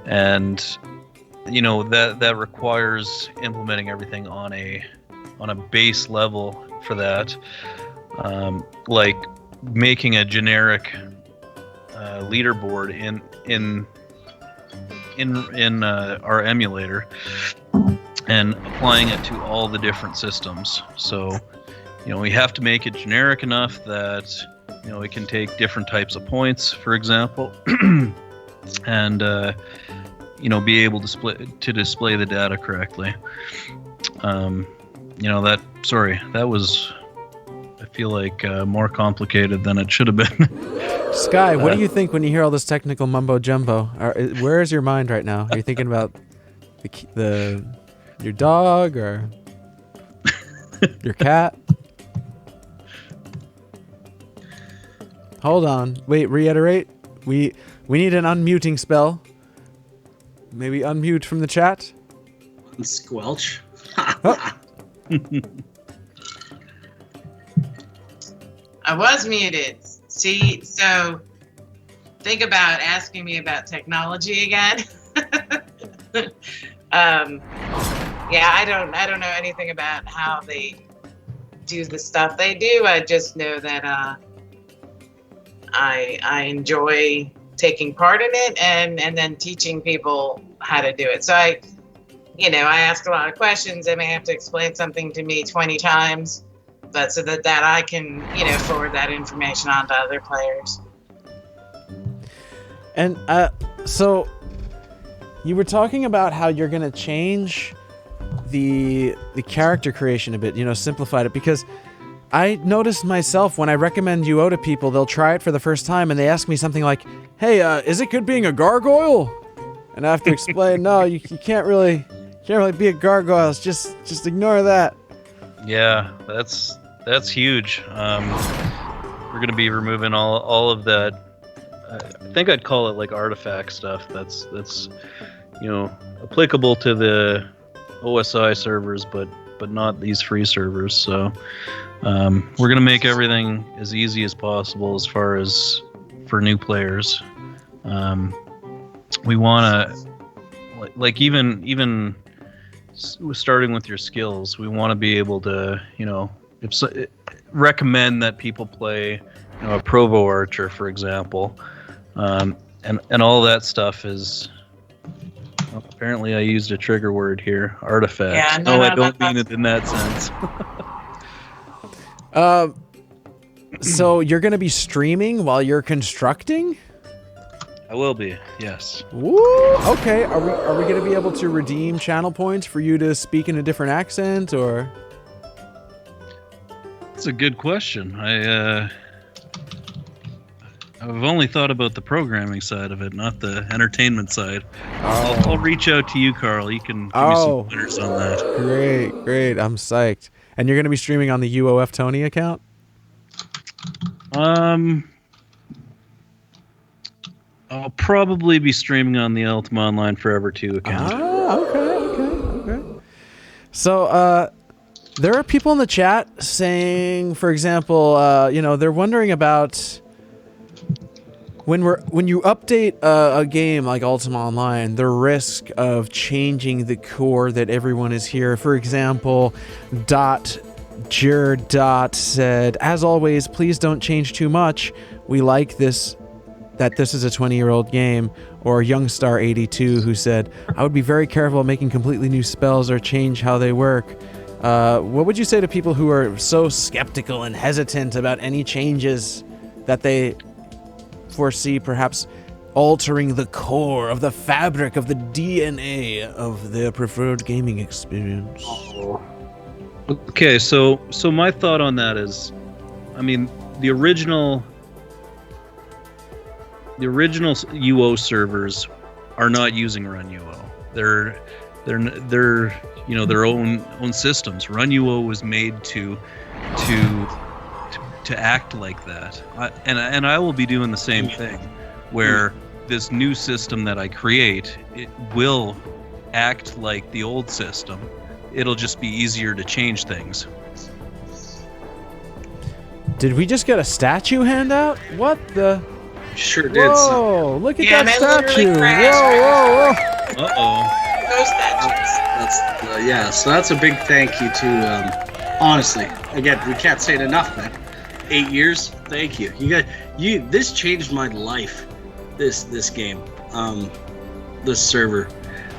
and that requires implementing everything on a base level for that, like making a generic leaderboard in our emulator and applying it to all the different systems. So we have to make it generic enough that it can take different types of points, for example, and be able to display the data correctly. That was, I feel like, more complicated than it should have been. Skye, what do you think when you hear all this technical mumbo jumbo? Where is your mind right now? Are you thinking about your dog or your cat? Hold on. Wait, reiterate. We need an unmuting spell. Maybe unmute from the chat. Squelch. I was muted. See, so think about asking me about technology again. Yeah, I don't know anything about how they do the stuff they do. I just know that I enjoy taking part in it and then teaching people how to do it. So I ask a lot of questions. They may have to explain something to me 20 times. But so that I can, forward that information on to other players. And so you were talking about how you're going to change the character creation a bit, simplified it, because I noticed myself when I recommend UO to people, they'll try it for the first time and they ask me something like, "Hey, is it good being a gargoyle?" And I have to explain, no, you can't really be a gargoyle. It's just ignore that. Yeah, that's huge. We're going to be removing all of that. I think I'd call it like artifact stuff. That's applicable to the OSI servers, but not these free servers. So we're going to make everything as easy as possible as far as for new players. We want to even starting with your skills. We want to be able to recommend that people play a Provo Archer, for example, and all that stuff is. Well, apparently, I used a trigger word here. Artifact. Yeah, no, I don't mean it in that sense. So you're going to be streaming while you're constructing? will be. Yes. Woo! Okay, are we going to be able to redeem channel points for you to speak in a different accent, or? That's a good question. I've only thought about the programming side of it, not the entertainment side. I'll reach out to you, Carl. You can give me some pointers on that. Great. I'm psyched. And you're going to be streaming on the UOF Tony account? I'll probably be streaming on the Ultima Online Forever 2 account. Okay. So, there are people in the chat saying, for example, they're wondering about when you update a game like Ultima Online, the risk of changing the core that everyone is here. For example, Dot said, as always, please don't change too much. We like this. That this is a 20-year-old game. Or Youngstar82, who said, I would be very careful making completely new spells or change how they work. What would you say to people who are so skeptical and hesitant about any changes that they foresee perhaps altering the core of the fabric of the DNA of their preferred gaming experience? Okay, so my thought on that is, I mean, the original UO servers are not using Run UO. They're their own systems. Run UO was made to act like that. And I will be doing the same thing, where this new system that I create, it will act like the old system. It'll just be easier to change things. Did we just get a statue handout? What the? Sure did. Whoa! Look at that statue! Whoa! Uh-oh. Those statues. So that's a big thank you to. Honestly, again, we can't say it enough, man. 8 years, thank you. This changed my life. This game, this server,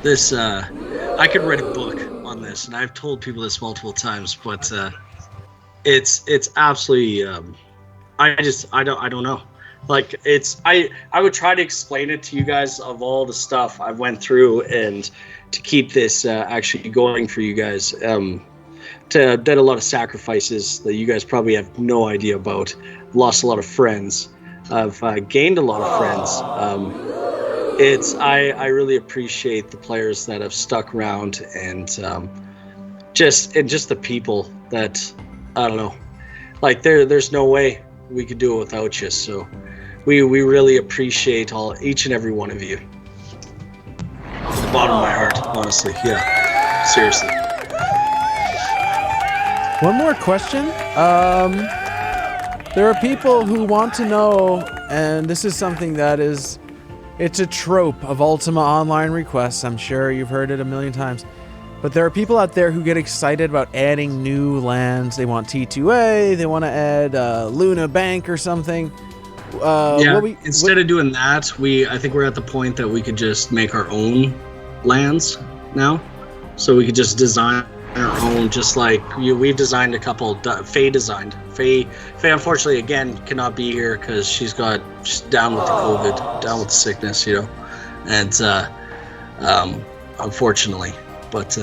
I could write a book on this, and I've told people this multiple times, but it's absolutely. I don't know. Like I would try to explain it to you guys of all the stuff I went through and to keep this actually going for you guys. Did a lot of sacrifices that you guys probably have no idea about. Lost a lot of friends. I've gained a lot of friends. I really appreciate the players that have stuck around and just the people that I don't know. Like there's no way we could do it without you. So we really appreciate each and every one of you. From the bottom of my heart, honestly. Yeah, seriously. One more question. There are people who want to know, and this is something that it's a trope of Ultima Online requests. I'm sure you've heard it a million times. But there are people out there who get excited about adding new lands. They want T2A, they want to add Luna Bank or something. Instead of doing that, I think we're at the point that we could just make our own lands now. So we could just design our own, just like we've designed a couple. Faye designed. Faye unfortunately again cannot be here because she's down with the COVID, down with the sickness, and unfortunately. But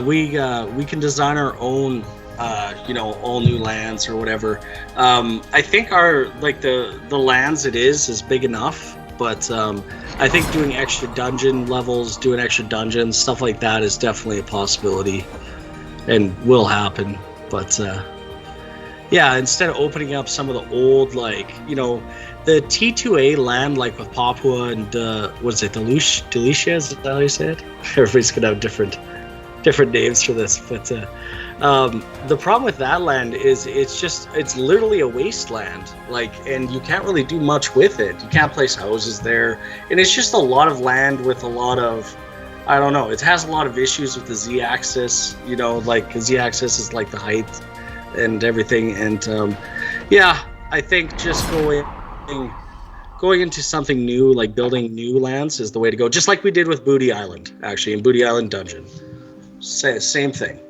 we can design our own, all new lands or whatever. I think the lands is big enough, but I think doing extra dungeon levels, doing extra dungeons, stuff like that is definitely a possibility and will happen. But instead of opening up some of the old, the T2A land, like with Papua and what is it, Delicia? Is that how you say it? Everybody's gonna have different names for this, but the problem with that land is it's literally a wasteland, and you can't really do much with it. You can't place houses there, and it's just a lot of land with a lot of, I don't know, it has a lot of issues with the z-axis, the z-axis is like the height and everything, and I think just going into something new, like building new lands, is the way to go, just like we did with Booty Island, actually, in Booty Island Dungeon. Same thing.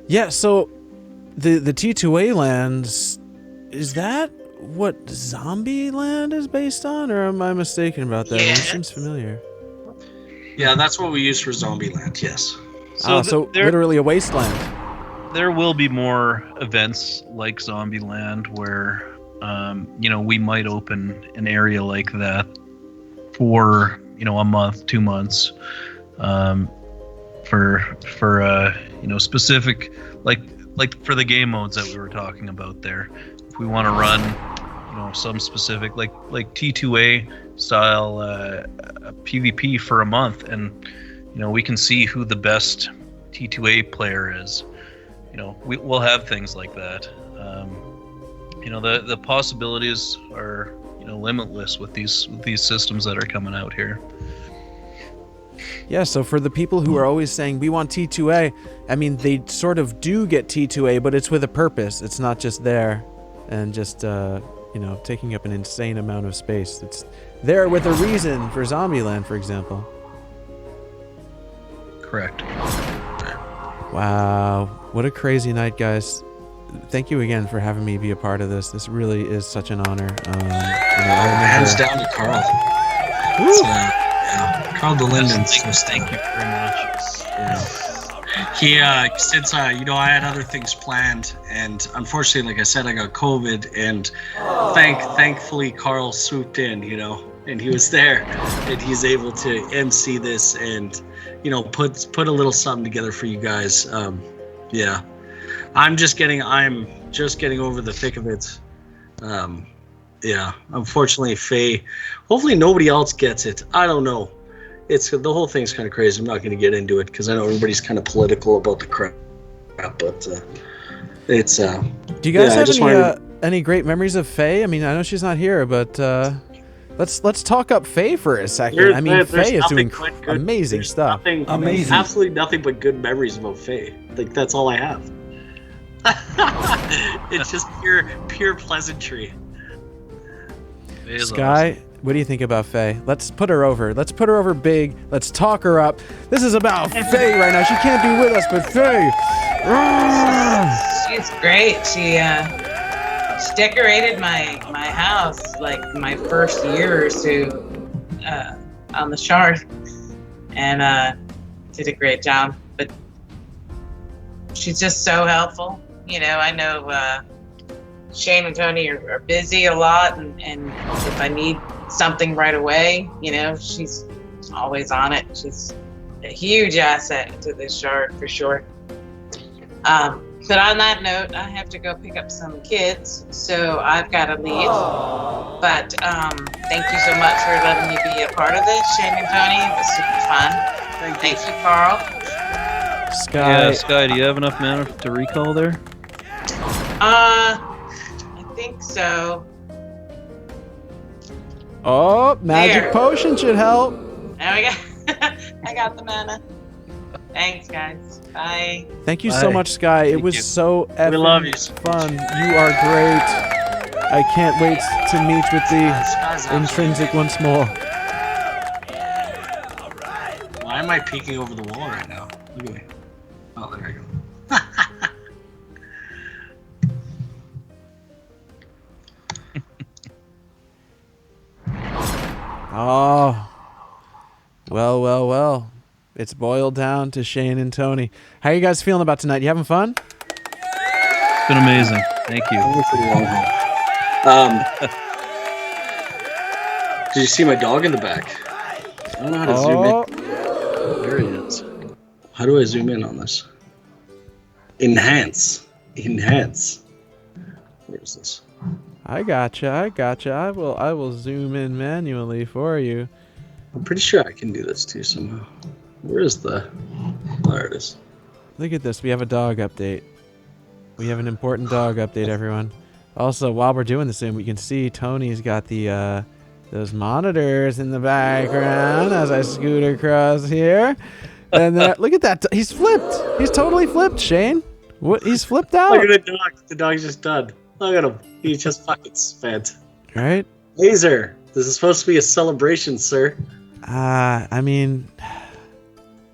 Yeah, so the T2A lands, is that what Zombie Land is based on, or am I mistaken about that? It seems familiar. Yeah, that's what we use for Zombieland. Yes. So literally a wasteland. There will be more events like Zombieland where, we might open an area like that for, a month, 2 months, for specific, like for the game modes that we were talking about there. If we want to run, some specific, like T2A style PvP for a month, and we can see who the best T2A player is. We'll have things like that. The possibilities are limitless with these systems that are coming out here. Yeah, so for the people who are always saying we want T2A, I mean they sort of do get T2A, but it's with a purpose. It's not just there and just taking up an insane amount of space. It's there with a reason for Zombieland, for example. Correct. Wow, what a crazy night, guys. Thank you again for having me be a part of this. This really is such an honor. Hands down to Carl. Carl Delinden. Thank you very much. He since I had other things planned, and unfortunately, like I said, I got COVID, and thankfully Carl swooped in, and he was there, and he's able to MC this and put a little something together for you guys. I'm just getting over the thick of it. Unfortunately, Faye, hopefully nobody else gets it. I don't know. The whole thing's kind of crazy. I'm not going to get into it because I know everybody's kind of political about the crap, but it's do you guys have any great memories of Faye? I mean, I know she's not here, but let's talk up Faye for a second. Faye is doing amazing stuff. Absolutely nothing but good memories about Faye. Like, that's all I have. It's just pure pleasantry. Skye, what do you think about Faye? Let's put her over. Let's put her over big. Let's talk her up. This is about Faye right now. She can't be with us, but Faye. She's great. She decorated my house like my first year or two on the Shard, and did a great job. But she's just so helpful. I know Shane and Tony are busy a lot, and if I need something right away, she's always on it. She's a huge asset to this Shard for sure. But on that note, I have to go pick up some kids, so I've got to leave. But thank you so much for letting me be a part of this, Shane and Tony. It was super fun. Thank you, Carl. Skye. Yeah, Skye, do you have enough mana to recall there? I think so. Oh, magic There. potion should help. There we go. I got the mana. Thanks, guys. Bye. Thank you so much, Skye. It was so effing love you. fun. You are great. I can't wait to meet with the intrinsic once more. Why am I peeking over the wall right now? Look at me. Oh, there I go. Oh, well. It's boiled down to Shane and Tony. How are you guys feeling about tonight? You having fun? It's been amazing. Thank you. Did you see my dog in the back? I don't know how to zoom in. There he is. How do I zoom in on this? Enhance. Where is this? I gotcha. I will zoom in manually for you. I'm pretty sure I can do this too somehow. Where is the... There it is. Look at this. We have a dog update. We have an important dog update, everyone. Also, while we're doing this, we can see Tony's got the those monitors in the background as I scoot across here. And look at that. He's flipped. He's totally flipped, Shane. What? He's flipped out. Look at the dog. The dog's just done. Look at him. He's just fucking spent. Right? Laser. This is supposed to be a celebration, sir. I mean,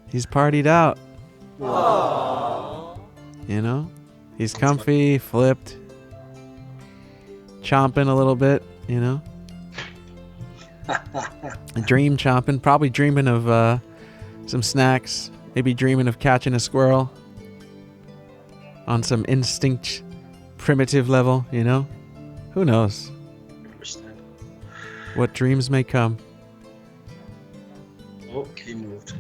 he's partied out. Aww. He's comfy, flipped. chomping a little bit, you know? Dream chomping, probably dreaming of some snacks, maybe dreaming of catching a squirrel on some instinct primitive level, you know? Who knows? What dreams may come. Oh, he moved.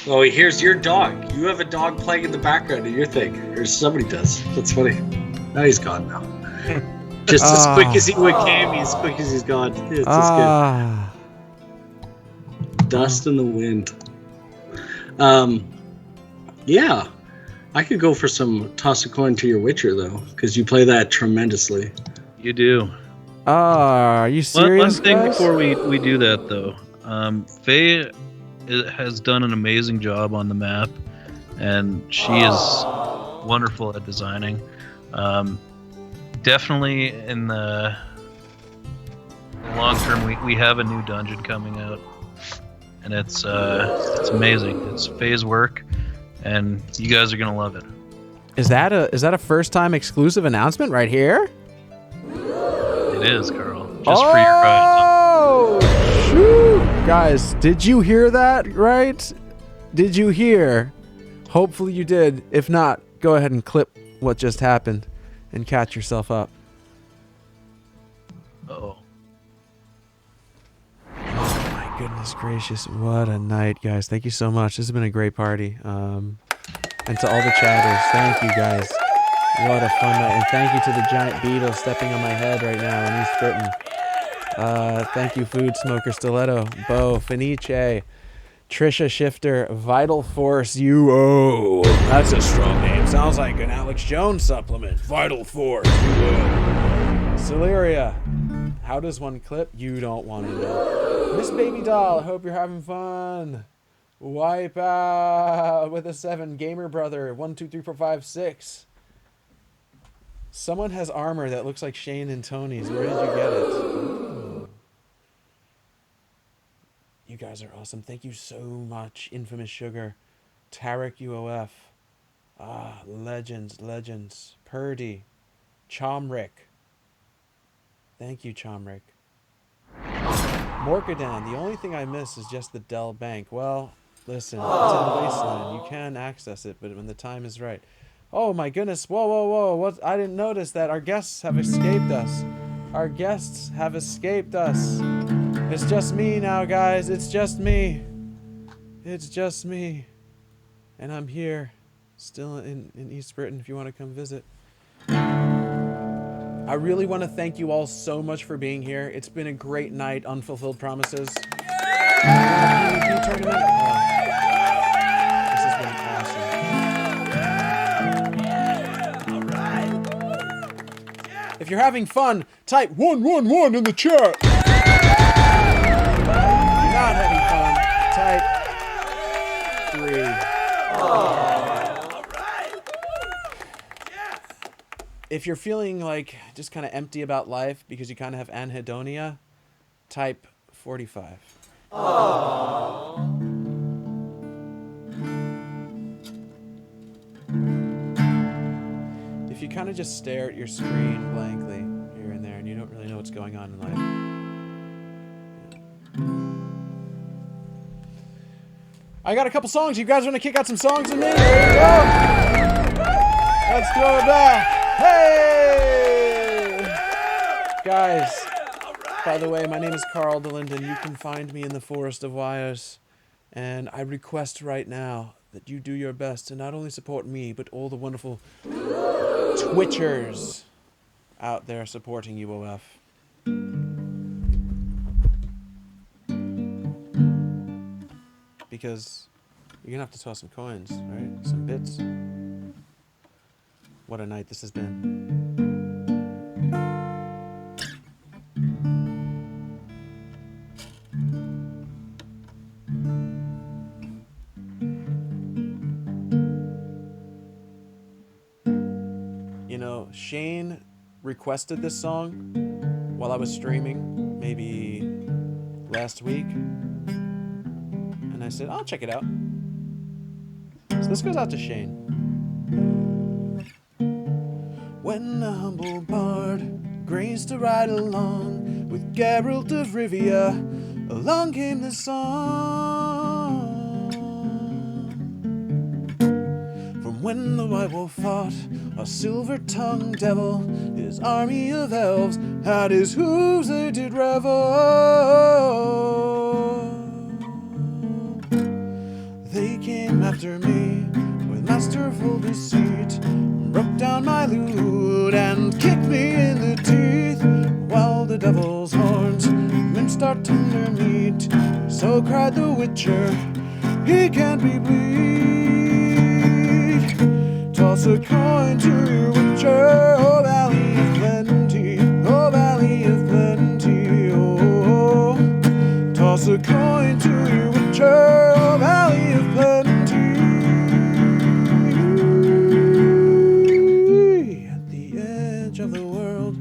Oh, here's your dog. You have a dog playing in the background of your thing. Or somebody does. That's funny. Now he's gone now. Just as quick as he came, as quick as he's gone. It's just good. Dust in the wind. Yeah. I could go for some toss a coin to your Witcher, though, because you play that tremendously. You do. Are you serious? One thing guys? before we do that, though. Faye has done an amazing job on the map, and she is wonderful at designing. Definitely in the long term, we have a new dungeon coming out, and it's amazing. It's Faye's work, and you guys are gonna love it. Is that a first time exclusive announcement right here? It is, Carl. Just for your guys. Oh, shoot. Guys, did you hear that, right? Did you hear? Hopefully you did. If not, go ahead and clip what just happened and catch yourself up. Uh-oh. Oh my goodness gracious. What a night, guys. Thank you so much. This has been a great party. And to all the chatters, thank you, guys. What a fun night. And thank you to the giant beetle stepping on my head right now in East Britain. Thank you, Food Smoker Stiletto, Bo, Fenice, Trisha Shifter, Vital Force UO. That's a strong name. Sounds like an Alex Jones supplement. Vital Force UO. Celeria. How does one clip? You don't want to know. Miss Baby Doll, I hope you're having fun. Wipe out with a 7. Gamer Brother, 1, 2, 3, 4, 5, 6. Someone has armor that looks like Shane and Tony's. Where did you get it? Ooh. You guys are awesome. Thank you so much, Infamous Sugar. Tarek UOF. Legends. Purdy. Chomrick. Thank you, Chomrick. Morkadan. The only thing I miss is just the Dell Bank. Well, listen, it's in Wasteland. You can access it, but when the time is right. Oh my goodness, whoa, what? I didn't notice that our guests have escaped us. Our guests have escaped us. It's just me now, guys, it's just me. It's just me. And I'm here, still in East Britain if you want to come visit. I really want to thank you all so much for being here. It's been a great night, Unfulfilled Promises. PvP tournament? This has been awesome. If you're having fun, type 111 in the chat. If you're not having fun, type 3. If you're feeling like just kind of empty about life because you kind of have anhedonia, type 45. If you kind of just stare at your screen blankly here and there and you don't really know what's going on in life. I got a couple songs. You guys want to kick out some songs with me? There you go. Let's throw it back. Hey! Guys, by the way, my name is Carl Delinden. You can find me in the Forest of Wires. And I request right now that you do your best to not only support me, but all the wonderful Twitchers out there supporting UOF. Because you're gonna have to toss some coins, right? Some bits. What a night this has been. You know, Shane requested this song while I was streaming, maybe last week. And I said, I'll check it out. So this goes out to Shane. when a humble bard graced to ride along with Geralt of Rivia, along came the song. From when the White Wolf fought a silver-tongued devil, his army of elves at his hooves they did revel. They came after me with masterful deceit, broke down my lute and kicked me in the teeth, while the devil's horns minced our tender meat. So cried the Witcher, he can't be bleed. Toss a coin to your Witcher, oh Valley of Plenty, oh Valley of Plenty, oh. Toss a coin to your Witcher, oh Valley of Plenty. At the edge of the world,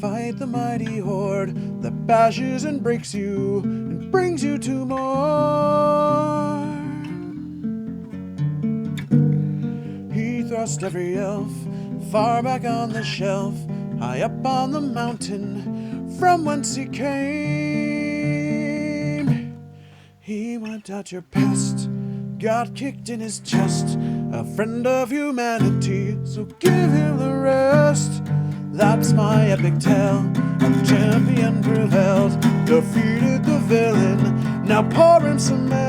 fight the mighty horde that bashes and breaks you and brings you to more. He thrust every elf far back on the shelf, high up on the mountain from whence he came. He wiped out your past, got kicked in his chest, a friend of humanity, so give him the rest. That's my epic tale, a champion prevailed, defeated the villain, now pour him some ale.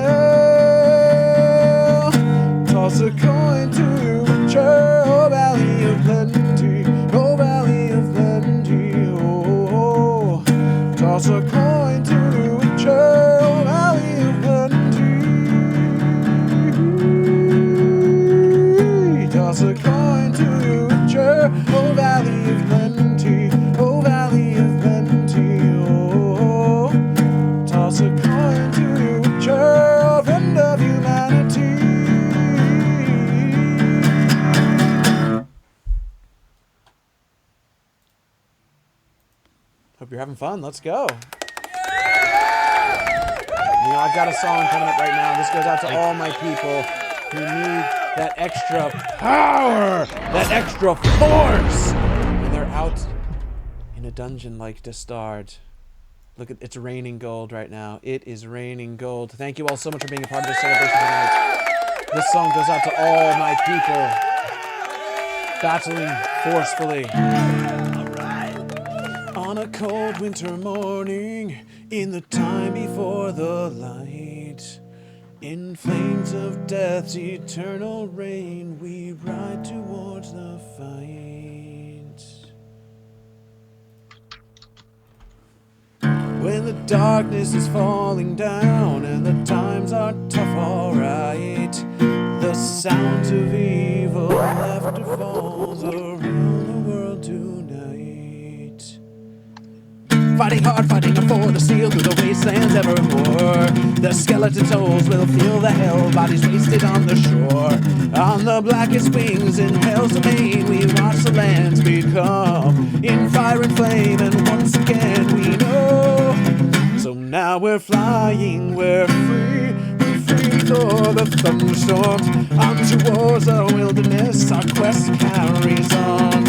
Toss a coin to your Witcher, oh Valley of Plenty, oh Valley of Plenty, oh. Toss a coin to your Witcher, oh Valley of Plenty. Toss a coin to your Witcher, oh Valley of Plenty, oh Valley of Plenty, oh. Toss a coin to your Witcher, oh friend of humanity. Hope you're having fun. Let's go. You know, I've got a song coming up right now. This goes out to all my people who need that extra power, that extra force, and they're out in a dungeon like Destard. Look, it's raining gold right now. It is raining gold. Thank you all so much for being a part of this celebration tonight. This song goes out to all my people battling forcefully. On a cold winter morning, in the time before the light, in flames of death's eternal reign, we ride towards the fight. When the darkness is falling down and the times are tough, alright, the sounds of evil laughter falls around the world tonight. Fighting hard, fighting for the steel through the wastelands evermore. The skeleton souls will feel the hell, bodies wasted on the shore. On the blackest wings in hell's domain, we watch the lands become in fire and flame, and once again we know. So now we're flying, we're free through the thunderstorms. On towards the wilderness, our quest carries on.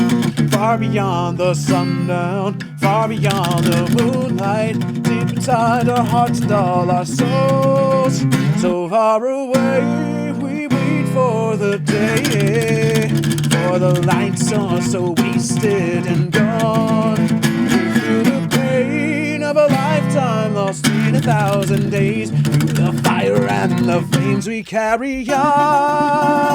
Far beyond the sundown, far beyond the moonlight, deep inside our hearts and all our souls. So far away, we wait for the day, for the lights are so wasted and gone. We feel the pain of a lifetime lost in 1,000 days. Through the fire and the flames we carry on.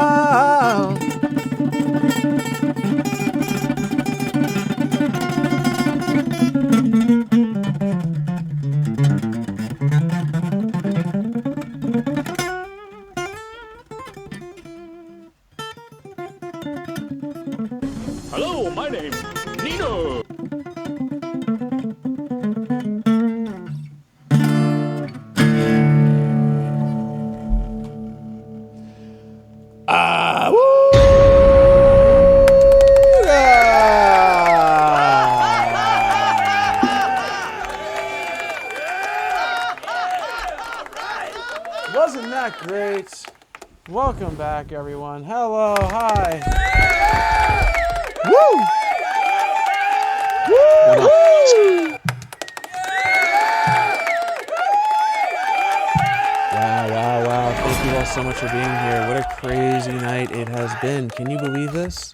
Hello, my name's Nino. Wasn't that great? Welcome back, everyone. Hello, hi. Woo! Wow. Thank you all so much for being here. What a crazy night it has been. Can you believe this?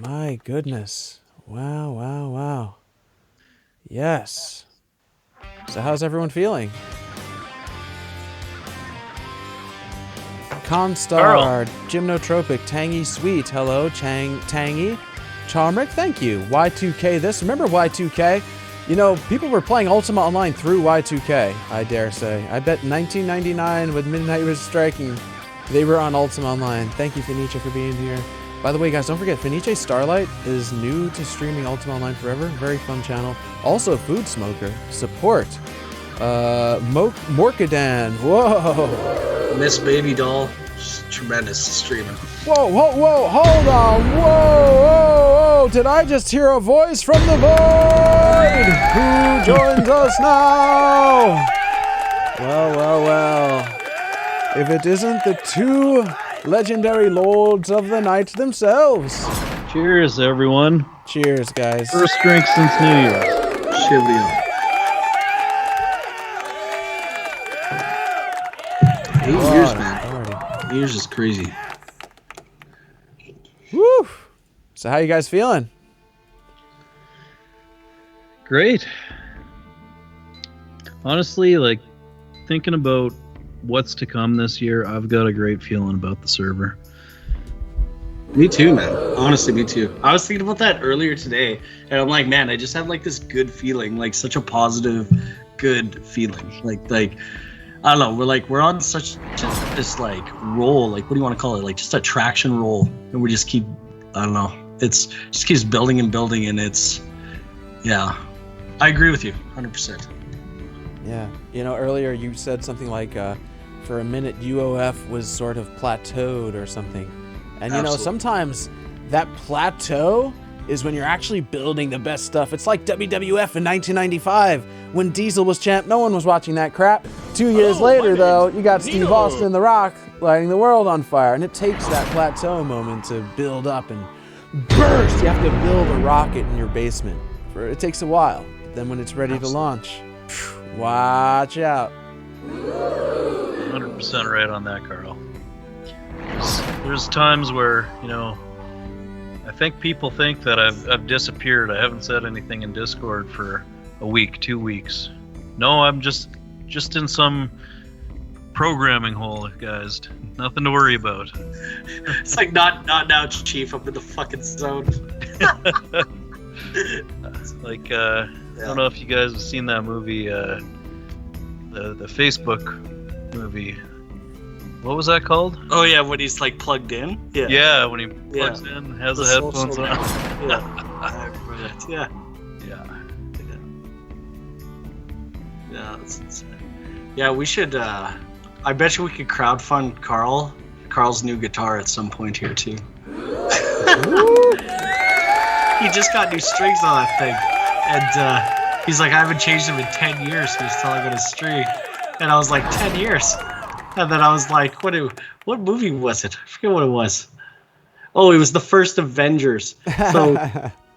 My goodness. Wow. Yes. So how's everyone feeling? Constar, Gymnotropic, Tangy Sweet, hello, Tangy, Charmrick, thank you. Y2K this, remember Y2K? You know, people were playing Ultima Online through Y2K, I dare say. I bet 1999 when midnight was striking, they were on Ultima Online. Thank you, Fenice, for being here. By the way, guys, don't forget, Fenice Starlight is new to streaming Ultima Online Forever. Very fun channel. Also, Food Smoker. Support. Morkadan. Whoa. Miss Baby Doll. She's tremendous streaming. Whoa, hold on. Whoa. Did I just hear a voice from the void? Who joins us now? Well. If it isn't the two legendary lords of the night themselves. Cheers, everyone. Cheers, guys. First drink since New Year's. Shivlio. 8 years, man. 8 years is crazy. Woo! So how you guys feeling? Great. Honestly, like, thinking about what's to come this year, I've got a great feeling about the server. Me too, man. Honestly, me too. I was thinking about that earlier today, and I'm like, man, I just have like this good feeling, like such a positive, good feeling. Like I don't know, we're on such this like roll, like what do you want to call it? Like just a traction roll, and we just keep, I don't know, it's just keeps building, and it's, yeah, I agree with you, 100%. Yeah, you know, earlier you said something like, for a minute UOF was sort of plateaued or something. And you know, sometimes that plateau is when you're actually building the best stuff. It's like WWF in 1995 when Diesel was champ. No one was watching that crap. 2 years later, though, you got Steve Austin, The Rock, lighting the world on fire. And it takes that plateau moment to build up and burst. You have to build a rocket in your basement. It takes a while. Then when it's ready to launch, watch out. 100% right on that, Carl. There's times where, you know, I think people think that I've disappeared. I haven't said anything in Discord for a week, 2 weeks. No, I'm just in some programming hole, guys. Nothing to worry about. It's like not now, Chief. I'm in the fucking zone. Like, I don't know if you guys have seen that movie, the Facebook movie. What was that called? Oh yeah, when he's like plugged in. Yeah. Yeah, when he plugs in, has the headphones on. Yeah. I remember that. Yeah. Yeah, that's insane. Yeah, we should. I bet you we could crowdfund Carl's new guitar at some point here too. He just got new strings on that thing, and he's like, I haven't changed them in 10 years. He was telling me his string, and I was like, 10 years. And then I was like, what movie was it? I forget what it was. Oh, it was the first Avengers.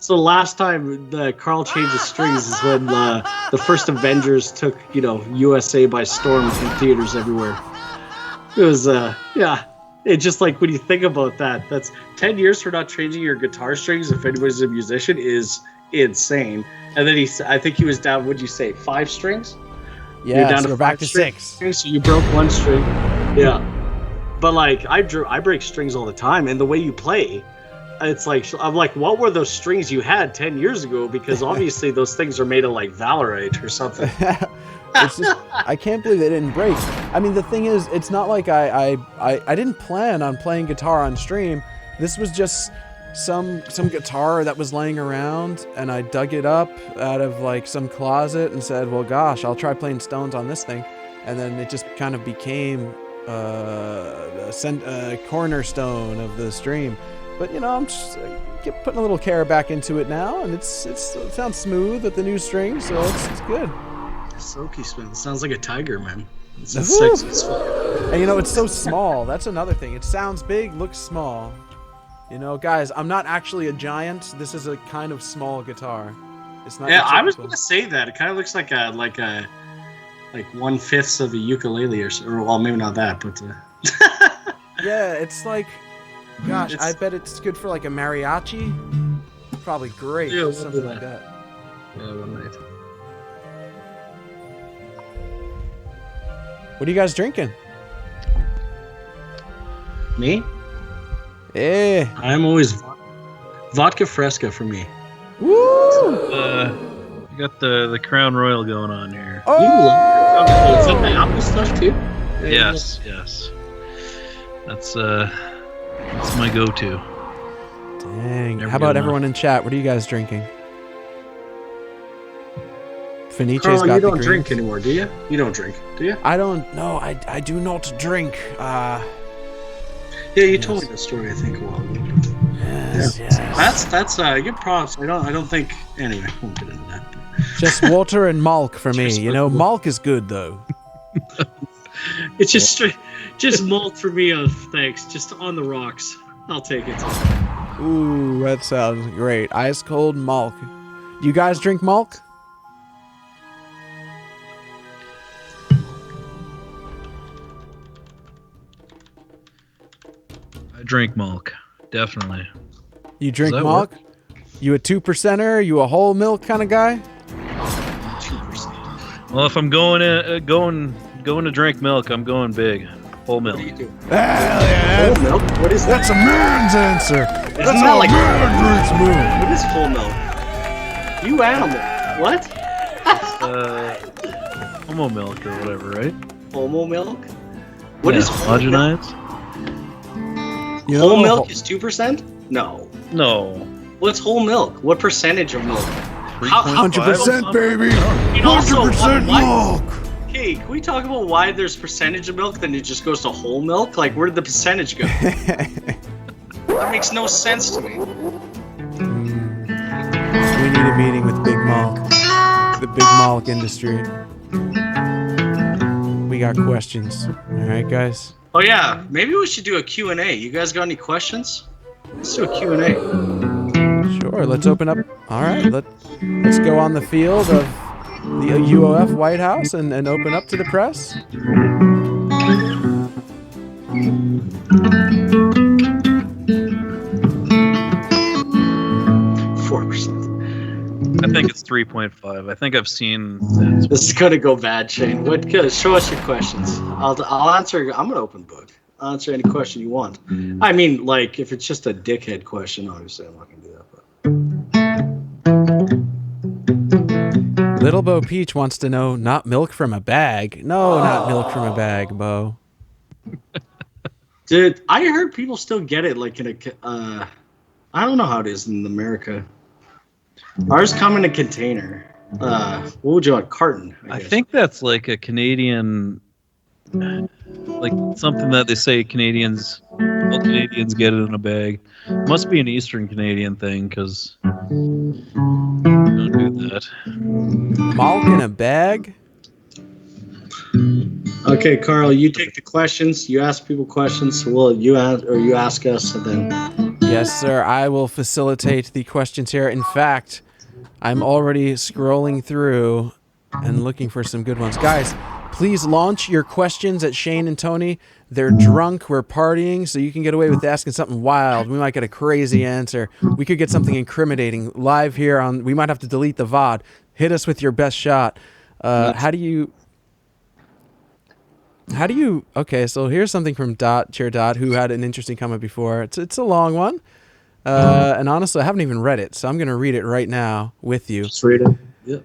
So last time the Carl changed his strings is when the first Avengers took, you know, USA by storm in theaters everywhere. It was, yeah. It's just like when you think about that, that's 10 years for not changing your guitar strings, if anybody's a musician, is insane. And then I think he was down, what'd you say, 5 strings? Yeah, so we're back to 6. So you broke 1 string. Yeah. But like I break strings all the time, and the way you play, it's like I'm like, what were those strings you had 10 years ago? Because obviously those things are made of like Valerite or something. It's just, I can't believe they didn't break. I mean, the thing is, it's not like I didn't plan on playing guitar on stream. This was just some guitar that was laying around, and I dug it up out of like some closet and said, well, gosh, I'll try playing Stones on this thing. And then it just kind of became a cornerstone of the stream. But you know, I'm just putting a little care back into it now, and it sounds smooth with the new string, so it's good. Silky smooth. Sounds like a tiger, man. It's sexy as fuck. And you know, it's so small. That's another thing. It sounds big, looks small. You know, guys, I'm not actually a giant. This is a kind of small guitar. It's not. Yeah, your I was typical- gonna say that. It kind of looks like 1/5 of a ukulele or well, maybe not that, but Yeah, it's like, gosh, It's- I bet it's good for like a mariachi. Probably great. Yeah, we'll something do like that. that. yeah, one night. What are you guys drinking? Me? Eh. I'm always vodka fresca for me. Woo! You got the Crown Royal going on here. Oh! Is that the apple stuff too? Yes. That's my go-to. Dang. Never How about get enough. everyone in chat? What are you guys drinking? Fenice's Carl, got you the don't drink greens. anymore, do you? You don't drink, do you? I don't. No, I do not drink. Yeah, you told me the story. I think a while ago. Yes. That's good props. I don't think. Anyway, won't get into that. Just water and malk for me. You know, malk is good though. It's just straight, just malt for me. Thanks. Just on the rocks. I'll take it. Ooh, that sounds great. Ice cold malk. You guys drink malk? I drink milk, definitely. You drink that malk? work? You a 2%er? You a whole milk kind of guy? 2%. Well, if I'm going to drink milk, I'm going big, whole milk. What do you do? Hell yeah, Whole milk? What is that? that's a man's answer. Isn't That's that how like- a man drinks milk. What is whole milk? You animal. What? Homo milk or whatever, right? Homo milk? What is whole milk? homogenized? You Whole know, milk is 2%? No. No. What's whole milk? What percentage of milk? 100%, baby. And also, 100% why- milk. Okay, can we talk about why there's percentage of milk, then it just goes to whole milk? Like, where did the percentage go? That makes no sense to me. We need a meeting with Big Malk. The Big Malk industry. We got questions. All right, guys. Oh yeah, maybe we should do a Q&A. You guys got any questions? Let's do a Q&A. Sure, let's open up. All right, let's go on the field of the UOF White House and open up to the press. 4%. I think it's 3.5. I think I've seen that. This is gonna go bad, Shane. Show us your questions. I'll answer. I'm an open book. I'll answer any question you want. I mean, like, if it's just a dickhead question, obviously I'm not gonna do that. But Little Bo Peach wants to know, not milk from a bag. No, not milk from a bag, Bo. dude, I heard people still get it like in a. I don't know how it is in America. Ours come in a container. What would you want? Carton. I guess. think that's like a Canadian, like something that they say Canadians, all Canadians get it in a bag. Must be an Eastern Canadian thing because don't do that. Malk in a bag? Okay, Carl, you take the questions. You ask people questions. So you ask us, and then. Yes, sir. I will facilitate the questions here. In fact, I'm already scrolling through and looking for some good ones. Guys, please launch your questions at Shane and Tony. They're drunk. We're partying, so you can get away with asking something wild. We might get a crazy answer. We could get something incriminating live here on. We might have to delete the VOD. Hit us with your best shot. How do you? Okay, so here's something from Chair Dot, who had an interesting comment before. It's a long one. And honestly, I haven't even read it, so I'm going to read it right now with you. Just read it. Yep.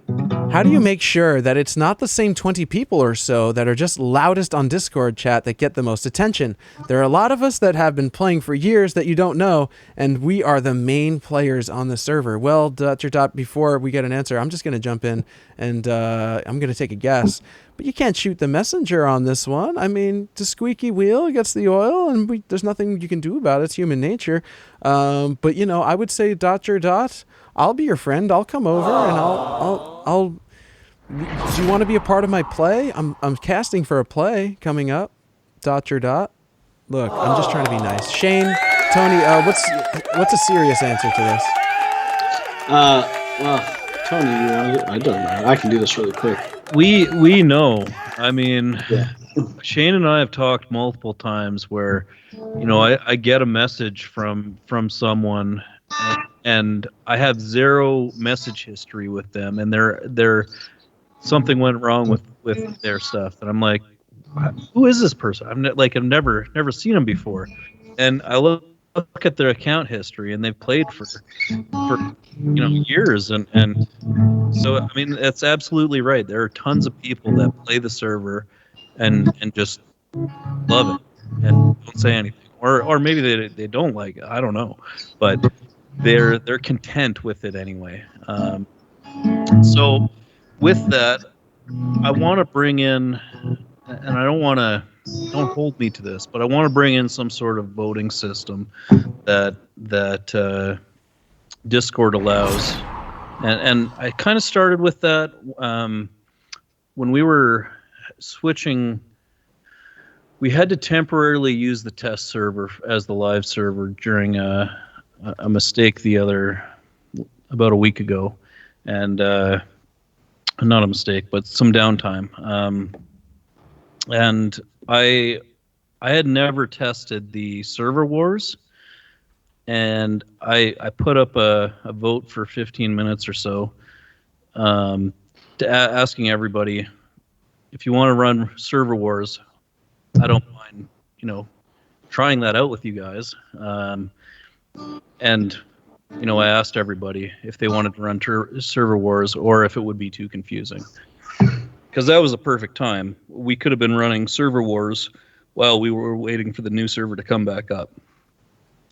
How do you make sure that it's not the same 20 people or so that are just loudest on Discord chat that get the most attention? There are a lot of us that have been playing for years that you don't know, and we are the main players on the server. Well, Chair Dot, before we get an answer, I'm just going to jump in and I'm going to take a guess. But you can't shoot the messenger on this one. I mean, the squeaky wheel gets the oil, and there's nothing you can do about it. It's human nature. But, you know, I would say, Dr. Dot, I'll be your friend. I'll come over, and I'll do you want to be a part of my play? I'm casting for a play coming up. Dr. Dot. Look, I'm just trying to be nice. Shane, Tony, what's a serious answer to this? Well, Tony, I don't know. I can do this really quick. We know. I mean, Yeah. Shane and I have talked multiple times where, I get a message from someone, and I have zero message history with them, and they're something went wrong with their stuff, and I'm like, who is this person? I've never seen them before, and I look at their account history, and they've played for years, and so I mean that's absolutely right. There are tons of people that play the server, and just love it and don't say anything, or maybe they don't like it. I don't know, but they're content with it anyway. So with that, I want to bring in, and I don't hold me to this, but I want to bring in some sort of voting system that Discord allows, and I kind of started with that when we were switching. We had to temporarily use the test server as the live server during a mistake about a week ago, and not a mistake, but some downtime. And I had never tested the server wars, and I put up a vote for 15 minutes or so, asking everybody, if you want to run server wars, I don't mind, trying that out with you guys. And I asked everybody if they wanted to run server wars or if it would be too confusing. Because that was a perfect time. We could have been running server wars while we were waiting for the new server to come back up.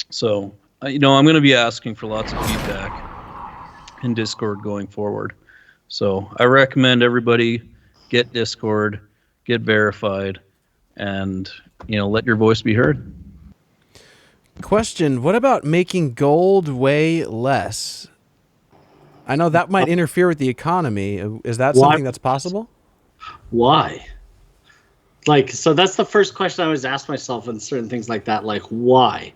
So, I'm going to be asking for lots of feedback in Discord going forward. So I recommend everybody get Discord, get verified, and let your voice be heard. Question: what about making gold way less? I know that might interfere with the economy. Is that something that's possible? Why? So that's the first question I always ask myself in certain things like that. Like, why?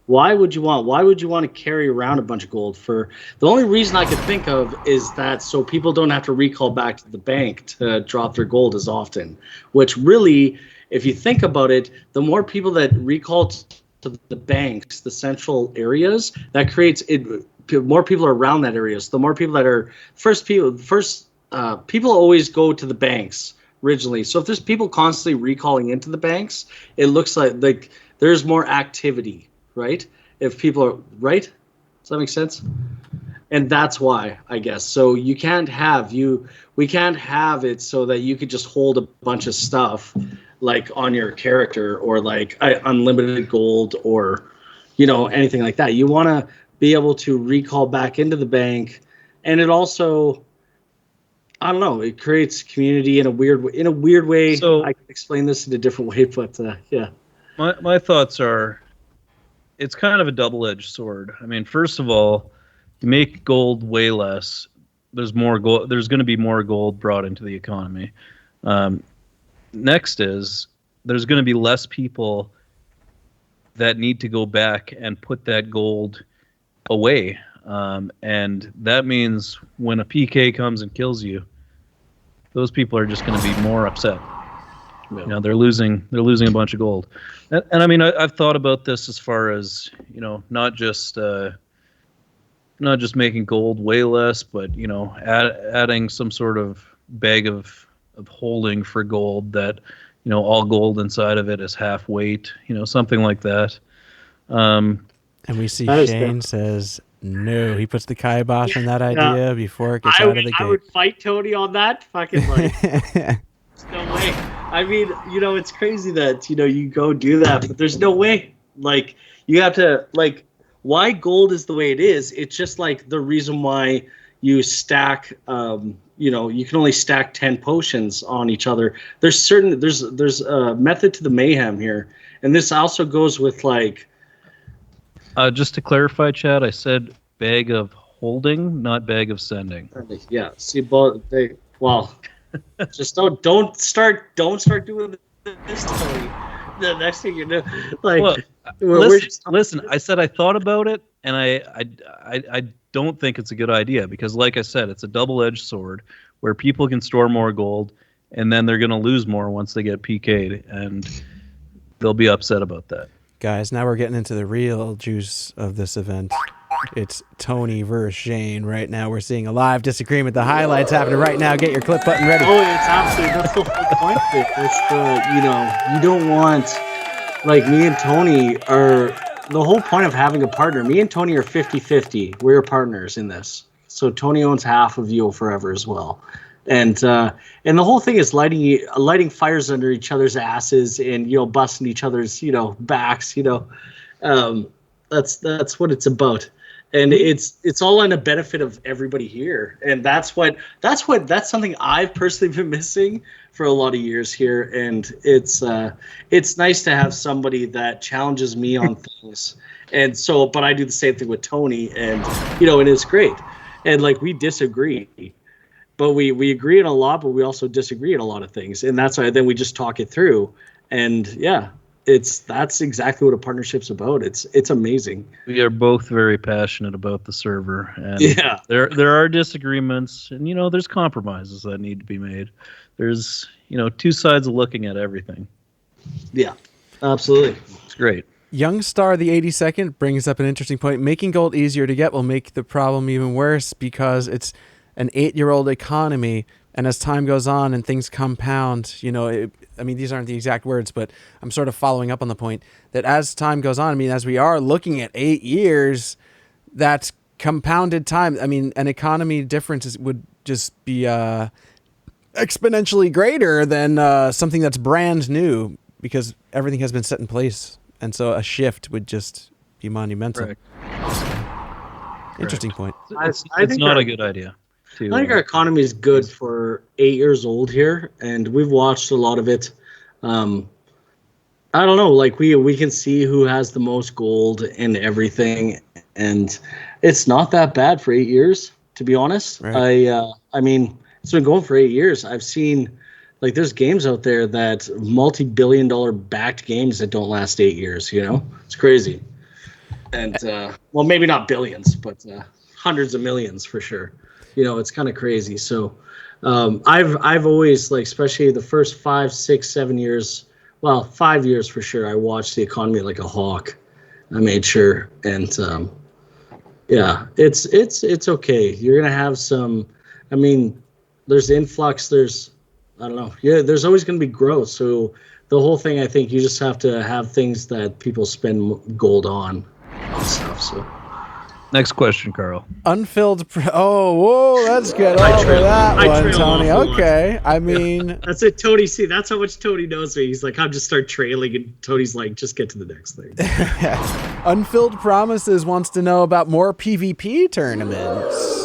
Why would you want to carry around a bunch of gold? For the only reason I could think of is that so people don't have to recall back to the bank to drop their gold as often, which really, if you think about it, the more people that recall to the banks, the central areas, that creates it. More people are around that area. So the more people that are people always go to the banks originally. So if there's people constantly recalling into the banks, it looks like there's more activity, right? If people are right, does that make sense? And that's why, I guess. So we can't have it so that you could just hold a bunch of stuff like on your character or like unlimited gold or anything like that. You want to be able to recall back into the bank, and it also, I don't know, it creates community in a weird way. So I can explain this in a different way, but yeah. My thoughts are, it's kind of a double-edged sword. I mean, first of all, you make gold way less. There's more gold. There's going to be more gold brought into the economy. Next is there's going to be less people that need to go back and put that gold away. And that means when a PK comes and kills you, those people are just going to be more upset. They're losing a bunch of gold. And I mean, I've thought about this as far as, not just making gold way less, but, adding some sort of bag of holding for gold that, all gold inside of it is half weight, something like that. And we see Shane says no. He puts the kibosh on that idea before it gets out of the gate. I would fight Tony on that. Fucking there's no way. I mean, it's crazy that, you go do that, but there's no way. Like, you have to, why gold is the way it is. It's just like the reason why you stack, you can only stack 10 potions on each other. There's a method to the mayhem here. And this also goes with just to clarify, Chad, I said bag of holding, not bag of sending. Yeah. See, just don't start doing this, Tony. The next thing you know, listen, I said I thought about it, and I don't think it's a good idea because, like I said, it's a double-edged sword where people can store more gold, and then they're going to lose more once they get PK'd, and they'll be upset about that. Guys, now we're getting into the real juice of this event. It's Tony versus Shane right now. We're seeing a live disagreement. The highlights happening right now. Get your clip button ready. Oh, it's absolutely, that's the whole point of it. It's the, you know, you don't want, like me and Tony are, the whole point of having a partner, me and Tony are 50-50. We're partners in this. So Tony owns half of Yo Forever as well. And the whole thing is lighting fires under each other's asses and, you know, busting each other's, you know, backs, you know. That's what it's about. And it's all in the benefit of everybody here. And that's something I've personally been missing for a lot of years here. And it's nice to have somebody that challenges me on things. And so, but I do the same thing with Tony, and, you know, and it's great. And like, we disagree, but we agree on a lot, but we also disagree on a lot of things. And that's why then we just talk it through. And yeah, that's exactly what a partnership's about. It's amazing. We are both very passionate about the server, and yeah, there are disagreements, and, you know, there's compromises that need to be made. There's, you know, two sides of looking at everything. Yeah, absolutely. It's great. Young Star the 82nd brings up an interesting point. Making gold easier to get will make the problem even worse because it's an 8-year-old economy, and as time goes on and things compound, you know, I mean, these aren't the exact words, but I'm sort of following up on the point that as time goes on, I mean, as we are looking at 8 years, that's compounded time. I mean, an economy difference would just be exponentially greater than something that's brand new because everything has been set in place. And so a shift would just be monumental. Correct. Interesting point. It's not a good idea. I think our economy is good for 8 years old here, and we've watched a lot of it. I don't know, like we can see who has the most gold and everything, and it's not that bad for 8 years, to be honest. Right. I mean, it's been going for 8 years. I've seen, like, there's games out there that multi-billion-dollar backed games that don't last 8 years. You know, it's crazy. And well, maybe not billions, but hundreds of millions for sure. You know, it's kind of crazy. So I've always, like, especially the first 5, 6, 7 years, well, 5 years for sure, I watched the economy like a hawk. I made sure. And yeah, it's okay. You're going to have some, I mean, there's influx, there's, I don't know. Yeah, there's always going to be growth. So the whole thing, I think you just have to have things that people spend gold on and stuff. So. Next question, Carl. Unfilled. Whoa, that's good. That one, Tony. Okay, I mean, that's it, Tony. See, that's how much Tony knows me. He's like, I'm just start trailing, and Tony's like, just get to the next thing. Unfilled Promises wants to know about more PvP tournaments.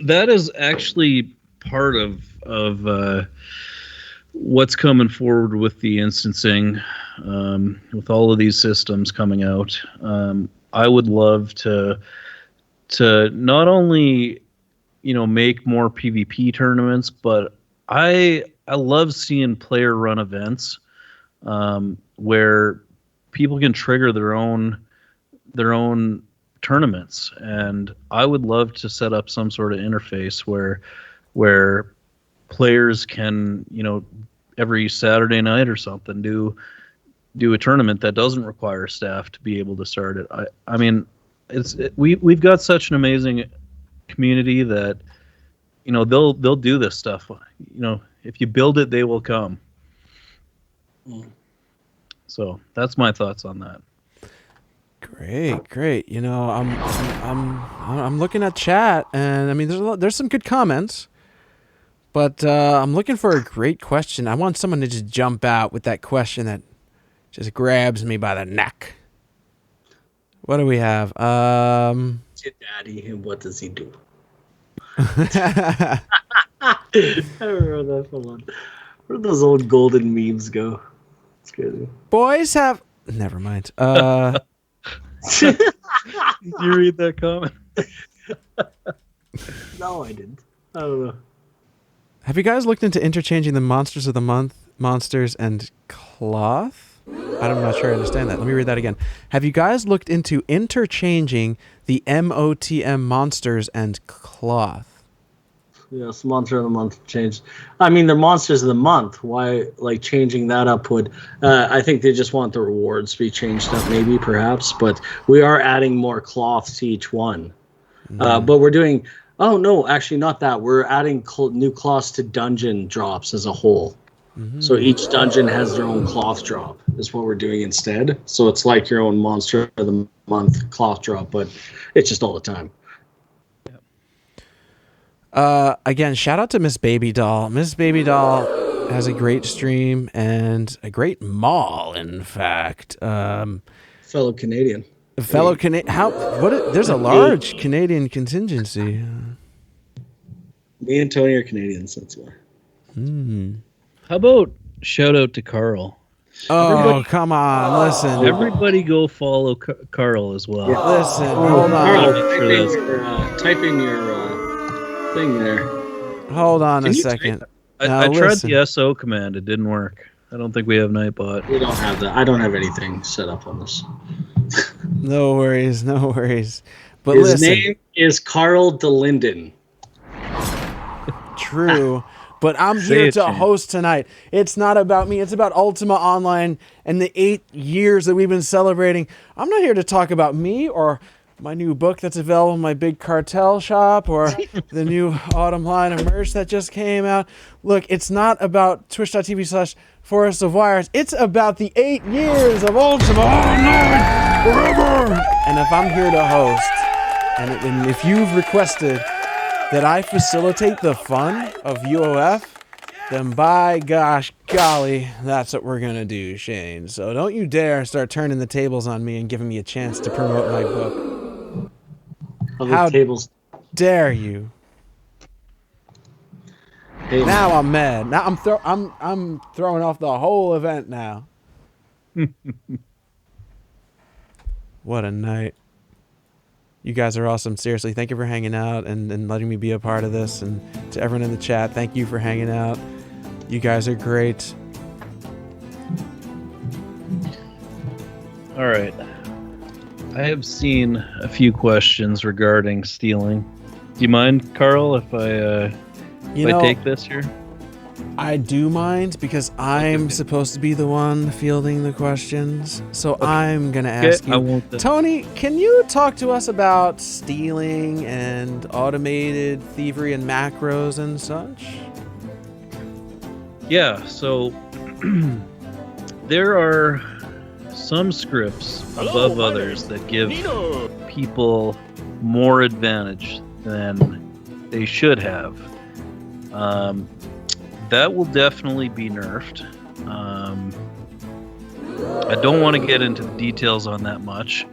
That is actually part of what's coming forward with the instancing, with all of these systems coming out. I would love to not only, you know, make more PvP tournaments, but I love seeing player run events where people can trigger their own tournaments, and I would love to set up some sort of interface where players can, you know, every Saturday night or something do a tournament that doesn't require staff to be able to start it. I mean, we've got such an amazing community that, you know, they'll do this stuff. You know, if you build it, they will come. So that's my thoughts on that. Great. You know, I'm looking at chat, and I mean, there's some good comments, but I'm looking for a great question. I want someone to just jump out with that question that just grabs me by the neck. What do we have? It's your daddy, and what does he do? I remember that for long. Where did those old golden memes go? It's crazy. Boys have. Never mind. Did you read that comment? No, I didn't. I don't know. Have you guys looked into interchanging the Monsters of the Month monsters, and cloth? I'm not sure I understand that. Let me read that again. Have you guys looked into interchanging the MOTM monsters and cloth? Yes, monster of the month changed. I mean, they're monsters of the month. Why, like, changing that up would? I think they just want the rewards to be changed up, maybe, perhaps. But we are adding more cloths to each one. But we're doing. Oh no, actually, not that. We're adding new cloths to dungeon drops as a whole. So each dungeon has their own cloth drop. Is what we're doing instead. So it's like your own monster of the month cloth drop, but it's just all the time. Again, shout out to Miss Baby Doll. Miss Baby Doll has a great stream and a great mall, in fact. Fellow Canadian. Fellow Canadian. There's a large Canadian contingency. Me and Tony are Canadians, that's why. How about shout out to Carl? Oh, come on, listen. Everybody go follow Carl as well. Yeah. Listen, hold on. Carl, type in your thing there. Hold on a second. I tried the SO command. It didn't work. I don't think we have Nightbot. We don't have that. I don't have anything set up on this. No worries. But his name is Carl Delinden. True. But I'm here to host tonight. It's not about me. It's about Ultima Online and the 8 years that we've been celebrating. I'm not here to talk about me or my new book that's available in my big cartel shop or the new autumn line of merch that just came out. Look, it's not about twitch.tv/Forest of Wires. It's about the 8 years of Ultima Online forever. And if I'm here to host, and if you've requested that I facilitate the fun of UOF, then by gosh golly, that's what we're going to do, Shane. So don't you dare start turning the tables on me and giving me a chance to promote my book. How dare you? Hey, now I'm mad. Now I'm throwing off the whole event now. What a night. You guys are awesome. Seriously, thank you for hanging out and letting me be a part of this. And to everyone in the chat, thank you for hanging out. You guys are great. All right. I have seen a few questions regarding stealing. Do you mind, Carl, if I take this here? I do mind because I'm supposed to be the one fielding the questions. So I'm going to ask you. Tony, can you talk to us about stealing and automated thievery and macros and such? Yeah, so there are some scripts above others that give people more advantage than they should have. That will definitely be nerfed. I don't want to get into the details on that much.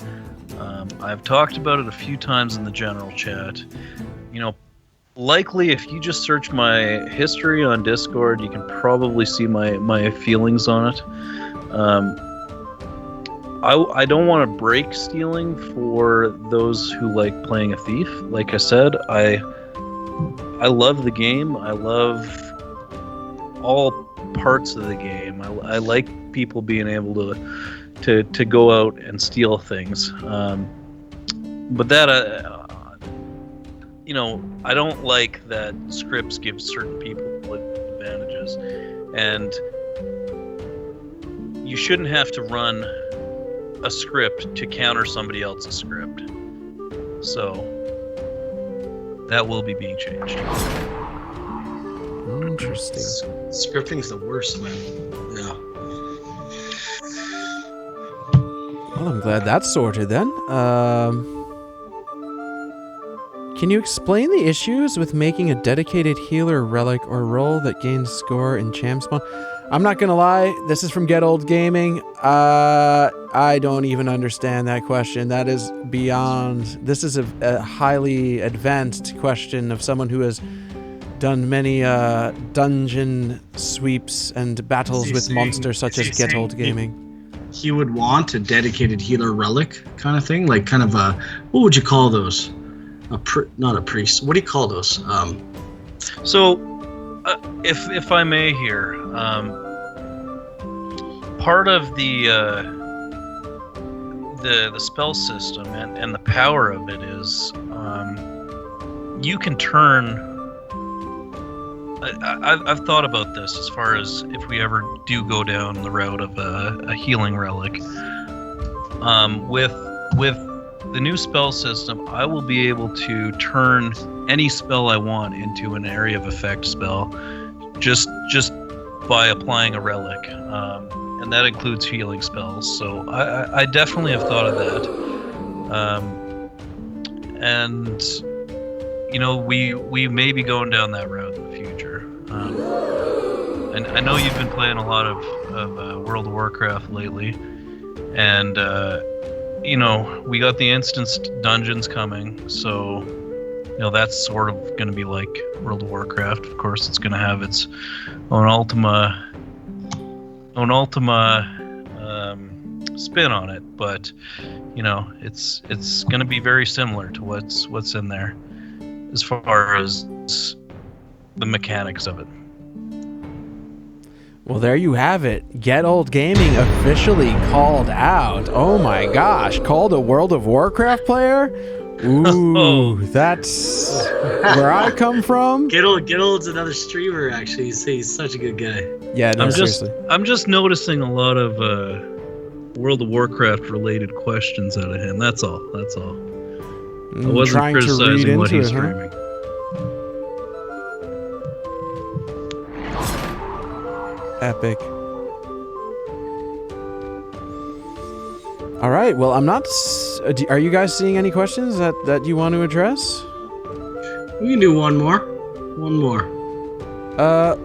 I've talked about it a few times in the general chat. You know, likely if you just search my history on Discord, you can probably see my feelings on it. I don't want to break stealing for those who like playing a thief. Like I said, I love the game. I love all parts of the game. I like people being able to go out and steal things. But that I don't like that scripts give certain people advantages, and you shouldn't have to run a script to counter somebody else's script. So that will be being changed. Interesting. Scripting's the worst, man. Yeah. Well, I'm glad that's sorted then. Can you explain the issues with making a dedicated healer relic or role that gains score in champ spawn? I'm not gonna lie, this is from Get Old Gaming. I don't even understand that question. That is beyond. This is a highly advanced question of someone who has done many dungeon sweeps and battles with monsters such as Get Old Gaming. He would want a dedicated healer relic kind of thing, like kind of a, what would you call those? Not a priest. What do you call those? So, if I may here, part of the spell system and the power of it is you can turn. I've thought about this as far as if we ever do go down the route of a healing relic. With the new spell system, I will be able to turn any spell I want into an area of effect spell, just by applying a relic, and that includes healing spells. So I definitely have thought of that, and we may be going down that route in the future. And I know you've been playing a lot of World of Warcraft lately, and we got the instanced dungeons coming, so that's sort of going to be like World of Warcraft. Of course, it's going to have its own Ultima spin on it, but it's going to be very similar to what's in there as far as the mechanics of it. Well, there you have it. Get Old Gaming officially called out. Oh my gosh, called a World of Warcraft player? Ooh, that's where I come from. Get Old's another streamer, actually. He's such a good guy. Yeah, no, seriously. I'm just noticing a lot of World of Warcraft related questions out of him. That's all. I wasn't trying criticizing what he's huh? streaming. Epic. All right. Well, I'm not. Are you guys seeing any questions that you want to address? We can do one more.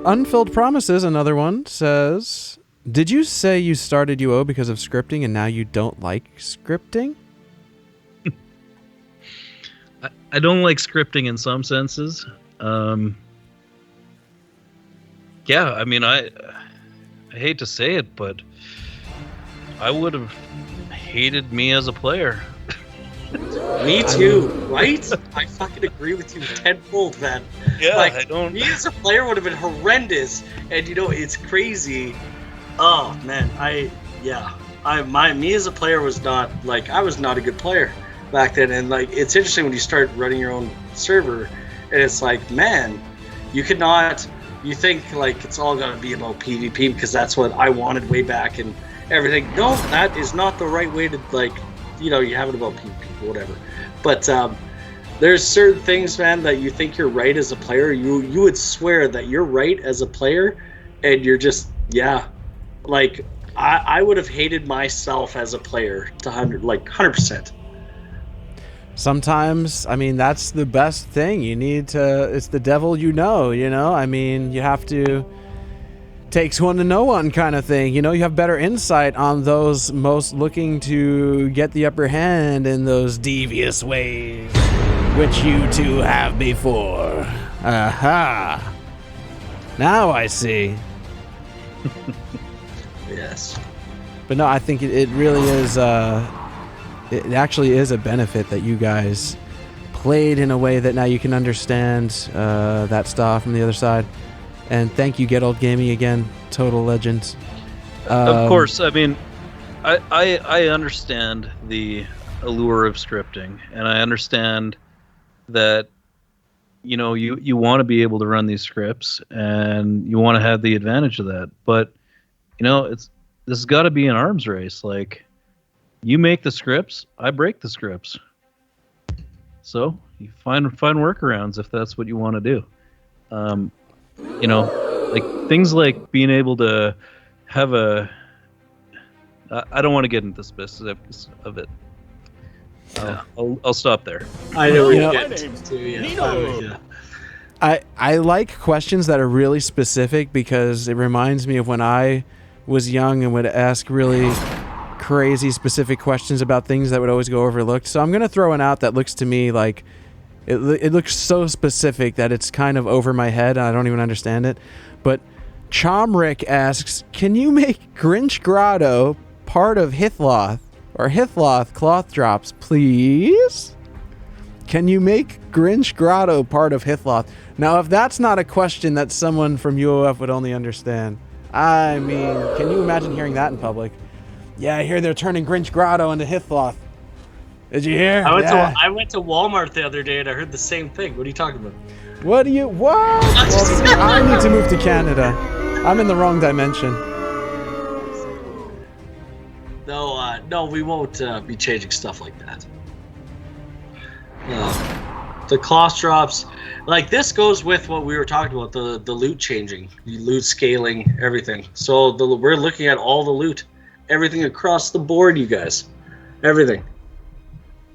Unfilled Promises, another one, says, did you say you started UO because of scripting and now you don't like scripting? I don't like scripting in some senses. Yeah, I mean, I hate to say it, but I would have hated me as a player. Me too, right? I fucking agree with you tenfold, man. Yeah, like, me as a player would have been horrendous, and it's crazy. Oh man, me as a player was not I was not a good player back then, and it's interesting when you start running your own server, and it's like, man, you could not. You think it's all gonna be about PvP because that's what I wanted way back and everything. No, that is not the right way to you have it about PvP, whatever. But there's certain things, man, that you think you're right as a player. You would swear that you're right as a player, and you're just I would have hated myself as a player to 100%. Sometimes, I mean, that's the best thing. It's the devil you know? I mean, you have to, takes one to know one kind of thing. You have better insight on those most looking to get the upper hand in those devious ways, which you two have before. Aha! Now I see. Yes. But no, I think it really is... it actually is a benefit that you guys played in a way that now you can understand that stuff from the other side. And thank you, Get Old Gaming, again, total legends. Of course, I mean, I understand the allure of scripting, and I understand that you want to be able to run these scripts, and you want to have the advantage of that. But this has got to be an arms race, You make the scripts, I break the scripts. So you find workarounds if that's what you want to do. Things like being able to have a. I don't want to get into the specifics of it. I'll stop there. I know you know, Nino. I like questions that are really specific because it reminds me of when I was young and would ask really crazy specific questions about things that would always go overlooked. So I'm going to throw one out that looks to me like it looks so specific that it's kind of over my head and I don't even understand it. But Chomrick asks, can you make Grinch Grotto part of Hithloth or Hithloth cloth drops, please? Can you make Grinch Grotto part of Hithloth? Now, if that's not a question that someone from UOF would only understand, I mean, can you imagine hearing that in public? Yeah, I hear they're turning Grinch Grotto into Hithloth. Did you hear? I went to Walmart the other day and I heard the same thing. What are you talking about? What? Well, see, I need to move to Canada. I'm in the wrong dimension. No, we won't be changing stuff like that. The cost drops, like this goes with what we were talking about, the loot changing, the loot scaling, everything. So we're looking at all the loot, everything across the board, you guys, everything.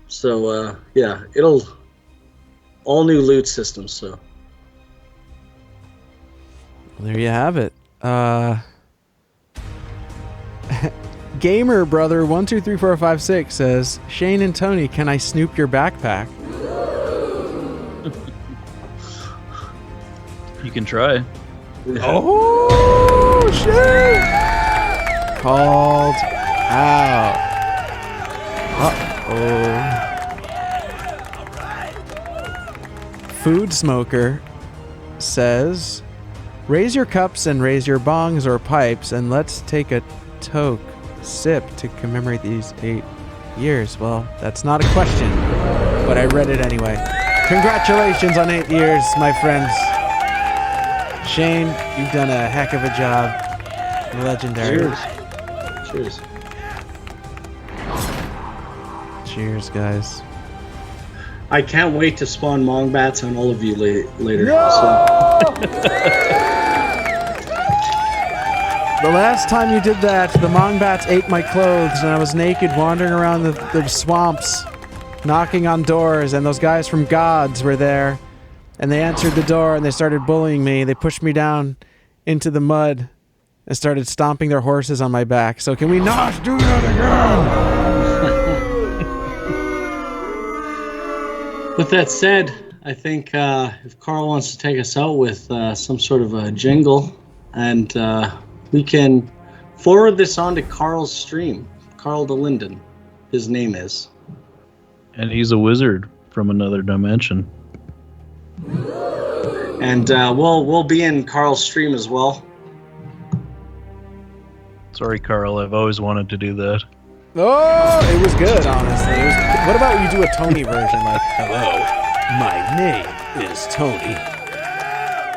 So yeah, it'll all new loot systems. So there you have it. Gamer brother 123456 says, Shane and Tony, can I snoop your backpack? You can try. Oh shit! Called out. Food Smoker says, raise your cups and raise your bongs or pipes and let's take a toke sip to commemorate these 8 years. Well, that's not a question, but I read it anyway. Congratulations on 8 years, my friends. Shane, you've done a heck of a job. Legendary. Cheers. Cheers, guys. I can't wait to spawn Mongbats on all of you later. No! So. The last time you did that, the Mongbats ate my clothes and I was naked wandering around the swamps, knocking on doors, and those guys from Gods were there. And they answered the door and they started bullying me. They pushed me down into the mud and started stomping their horses on my back. So can we not do that again? With that said, I think if Carl wants to take us out with some sort of a jingle, and we can forward this on to Carl's stream. Carl Delinden, his name is. And he's a wizard from another dimension. And we'll be in Carl's stream as well. Sorry, Carl. I've always wanted to do that. Oh, it was good, honestly. What about you do a Tony version, like, hello, my name is Tony,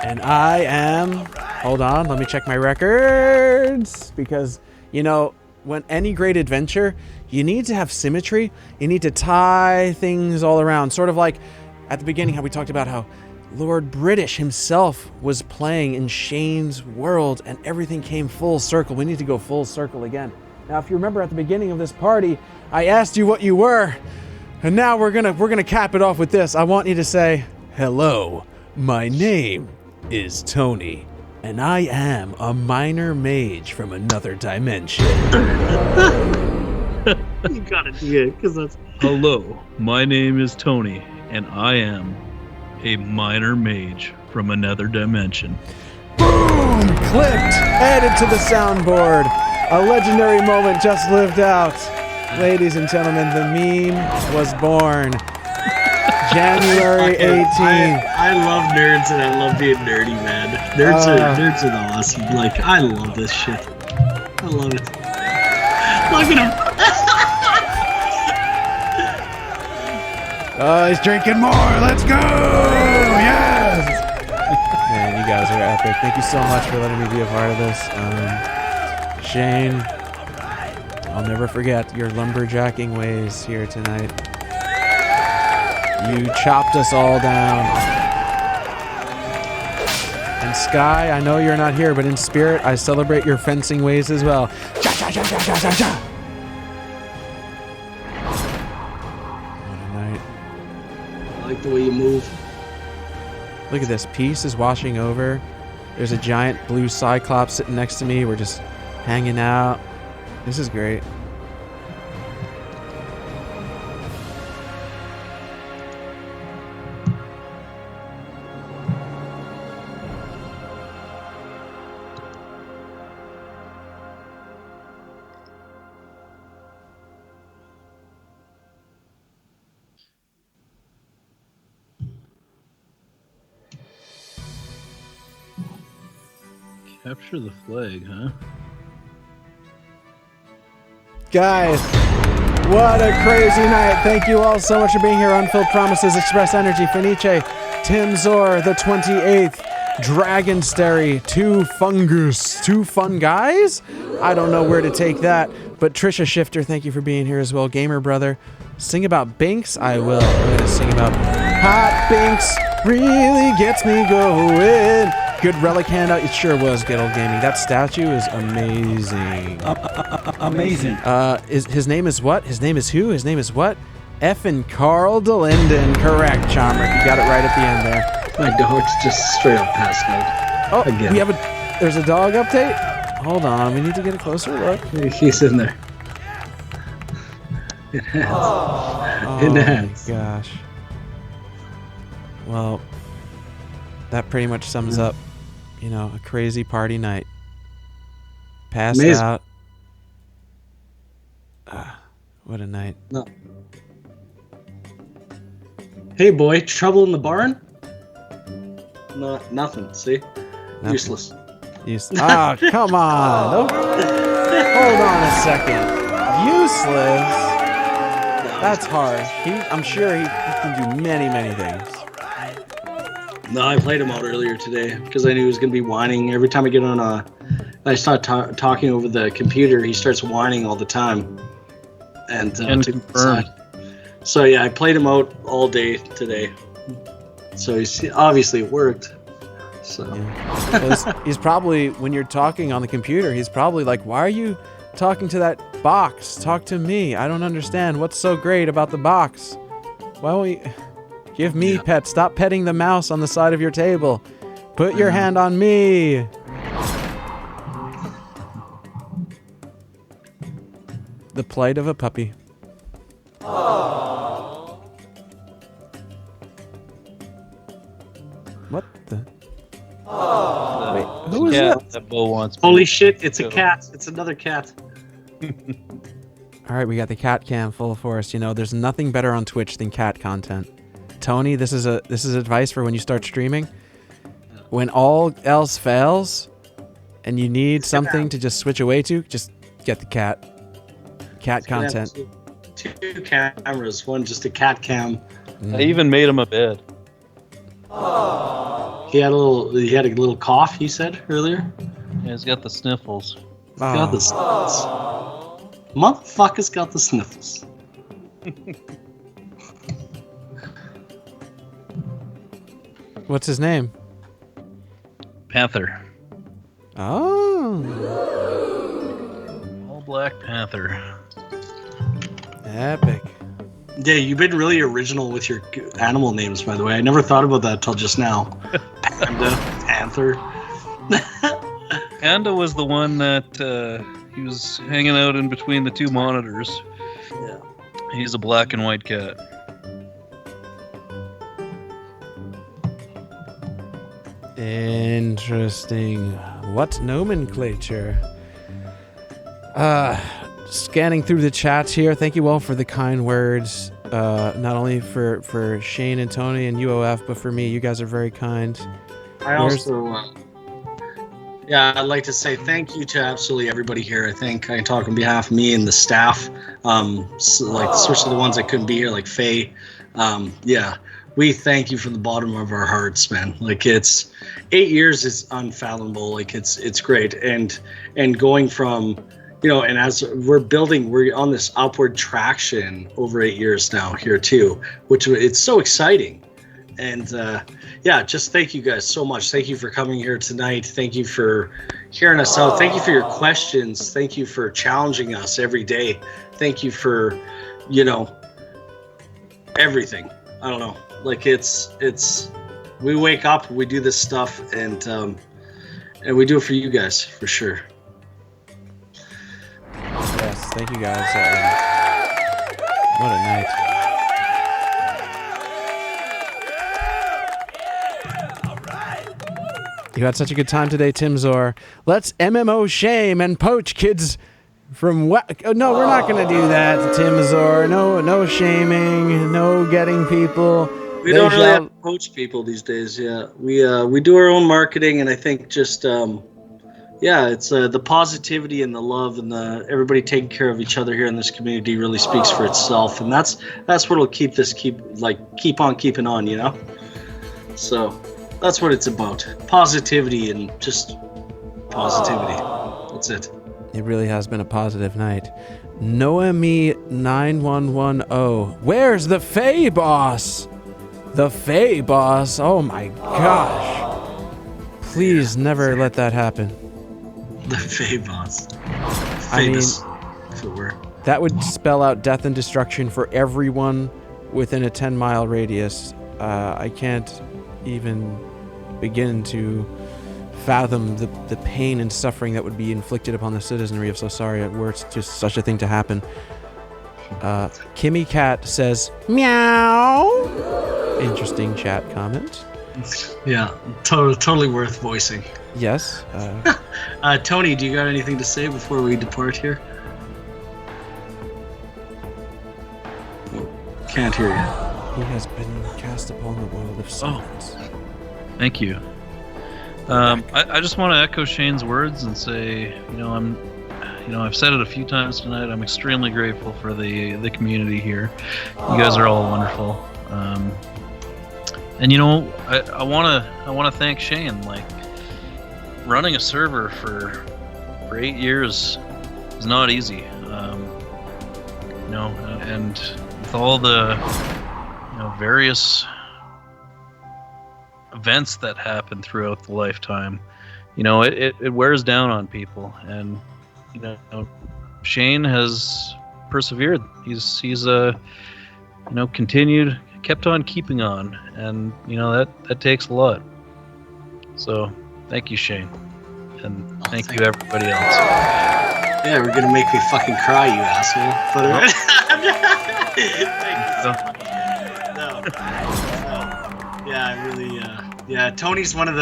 and I am... Hold on, let me check my records, because, you know, when any great adventure, you need to have symmetry. You need to tie things all around, sort of like at the beginning how we talked about how Lord British himself was playing in Shane's world and everything came full circle. We need to go full circle again. Now, if you remember at the beginning of this party, I asked you what you were, and now we're gonna cap it off with this. I want you to say, hello, my name is Tony, and I am a minor mage from another dimension. You gotta do it, because that's... Hello, my name is Tony, and I am a minor mage from another dimension. Boom! Clipped! Added to the soundboard. A legendary moment just lived out. Ladies and gentlemen, the meme was born. January 18th. I love nerds and I love being nerdy, man. Nerds are the awesome. Like, I love this shit. I love it. Look at him. Oh, he's drinking more. Let's go! Yes! Man, you guys are epic. Thank you so much for letting me be a part of this. Shane, I'll never forget your lumberjacking ways here tonight. You chopped us all down. And Skye, I know you're not here, but in spirit, I celebrate your fencing ways as well. Cha cha cha cha cha cha cha. What a night. I like the way you move. Look at this. Peace is washing over. There's a giant blue cyclops sitting next to me. We're just hanging out. This is great. Capture the flag, huh? Guys, what a crazy night. Thank you all so much for being here. Unfilled Promises, Express Energy, Fenice, Tim Zor, the 28th, Dragon Starry, 2 Fungus, 2 fun guys? I don't know where to take that. But Trisha Shifter, thank you for being here as well. Gamer Brother, sing about Binks? I will. I'm going to sing about Hot Binks really gets me going. Good relic handout. It sure was, Good Old Gaming. That statue is amazing. Amazing. His name is what? His name is who? His name is what? Effin' Carl Delinden. Correct, Chomrick. You got it right at the end there. My dog's just straight up passed out. Oh, again. We have there's a dog update? Hold on, we need to get a closer look. He's in there. It has. Oh It has. my gosh. Well, that pretty much sums up, a crazy party night. Passed Amazing. out. What a night. No. Hey boy, trouble in the barn? No, nothing. See? Nothing. Useless. Oh, come on. Hold on a second. Useless? That's harsh. I'm sure he can do many, many things. No, I played him out earlier today because I knew he was going to be whining. Every time I get on I start talking over the computer, he starts whining all the time. And so yeah, I played him out all day today. So obviously it worked. So yeah. He's probably, when you're talking on the computer, he's probably like, why are you talking to that box? Talk to me. I don't understand. What's so great about the box? Why won't you give me pet? Stop petting the mouse on the side of your table. Put your hand on me. The plight of a puppy. What the? Wait, who is that? Bo wants. Holy shit, it's a cat. It's another cat. All right, we got the cat cam full of force. There's nothing better on Twitch than cat content. Tony, this is advice for when you start streaming. When all else fails and you need something to just switch away to, just get the cat. Cat content. Two cameras, one just a cat cam. I even made him a bed. He had a little cough, he said earlier. Yeah, he's got the sniffles. Got the sniffles. Motherfucker's got the sniffles. What's his name? Panther. Oh. All Black Panther. Epic. Yeah, you've been really original with your animal names, by the way. I never thought about that till just now. Panda, Panther. Panda was the one that he was hanging out in between the two monitors. Yeah. He's a black and white cat. Interesting. What nomenclature? Scanning through the chats here. Thank you all for the kind words. Not only for Shane and Tony and UOF, but for me. You guys are very kind. I'd like to say thank you to absolutely everybody here. I think I can talk on behalf of me and the staff, especially the ones that couldn't be here, like Faye. We thank you from the bottom of our hearts, man. It's 8 years is unfathomable. It's great, and going from, and as we're on this upward traction over 8 years now here too, which it's so exciting. And just thank you guys so much. Thank you for coming here tonight. Thank you for hearing us out. Thank you for your questions. Thank you for challenging us every day. Thank you for, everything. I don't know. We wake up, we do this stuff, and we do it for you guys for sure. Yes, thank you guys. What a night. You had such a good time today, Tim Zor. Let's MMO shame and poach kids from what? Oh, no, we're not going to do that, Tim Zor. No shaming, no getting people. We don't really have to poach people these days. Yeah, we do our own marketing, and I think just yeah, it's the positivity and the love and the everybody taking care of each other here in this community really speaks for itself, and that's what'll keep on keeping on, you know. So that's what it's about: positivity and just positivity. That's it. It really has been a positive night. Noemi 9110. Where's the Fae boss? The Fae boss. Oh my gosh. Please never let that happen. The Fae boss. Famous. If it were. That would spell out death and destruction for everyone within a 10-mile radius. I can't even begin to fathom the pain and suffering that would be inflicted upon the citizenry of Sosaria were it just such a thing to happen. Kimmy Cat says, meow. Interesting chat comment. Yeah, totally worth voicing. Yes. Tony, do you got anything to say before we depart here? Can't hear you. He has been cast upon the world of silence. Thank you. I just want to echo Shane's words and say, I've said it a few times tonight. I'm extremely grateful for the community here. You guys are all wonderful. And I want to thank Shane. Like, running a server for 8 years is not easy. And with all the various events that happen throughout the lifetime, it wears down on people. And Shane has persevered. He's kept on keeping on, and that takes a lot. So thank you, Shane, and thank you everybody else. Yeah, we're gonna make me fucking cry, you asshole. But yeah, I really yeah, Tony's one of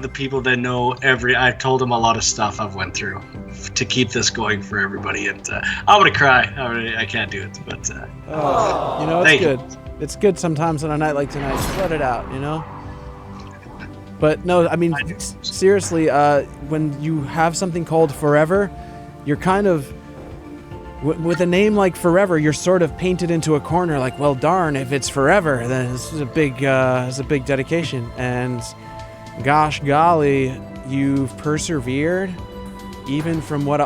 the people that know I've told him a lot of stuff I've went through to keep this going for everybody, and I'm gonna cry. I can't do it, but it's good. It's good sometimes on a night like tonight. Just let it out, But no, I mean, seriously, when you have something called Forever, you're kind of, with a name like Forever, you're sort of painted into a corner. Like, well, darn, if it's Forever, then this is a big dedication. And gosh golly, you've persevered. Even from what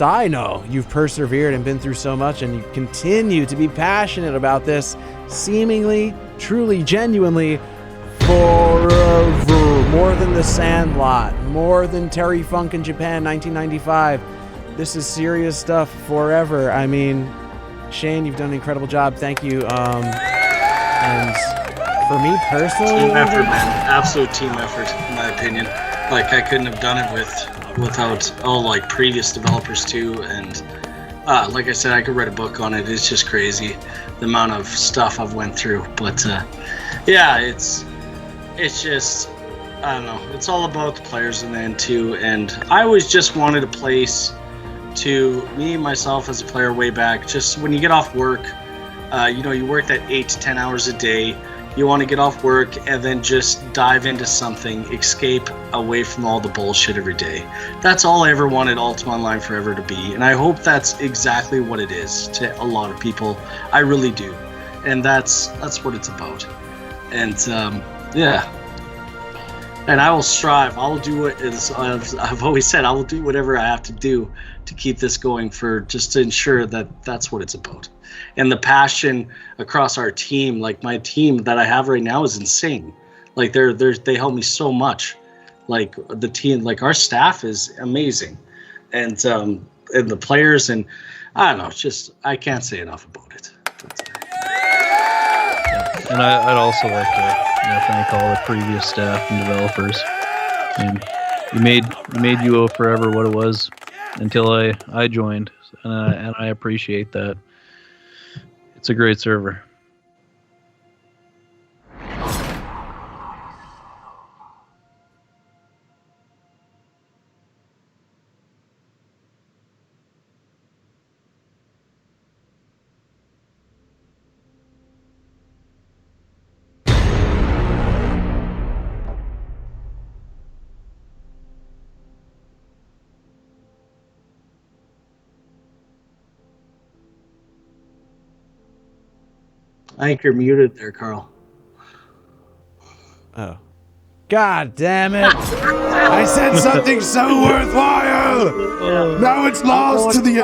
I know, you've persevered and been through so much, and you continue to be passionate about this, seemingly, truly, genuinely, forever. More than The Sandlot, more than Terry Funk in Japan, 1995. This is serious stuff forever. I mean, Shane, you've done an incredible job. Thank you. And for me personally, team effort, man. Absolute team effort, in my opinion. Like, I couldn't have done it without all previous developers too. And like I said, I could write a book on it. It's just crazy the amount of stuff I've went through. But yeah, it's just, I don't know. It's all about the players in the end too. And I always just wanted a place to me myself as a player way back. Just when you get off work, you work that 8 to 10 hours a day. You want to get off work and then just dive into something, escape away from all the bullshit every day. That's all I ever wanted Ultima Online Forever to be, and I hope that's exactly what it is to a lot of people. I really do, and that's what it's about. And yeah, and I will strive. I will do what I've always said. I will do whatever I have to do to keep this going, for just to ensure that that's what it's about. And the passion across our team, like my team that I have right now, is insane. Like they help me so much. Like the team, like our staff is amazing, and the players, and I don't know, it's just, I can't say enough about it. And I'd also like to thank all the previous staff and developers. And you made UO Forever what it was until I joined, and I appreciate that. It's a great server. I think you're muted there, Carl. Oh. God damn it! I said something so worthwhile! Now it's lost to the...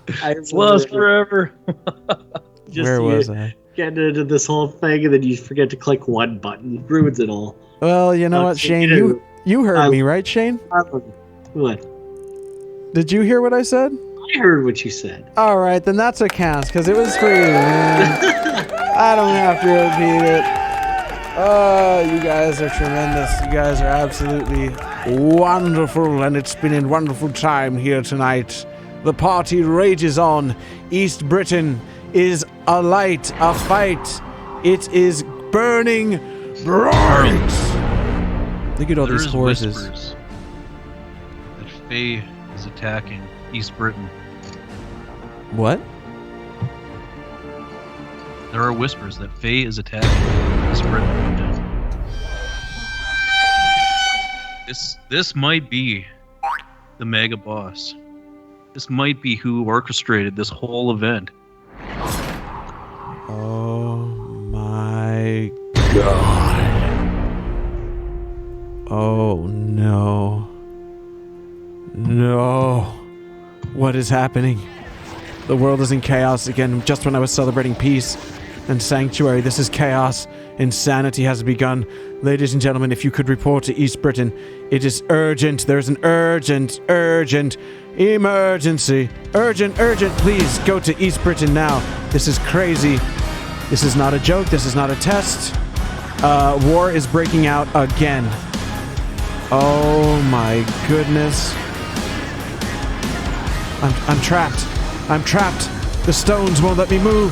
It's lost forever. Where was I? Getting into this whole thing and then you forget to click one button. Ruins it all. Well, you know what, Shane? You heard me, right, Shane? What? Did you hear what I said? I heard what you said. All right, then that's what counts, because it was for you, man. I don't have to repeat it. Oh, you guys are tremendous. You guys are absolutely wonderful, and it's been a wonderful time here tonight. The party rages on. East Britain is alight, afight. It is burning bright. Look at all these horses. Whispers that Faye is attacking East Britain. What? There are whispers that Faye is attacking East Britain. This might be the mega boss. This might be who orchestrated this whole event. Oh my god. Oh no. No. What is happening? The world is in chaos again, just when I was celebrating peace and sanctuary. This is chaos. Insanity has begun. Ladies and gentlemen, if you could report to East Britain, it is urgent. There's an urgent emergency. Urgent, please go to East Britain now. This is crazy. This is not a joke. This is not a test. War is breaking out again. Oh my goodness. I'm trapped. I'm trapped. The stones won't let me move.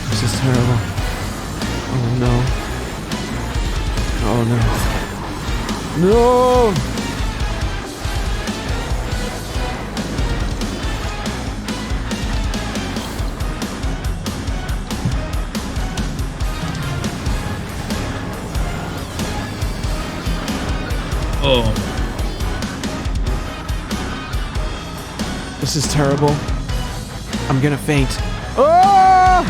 This is terrible. Oh no. Oh no. No! Oh. This is terrible. I'm gonna faint. Oh!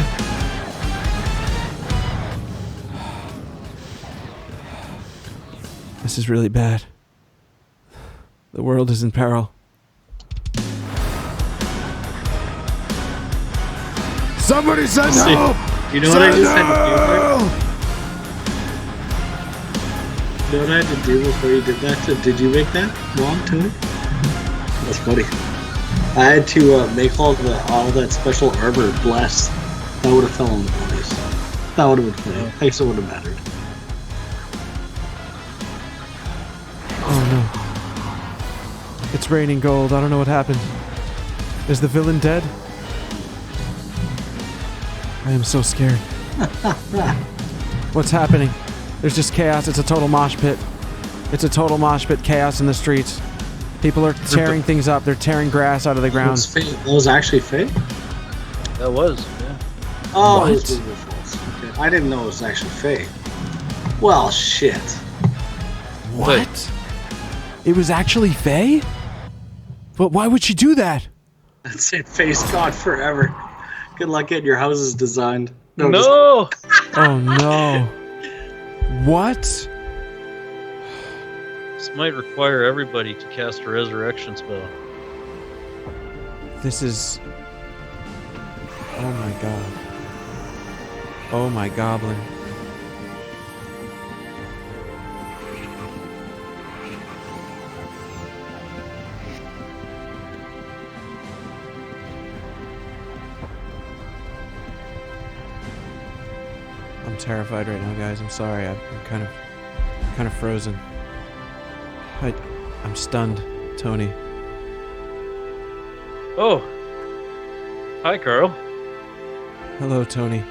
This is really bad. The world is in peril. Somebody send help! You know what I just had to do? You know what I had to do before you did that? Did you make that wrong too? That's funny. I had to make all that special armor bless. That would have fell into place. That would have been funny. I guess it would have mattered. Oh no. It's raining gold. I don't know what happened. Is the villain dead? I am so scared. What's happening? There's just chaos. It's a total mosh pit. It's a total mosh pit. Chaos in the streets. People are tearing things up. They're tearing grass out of the ground. That was actually fake? That was, yeah. Oh, What? it was false. Okay. I didn't know it was actually fake. Well, shit. What? It was actually Faye? But why would she do that? That's it. Face God forever. Good luck getting your houses designed. No! Oh no. What? This might require everybody to cast a resurrection spell. This is... Oh my god. Oh my goblin. I'm terrified right now, guys. I'm sorry. I'm kind of frozen. I'm stunned, Tony. Oh. Hi, Carl. Hello, Tony.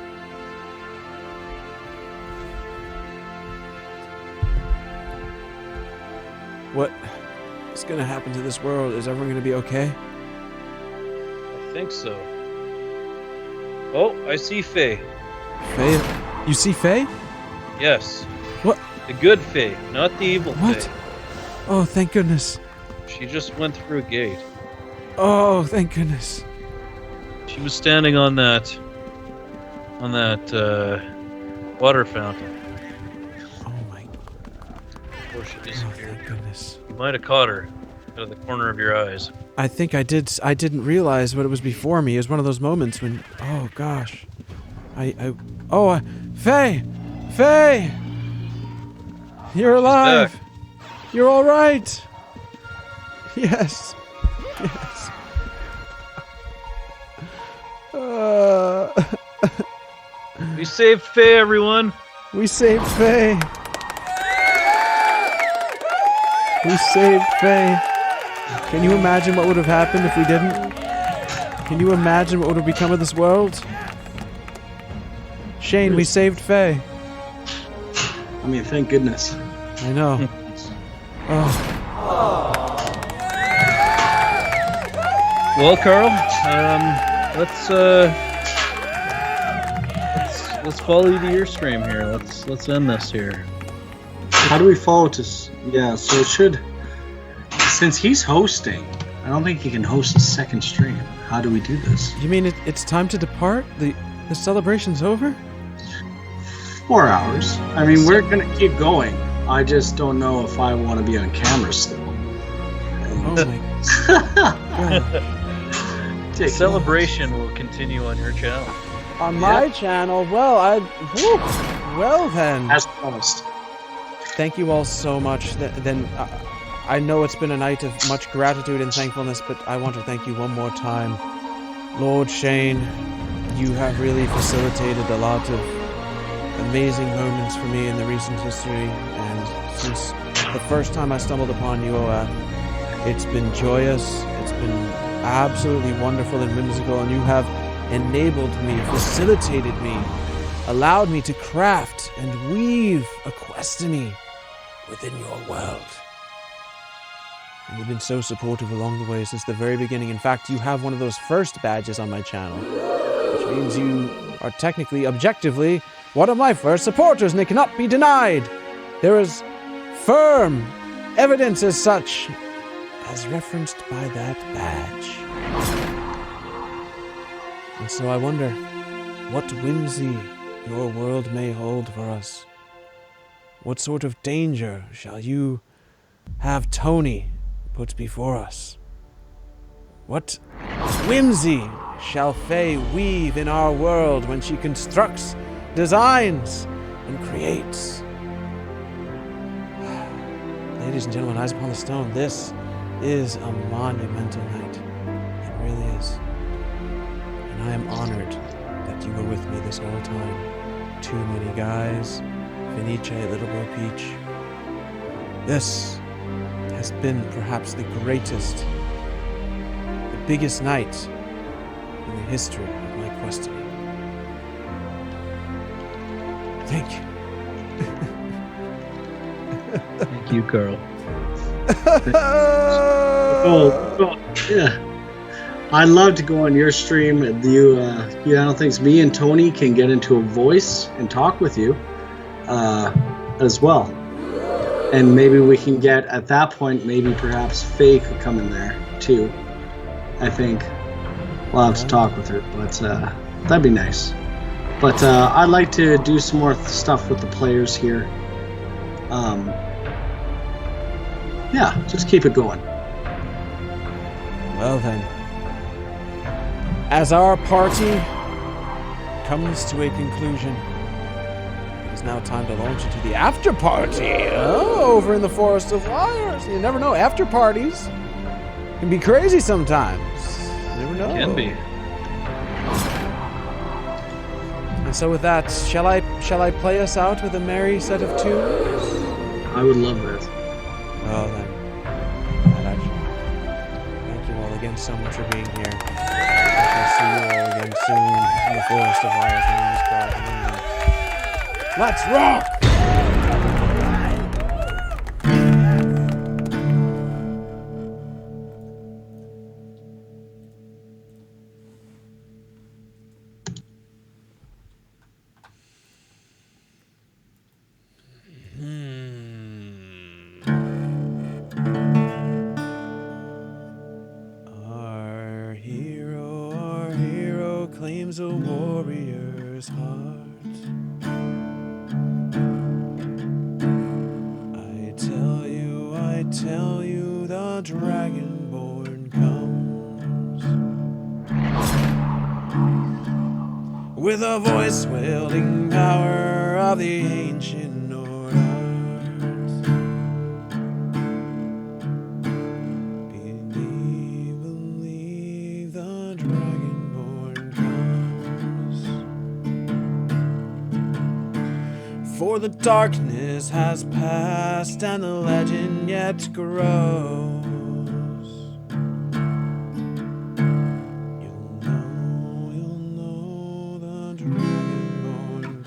What is going to happen to this world? Is everyone going to be okay? I think so. Oh, I see Faye. Faye? You see Faye? Yes. What? The good Faye, not the evil What? Faye. Oh, thank goodness. She just went through a gate. Oh, thank goodness. She was standing on that water fountain. Oh my. Before she disappeared. Thank goodness. You might have caught her out of the corner of your eyes. I think I did. I didn't realize what it was before me. It was one of those moments when, oh gosh. Faye! Faye! You're alive! back. You're alright! Yes. Yes. We saved Faye, everyone! We saved Faye! We saved Faye! Can you imagine what would have happened if we didn't? Can you imagine what would have become of this world? Shane, we saved Faye. I mean, thank goodness. I know. Oh. Well, Carl, let's follow you to your stream here. Let's end this here. How do we follow to? Yeah, so it should. Since he's hosting, I don't think he can host a second stream. How do we do this? You mean it's time to depart? The celebration's over? 4 hours. I mean, we're gonna keep going. I just don't know if I want to be on camera still. Oh my God. The celebration will continue on your channel. On my channel? Well, well then. As promised. Thank you all so much. I know it's been a night of much gratitude and thankfulness, but I want to thank you one more time. Lord Shane, you have really facilitated a lot of amazing moments for me in the recent history, and since the first time I stumbled upon you, it's been joyous, it's been absolutely wonderful and whimsical, and you have enabled me, facilitated me, allowed me to craft and weave a questiny within your world. And you've been so supportive along the way since the very beginning. In fact, you have one of those first badges on my channel, which means you are technically, objectively, one of my first supporters, and it cannot be denied. There is firm evidence as such, as referenced by that badge. And so I wonder what whimsy your world may hold for us. What sort of danger shall you have Tony put before us? What whimsy shall Faye weave in our world when she constructs, designs, and creates? Ladies and gentlemen, eyes upon the stone, this is a monumental night. It really is. And I am honored that you were with me this whole time. Too many guys, Finiche, Little Bo Peach. This has been perhaps the greatest, the biggest night in the history of my questing. Thank you. Thank you, Carl. Oh, yeah. I love to go on your stream. I don't think me and Tony can get into a voice and talk with you as well. And maybe we can get, at that point, maybe perhaps Faye could come in there too. I think we'll have to talk with her, but that'd be nice. But I'd like to do some more stuff with the players here. Yeah, just keep it going. Well then, as our party comes to a conclusion, it is now time to launch into the after party. Oh, over in the Forest of Wires. You never know, after parties can be crazy sometimes. You never know. Can be. And so with that, shall I play us out with a merry set of tunes? I would love that. Well then, thank you all again so much for being here. I shall see you all again soon in the Forest of Wires. Let's rock! claims a warrior's heart. I tell you, the dragonborn comes with a voice wielding power of the ancient Nord arts. Believe the dragonborn comes. For the darkness has passed and the legend yet grows. You'll know the dragonborn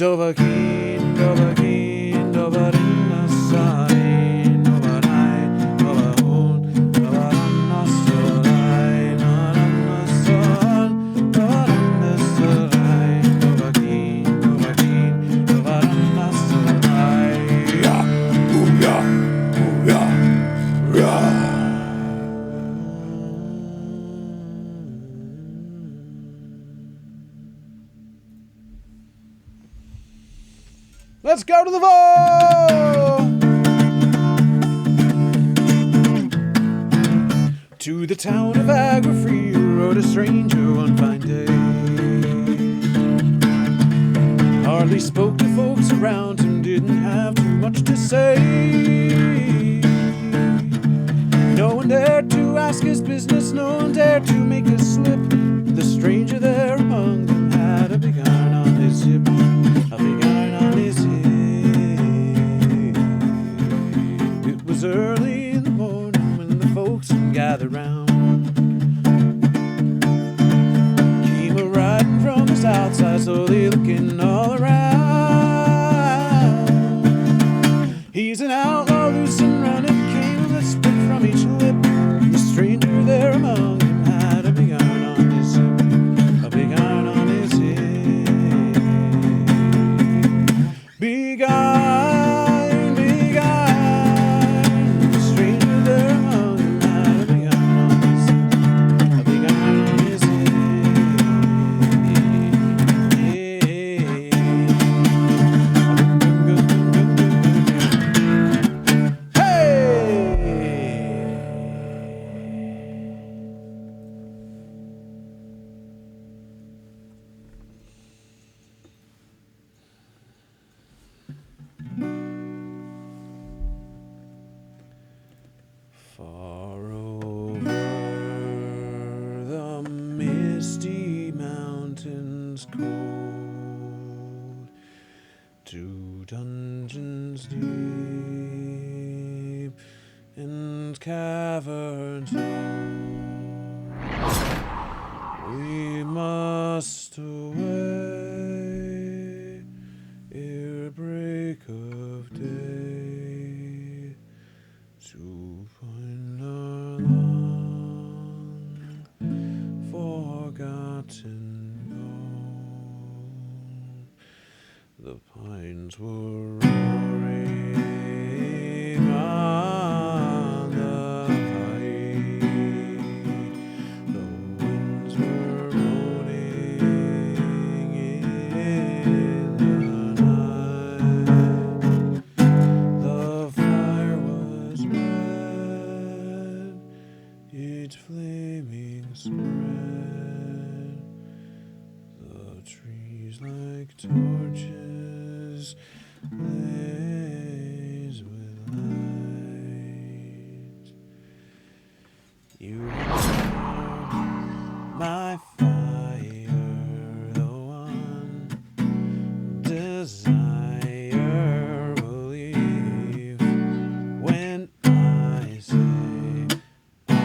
Dovahkiin, Dovahkiin, Dovarinna sain, Dovarai, Dovahun, Dovaranna sorai, Naranna son, Dovaranna sorai, Dovahkiin, Dovahkiin, Dovaranna sorai. Ya, ya, ya, ya. Let's go to the vault! To the town of Agrafree rode a stranger one fine day. Hardly spoke to folks around him, didn't have too much to say. No one dared to ask his business, no one dared to make a slip. The stranger there among them had a big iron on his hip, a big iron on his hip. It was early in the morning when the folks would gather round. Came a riding from the south side, slowly looking all around. He's an outlaw, loose and running, came with a spit from each lip. The stranger there among them had a big iron on his hip, a big iron on his hip. Big iron, big iron. The stranger there among them had a big iron on his hip, a big iron on his hip. Far over the misty mountains cold, to dungeons deep and caverns old, we must away ere break of day, to find our long forgotten goal. The pines were roaring on the height, the winds were moaning in the night. The fire was red, its flaming spread, the trees like torches blaze with light. You are my fire, the one desire, believe when I say I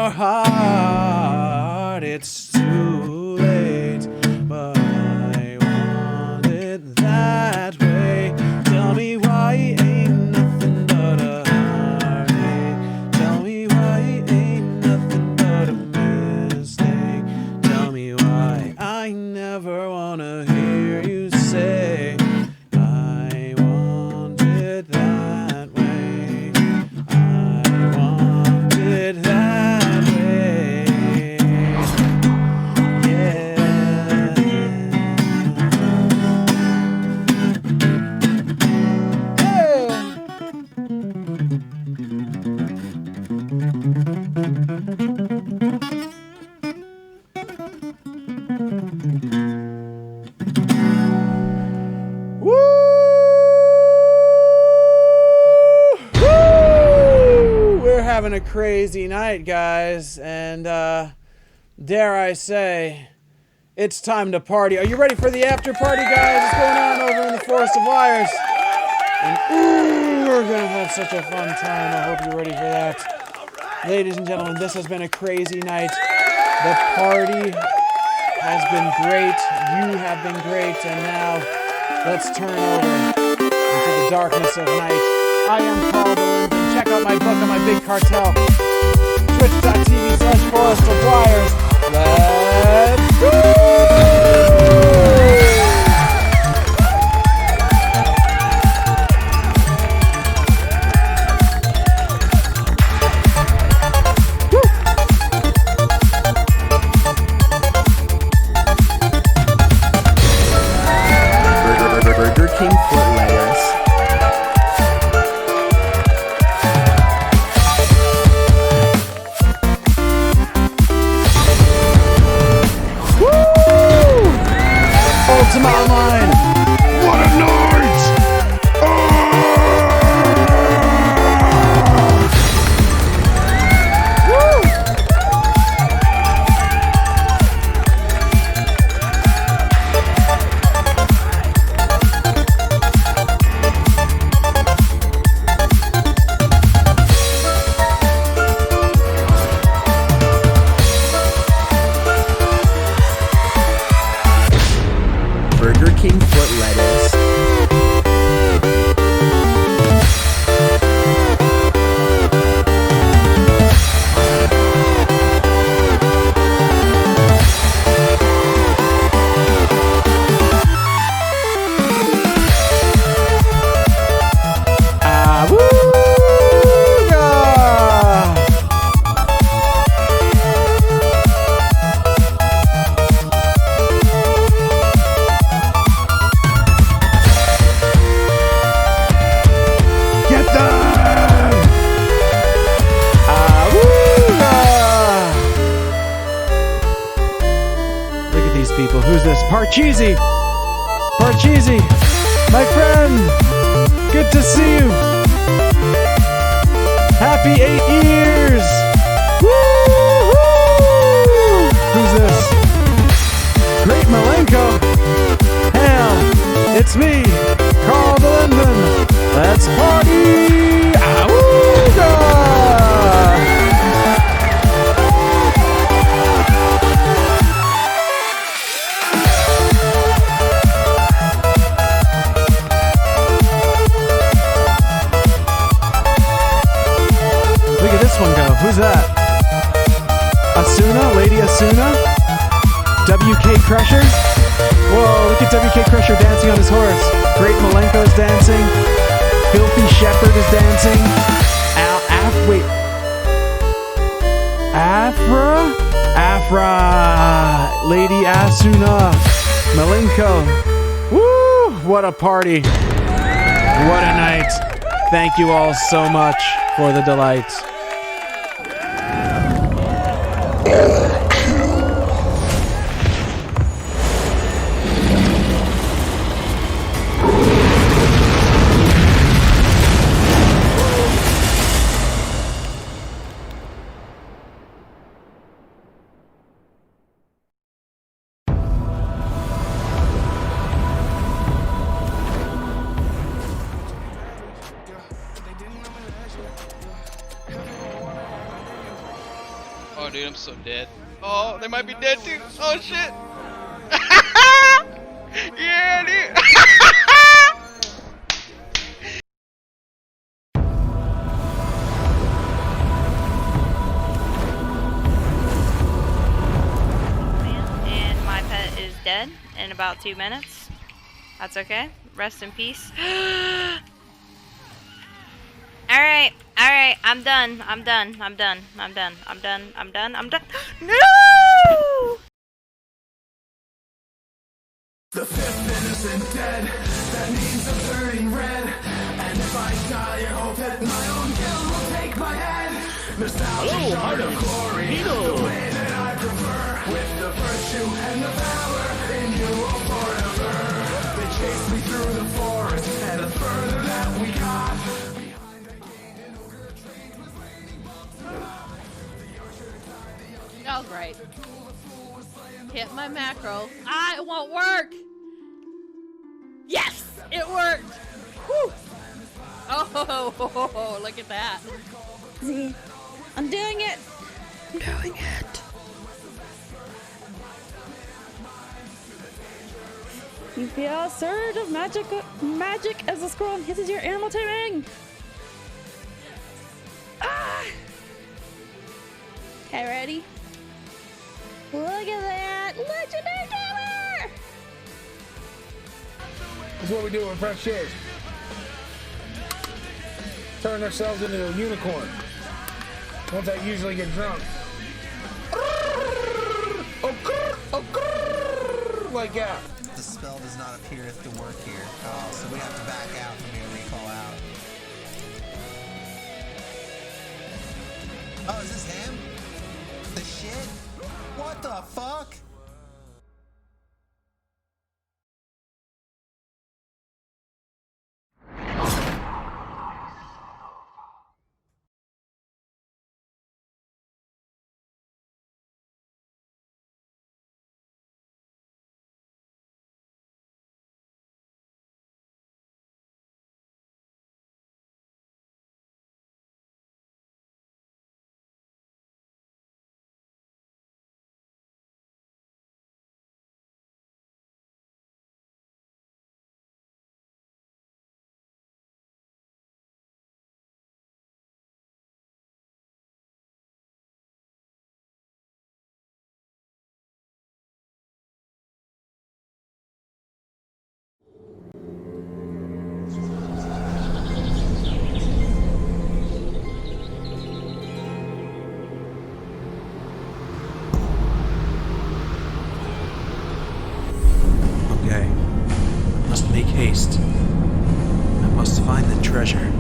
your heart. It's too late, but I want it that way. Tell me why ain't nothing but a heartache. Tell me why ain't nothing but a mistake. Tell me why I never wanna hear you say I want it that way. I want it that way. Yeah. We're having a crazy night, guys, and dare I say, it's time to party. Are you ready for the after party, guys? It's going on over in the Forest of Wires. And ooh, we're gonna have such a fun time. I hope you're ready for that. Ladies and gentlemen, this has been a crazy night. The party has been great. You have been great. And now, let's turn over into the darkness of night. I am Carl Delinden. Check out my book on my big cartel. Twitch.tv/Forest of Wires. Let's go! Burger King foot lettuce. Ultima Online. What a night! Burger King foot lettuce. People, who's this? Parcheesi! Parcheesi! My friend! Good to see you! Happy 8 years! Woo-hoo! Who's this? Great Malenko! Hell, it's me, Carl Delinden! Let's party! Awooga! Look at this one go. Who's that? Asuna? Lady Asuna? WK Crusher? Whoa, look at WK Crusher dancing on his horse. Great Malenko is dancing. Filthy Shepherd is dancing. Wait. Afra. Lady Asuna. Malenko. Woo! What a party. What a night. Thank you all so much for the delight. Oh, dude, I'm so dead. Oh, they might be dead too. Oh, shit. Yeah, dude. And my pet is dead in about 2 minutes. That's okay. Rest in peace. Alright, I'm done. I'm done. No! The fifth innocent dead, that means I'm turning red. And if I die, I hope that my own guilt will take my head. Nostalgia shard of glory, the way that I prefer. With the virtue and the power in you all forever. They chased me through the forest, and the further that we got. Behind I gained an ogre trained with raining bolts. The archer died, the Oh, great. Hit my macro. Ah, it won't work! Yes! It worked! Whew! Oh, look at that. See, I'm doing it. Doing it. You feel a surge of magic as the scroll hits your animal taming. Ah! Okay, ready? Look at that! Legendary Tower! This is what we do with fresh shares. Turn ourselves into a unicorn. Once I usually get drunk. Like that. The spell does not appear to work here. Oh, so we have to back out for me to recall out. Oh, is this him? The shit? What the fuck? Okay. Must make haste. I must find the treasure.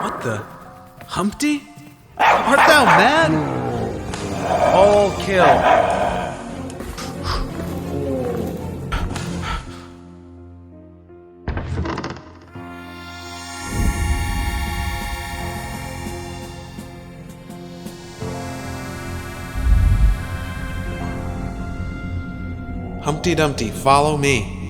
What the? Humpty? Art thou mad? All kill. Humpty Dumpty, follow me.